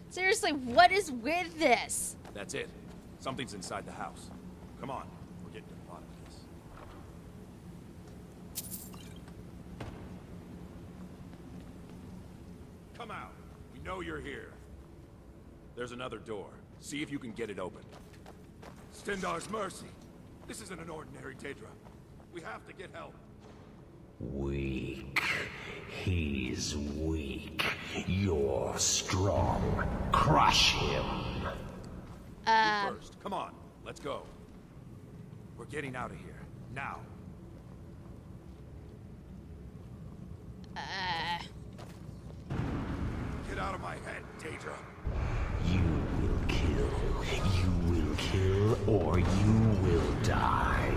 Seriously, what is with this? That's it. Something's inside the house. Come on, we're getting to the bottom of this. Come out. We know you're here. There's another door. See if you can get it open. Stendar's mercy. This isn't an ordinary Daedra. We have to get help. Weak. He's weak. You're strong. Crush him. You first. Come on. Let's go. We're getting out of here. Now. Get out of my head, Daedra. You will kill. You will kill, or you will die.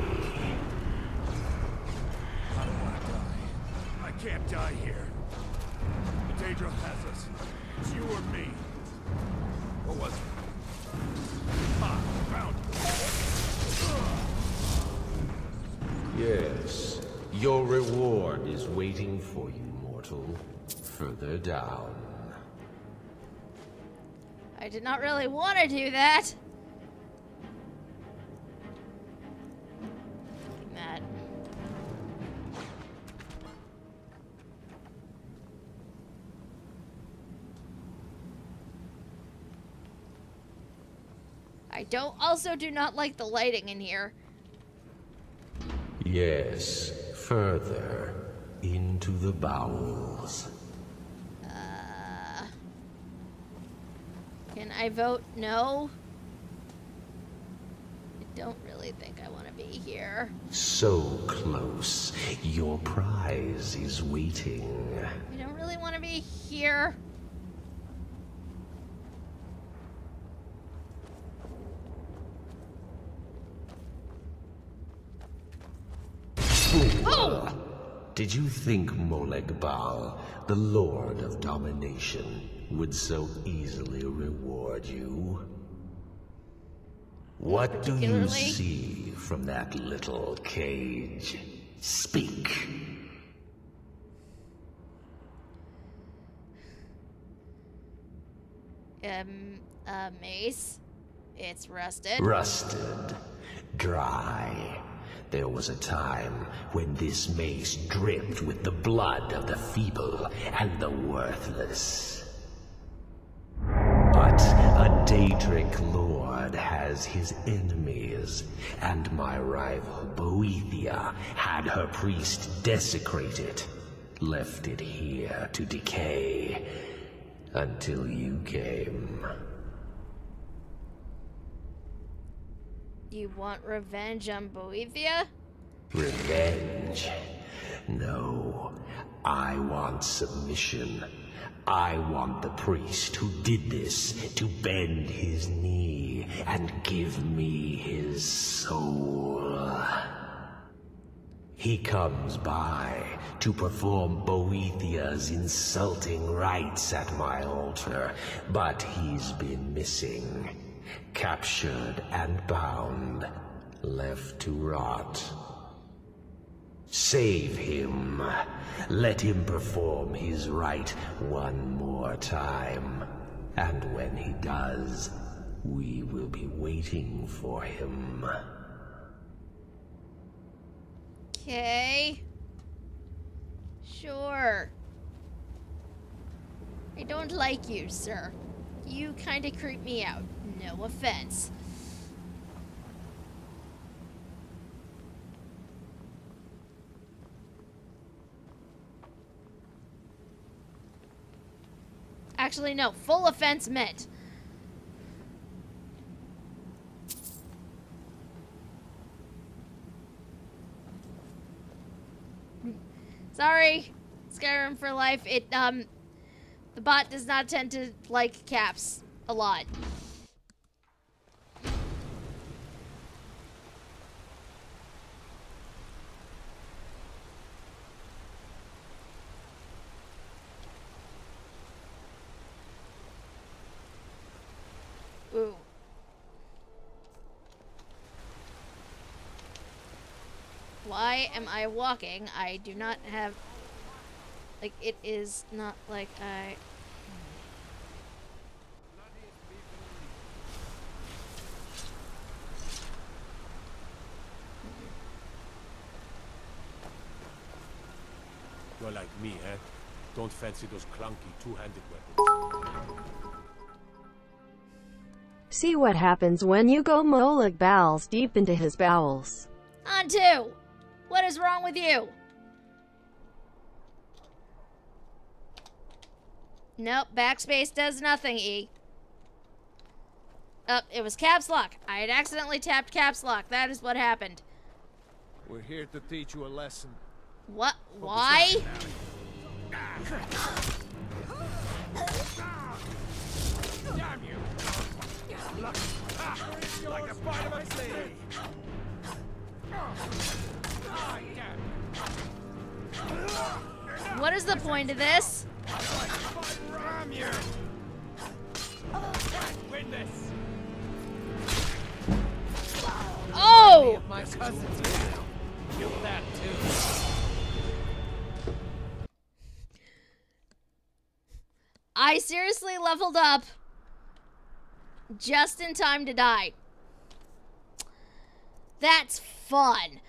I don't want to die. I can't die here. The Daedra has us. It's you or me. Or was it? Ah, found you. Yes. Your reward is waiting for you, mortal. Further down. I did not really want to do that. That. I also do not like the lighting in here. Yes. Further. Into the bowels. Can I vote no? I don't really think I want to be here. So close. Your prize is waiting. I don't really want to be here. Oh! Did you think Moleg Bal, the Lord of Domination, would so easily reward you? What do you see from that little cage? Speak. Mace. It's rusted. Rusted. Dry. There was a time when this mace dripped with the blood of the feeble and the worthless. But a Daedric lord has his enemies, and my rival Boethia had her priest desecrated, left it here to decay, until you came. You want revenge on Boethia? Revenge? No. I want submission. I want the priest who did this to bend his knee and give me his soul. He comes by to perform Boethia's insulting rites at my altar, but he's been missing. Captured and bound, left to rot. Save him. Let him perform his rite one more time. And when he does, we will be waiting for him. Okay. Sure. I don't like you, sir. You kinda creep me out. No offense. Actually, no. Full offense meant. Sorry, Skyrim for life. The bot does not tend to like caps a lot. Ooh. Why am I walking? I do not have... Like, it is not like I... You're like me, eh? Don't fancy those clunky two-handed weapons. See what happens when you go Molag Bal's deep into his bowels. On two! What is wrong with you? Nope, backspace does nothing, E. It was caps lock. I had accidentally tapped caps lock. That is what happened. We're here to teach you a lesson. What? Why? Damn you! Like a bite of my sleeve. What is the point of this? Ram you! Win this! Oh! My cousin's here. Kill that too. I seriously leveled up just in time to die. That's fun.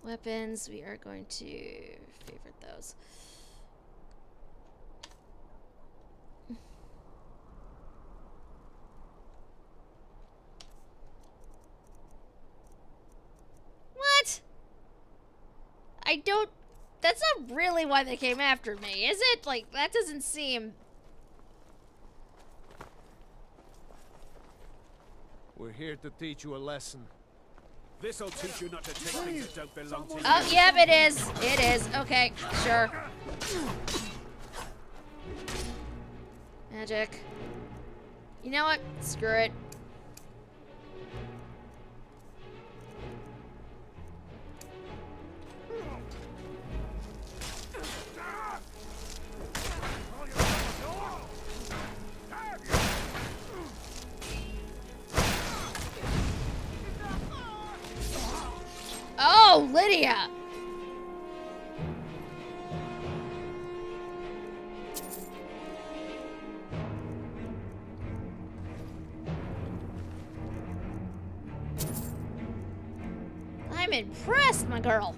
Weapons, we are going to favorite those. What? I don't... That's not really why they came after me, is it? Like, that doesn't seem... We're here to teach you a lesson. This'll teach you not to take things that don't belong to you. Oh, yep, it is. It is. Okay, sure. Magic. You know what? Screw it. Oh, Lydia! I'm impressed, my girl.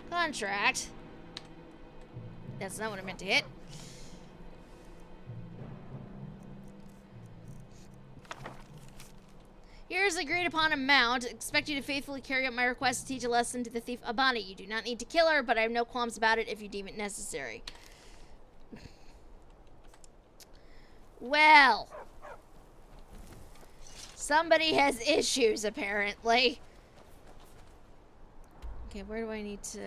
Contract. That's not what I meant to hit. Here's agreed upon amount. Expect you to faithfully carry out my request to teach a lesson to the thief Abani. You do not need to kill her, but I have no qualms about it if you deem it necessary. Well. Somebody has issues, apparently. Okay, where do I need to...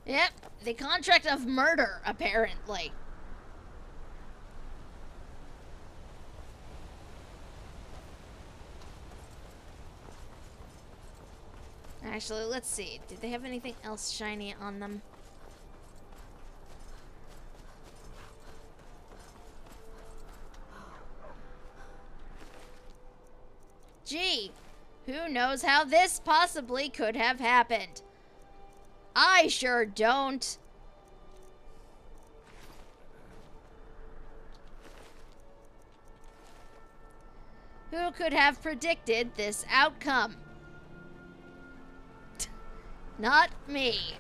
Yep, the contract of murder, apparently. Actually, let's see. Did they have anything else shiny on them? Gee, who knows how this possibly could have happened? I sure don't. Who could have predicted this outcome? Not me.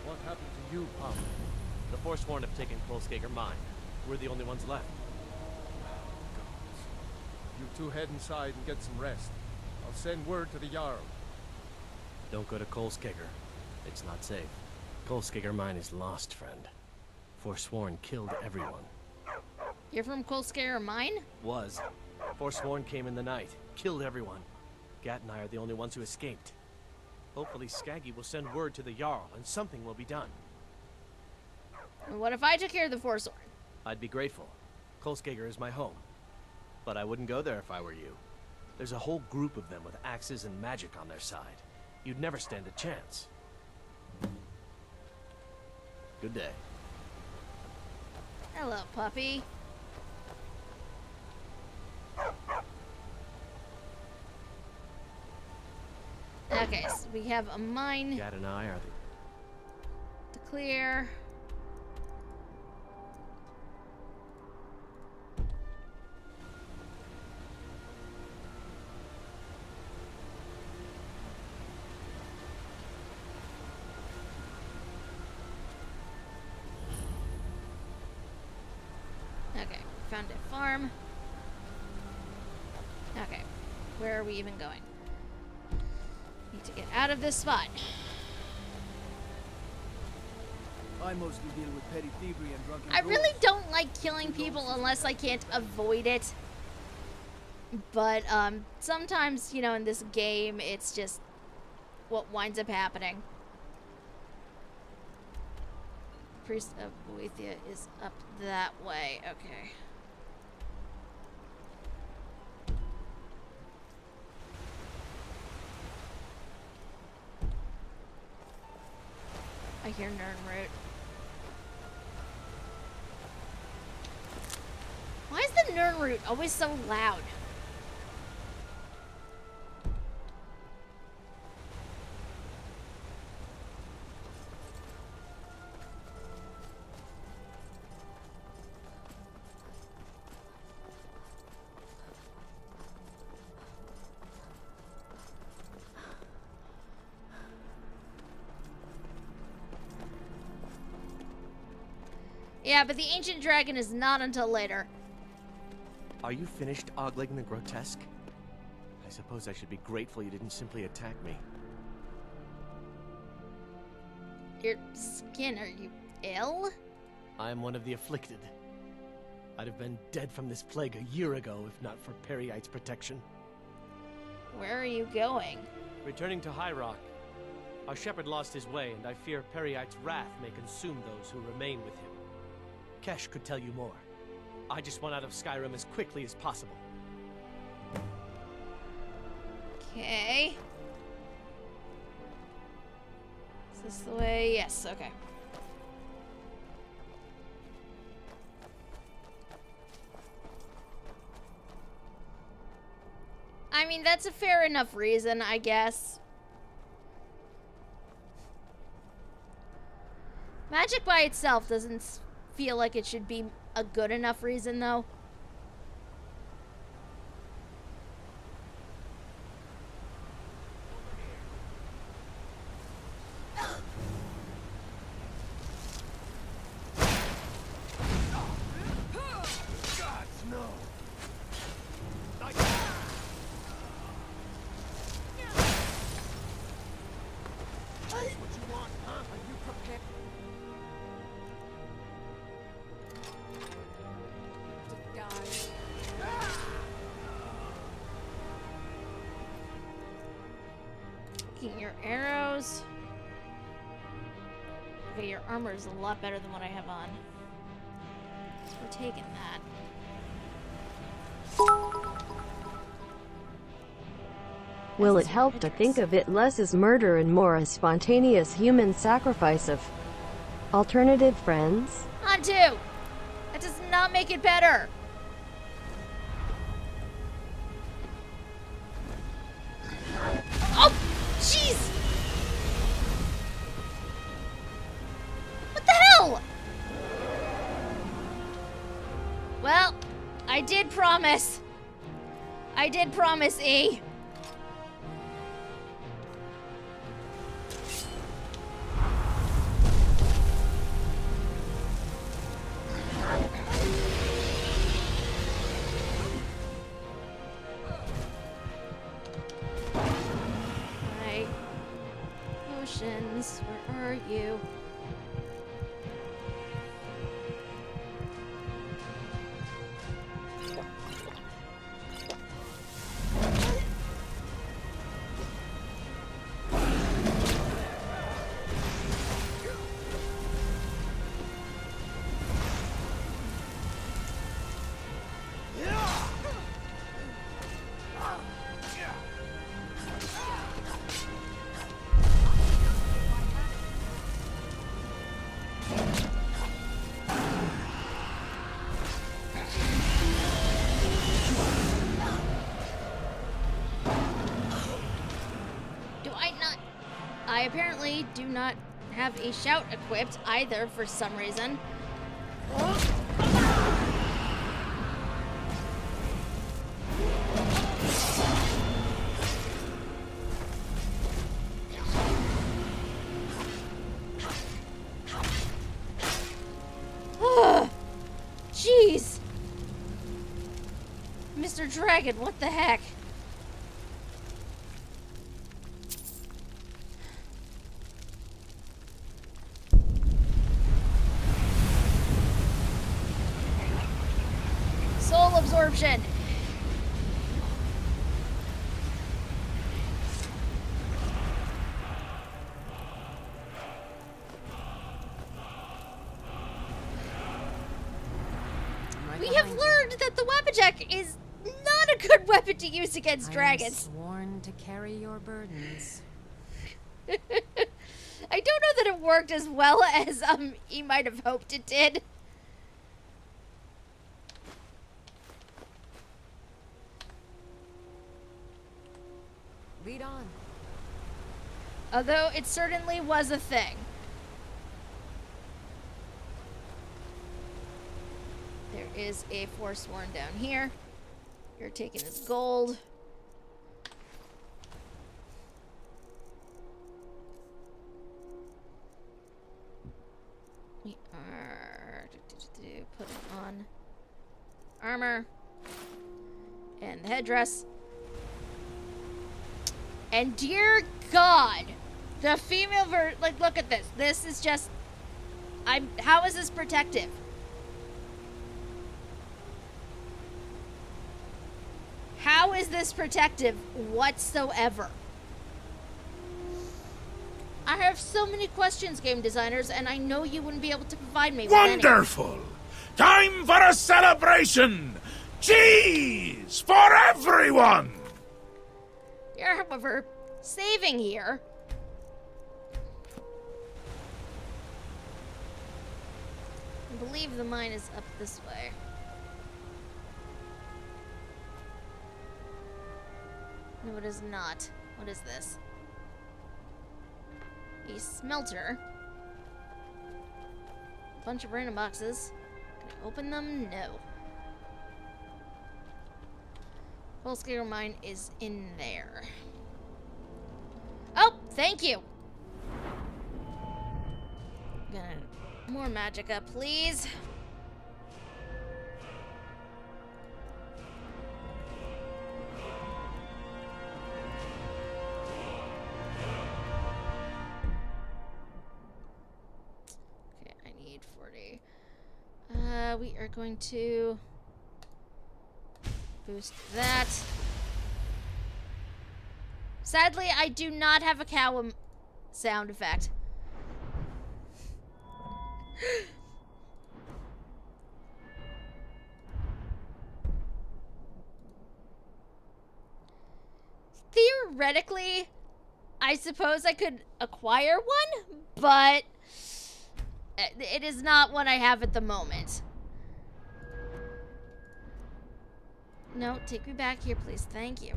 What happened to you, Pop? The Forsworn have taken Kolskager Mine. We're the only ones left. You two head inside and get some rest. I'll send word to the Jarl. Don't go to Kolskager. It's not safe. Kolskager Mine is lost, friend. Forsworn killed everyone. You're from Kolskager Mine? Was. Forsworn came in the night, killed everyone. Gat and I are the only ones who escaped. Hopefully Skaggy will send word to the Jarl, and something will be done. And what if I took care of the Forsworn? I'd be grateful. Kolskager is my home. But I wouldn't go there if I were you. There's a whole group of them with axes and magic on their side. You'd never stand a chance. Good day. Hello, puppy. Okay, so we have a mine Gat and I are to clear. Okay, found a farm. Okay, where are we even going? Need to get out of this spot. I mostly deal with petty thievery and drunken I really brawls. don't like killing people unless I can't avoid it. But sometimes, you know, in this game, it's just what winds up happening. Priest of Boethia is up that way. Okay. I hear Nernroot. Why is the Nernroot always so loud? Yeah, but the ancient dragon is not until later. Are you finished ogling the grotesque? I suppose I should be grateful you didn't simply attack me. Your skin, are you ill? I am one of the afflicted. I'd have been dead from this plague a year ago if not for Peryite's protection. Where are you going? Returning to High Rock. Our shepherd lost his way, and I fear Peryite's wrath may consume those who remain with him. Kesh could tell you more. I just want out of Skyrim as quickly as possible. Okay. Is this the way? Yes, okay. I mean, that's a fair enough reason, I guess. Magic by itself doesn't feel like it should be a good enough reason, though. Your arrows. Okay, your armor is a lot better than what I have on. So we're taking that. Will it help to think of it less as murder and more as spontaneous human sacrifice of alternative friends? Undo! That does not make it better. Oh! Jeez! What the hell? Well, I did promise. I did promise, E. Where are you? I apparently do not have a shout equipped either for some reason. Jeez! Mr. Dragon, what the heck? Soul absorption. We have learned that the Webbajack is not a good weapon to use against dragons. Sworn to carry your burdens. I don't know that it worked as well as he might have hoped it did. Lead on. Although it certainly was a thing. There is a Forsworn down here. You're taking his gold. We are putting on armor and the headdress. And dear God, the female like, look at this. This is just, how is this protective? How is this protective whatsoever? I have so many questions, game designers, and I know you wouldn't be able to provide me with any. Wonderful! Time for a celebration! Cheese for everyone! We are, however, saving here. I believe the mine is up this way. No, it is not. What is this? A smelter. A bunch of random boxes. Can I open them? No. Full Skyrim mine is in there. Oh, thank you. Gonna more magicka, please. Okay, I need 40. We are going to boost that. Sadly, I do not have a cow sound effect. Theoretically, I suppose I could acquire one, but it is not one I have at the moment. No, take me back here, please. Thank you.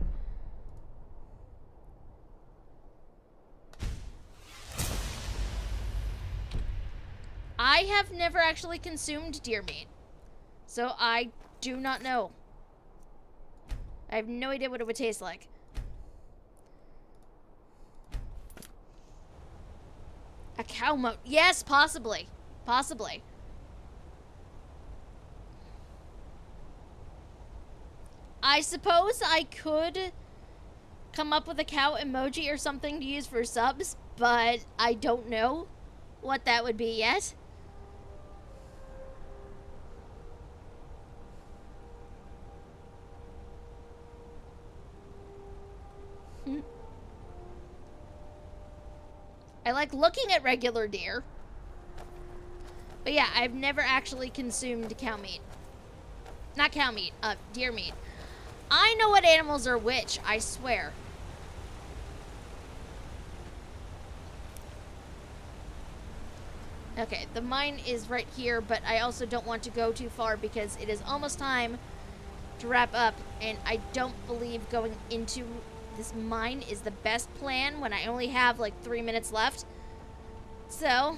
I have never actually consumed deer meat, so I do not know. I have no idea what it would taste like. A cow moat. Yes, possibly. Possibly. I suppose I could come up with a cow emoji or something to use for subs, but I don't know what that would be yet. I like looking at regular deer. But yeah, I've never actually consumed cow meat. Not cow meat, deer meat. I know what animals are which, I swear. Okay, the mine is right here, but I also don't want to go too far because it is almost time to wrap up, and I don't believe going into this mine is the best plan when I only have like 3 minutes left. So,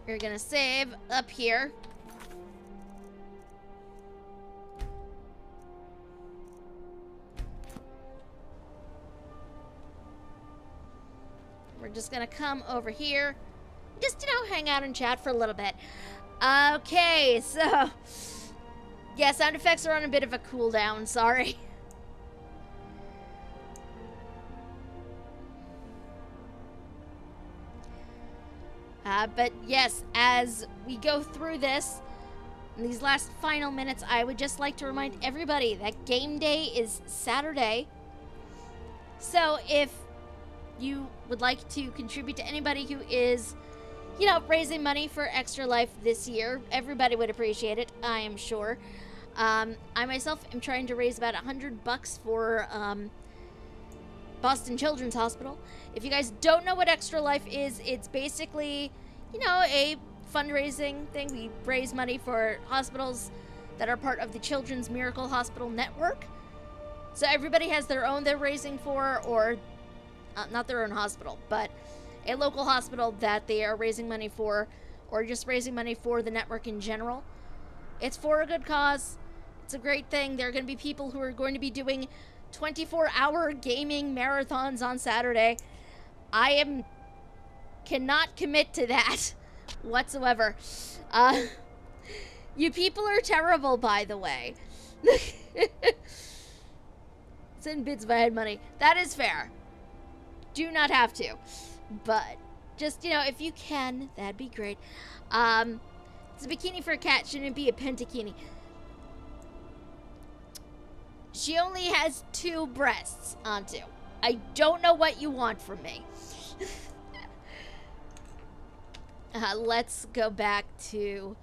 we're gonna save up here. We're just gonna come over here. Just, hang out and chat for a little bit. Okay, so yeah, sound effects are on a bit of a cooldown, sorry. But yes, as we go through this, in these last final minutes, I would just like to remind everybody that game day is Saturday. So if you would like to contribute to anybody who is, raising money for Extra Life this year, everybody would appreciate it, I am sure. I myself am trying to raise about $100 for Boston Children's Hospital. If you guys don't know what Extra Life is, it's basically, a fundraising thing. We raise money for hospitals that are part of the Children's Miracle Hospital Network. So everybody has their own they're raising for, or not their own hospital, but a local hospital that they are raising money for, or just raising money for the network in general. It's for a good cause. It's a great thing. There are going to be people who are going to be doing 24-hour gaming marathons on Saturday. I cannot commit to that whatsoever. You people are terrible, by the way. Send bits if I had money. That is fair. Do not have to. But just, if you can, that'd be great. It's a bikini for a cat. Shouldn't it be a pentakini? She only has 2 breasts, Antu. I don't know what you want from me. Let's go back to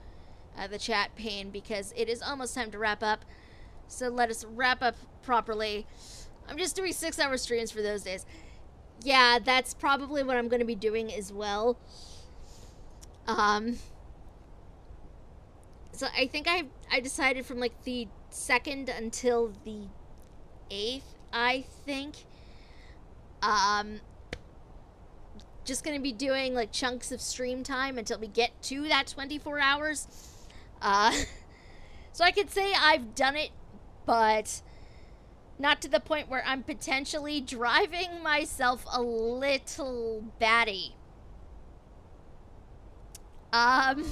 the chat pane because it is almost time to wrap up. So let us wrap up properly. I'm just doing 6-hour streams for those days. Yeah, that's probably what I'm going to be doing as well. So I think I decided from like the 2nd until the 8th, I think. Just going to be doing like chunks of stream time until we get to that 24 hours. So I could say I've done it, but not to the point where I'm potentially driving myself a little batty. Onto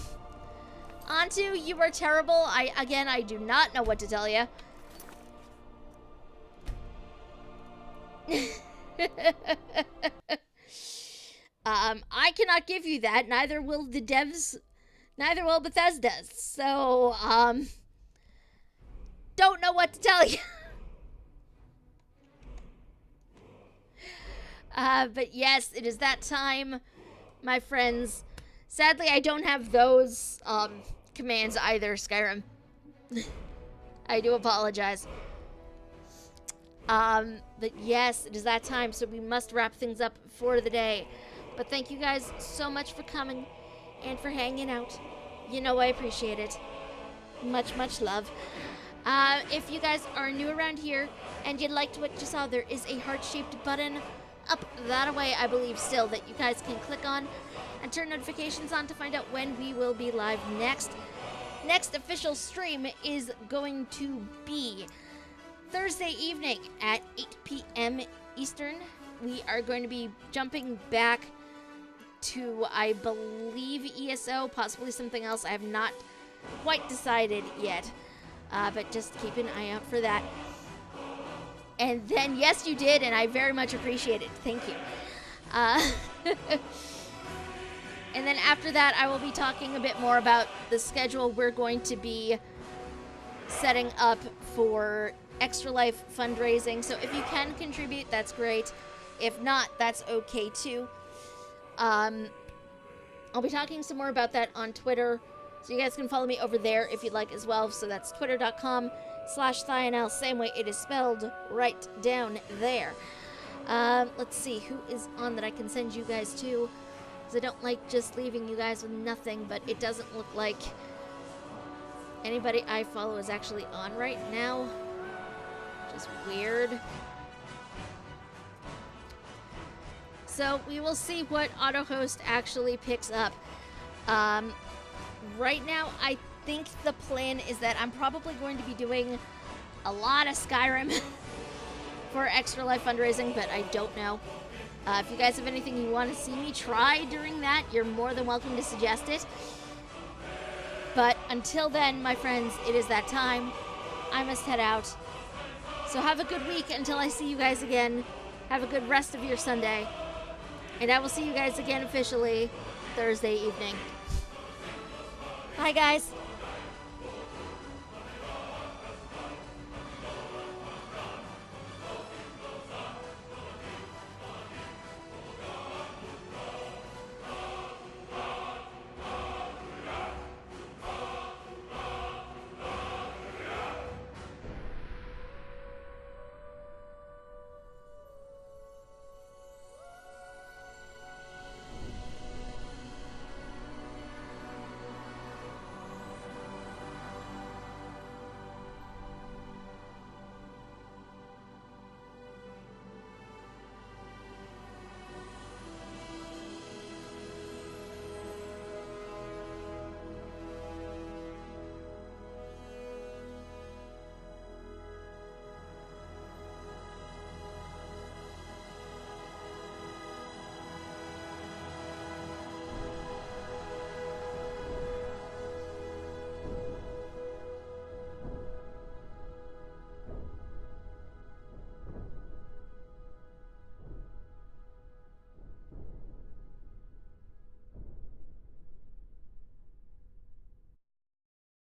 You Are Terrible. I do not know what to tell you. I cannot give you that. Neither will the devs. Neither will Bethesda. So, don't know what to tell you. But yes, it is that time, my friends. Sadly, I don't have those, commands either, Skyrim. I do apologize. But yes, it is that time, so we must wrap things up for the day. But thank you guys so much for coming and for hanging out. You know I appreciate it. Much, much love. If you guys are new around here and you liked what you saw, there is a heart-shaped button up that way, I believe still, that you guys can click on and turn notifications on to find out when we will be live next. Next official stream is going to be Thursday evening at 8 p.m. Eastern. We are going to be jumping back to, I believe, ESO, possibly something else. I have not quite decided yet, but just keep an eye out for that. And then, yes, you did, and I very much appreciate it. Thank you. And then after that, I will be talking a bit more about the schedule we're going to be setting up for Extra Life fundraising. So if you can contribute, that's great. If not, that's okay too. I'll be talking some more about that on Twitter, so you guys can follow me over there if you'd like as well. So that's twitter.com/Thyanel, same way it is spelled right down there. Let's see who is on that I can send you guys to, because I don't like just leaving you guys with nothing, but it doesn't look like anybody I follow is actually on right now, which is weird. So we will see what AutoHost actually picks up. Right now, I think the plan is that I'm probably going to be doing a lot of Skyrim for Extra Life fundraising, but I don't know. If you guys have anything you want to see me try during that, you're more than welcome to suggest it. But until then, my friends, it is that time. I must head out. So have a good week until I see you guys again. Have a good rest of your Sunday. And I will see you guys again officially Thursday evening. Bye, guys.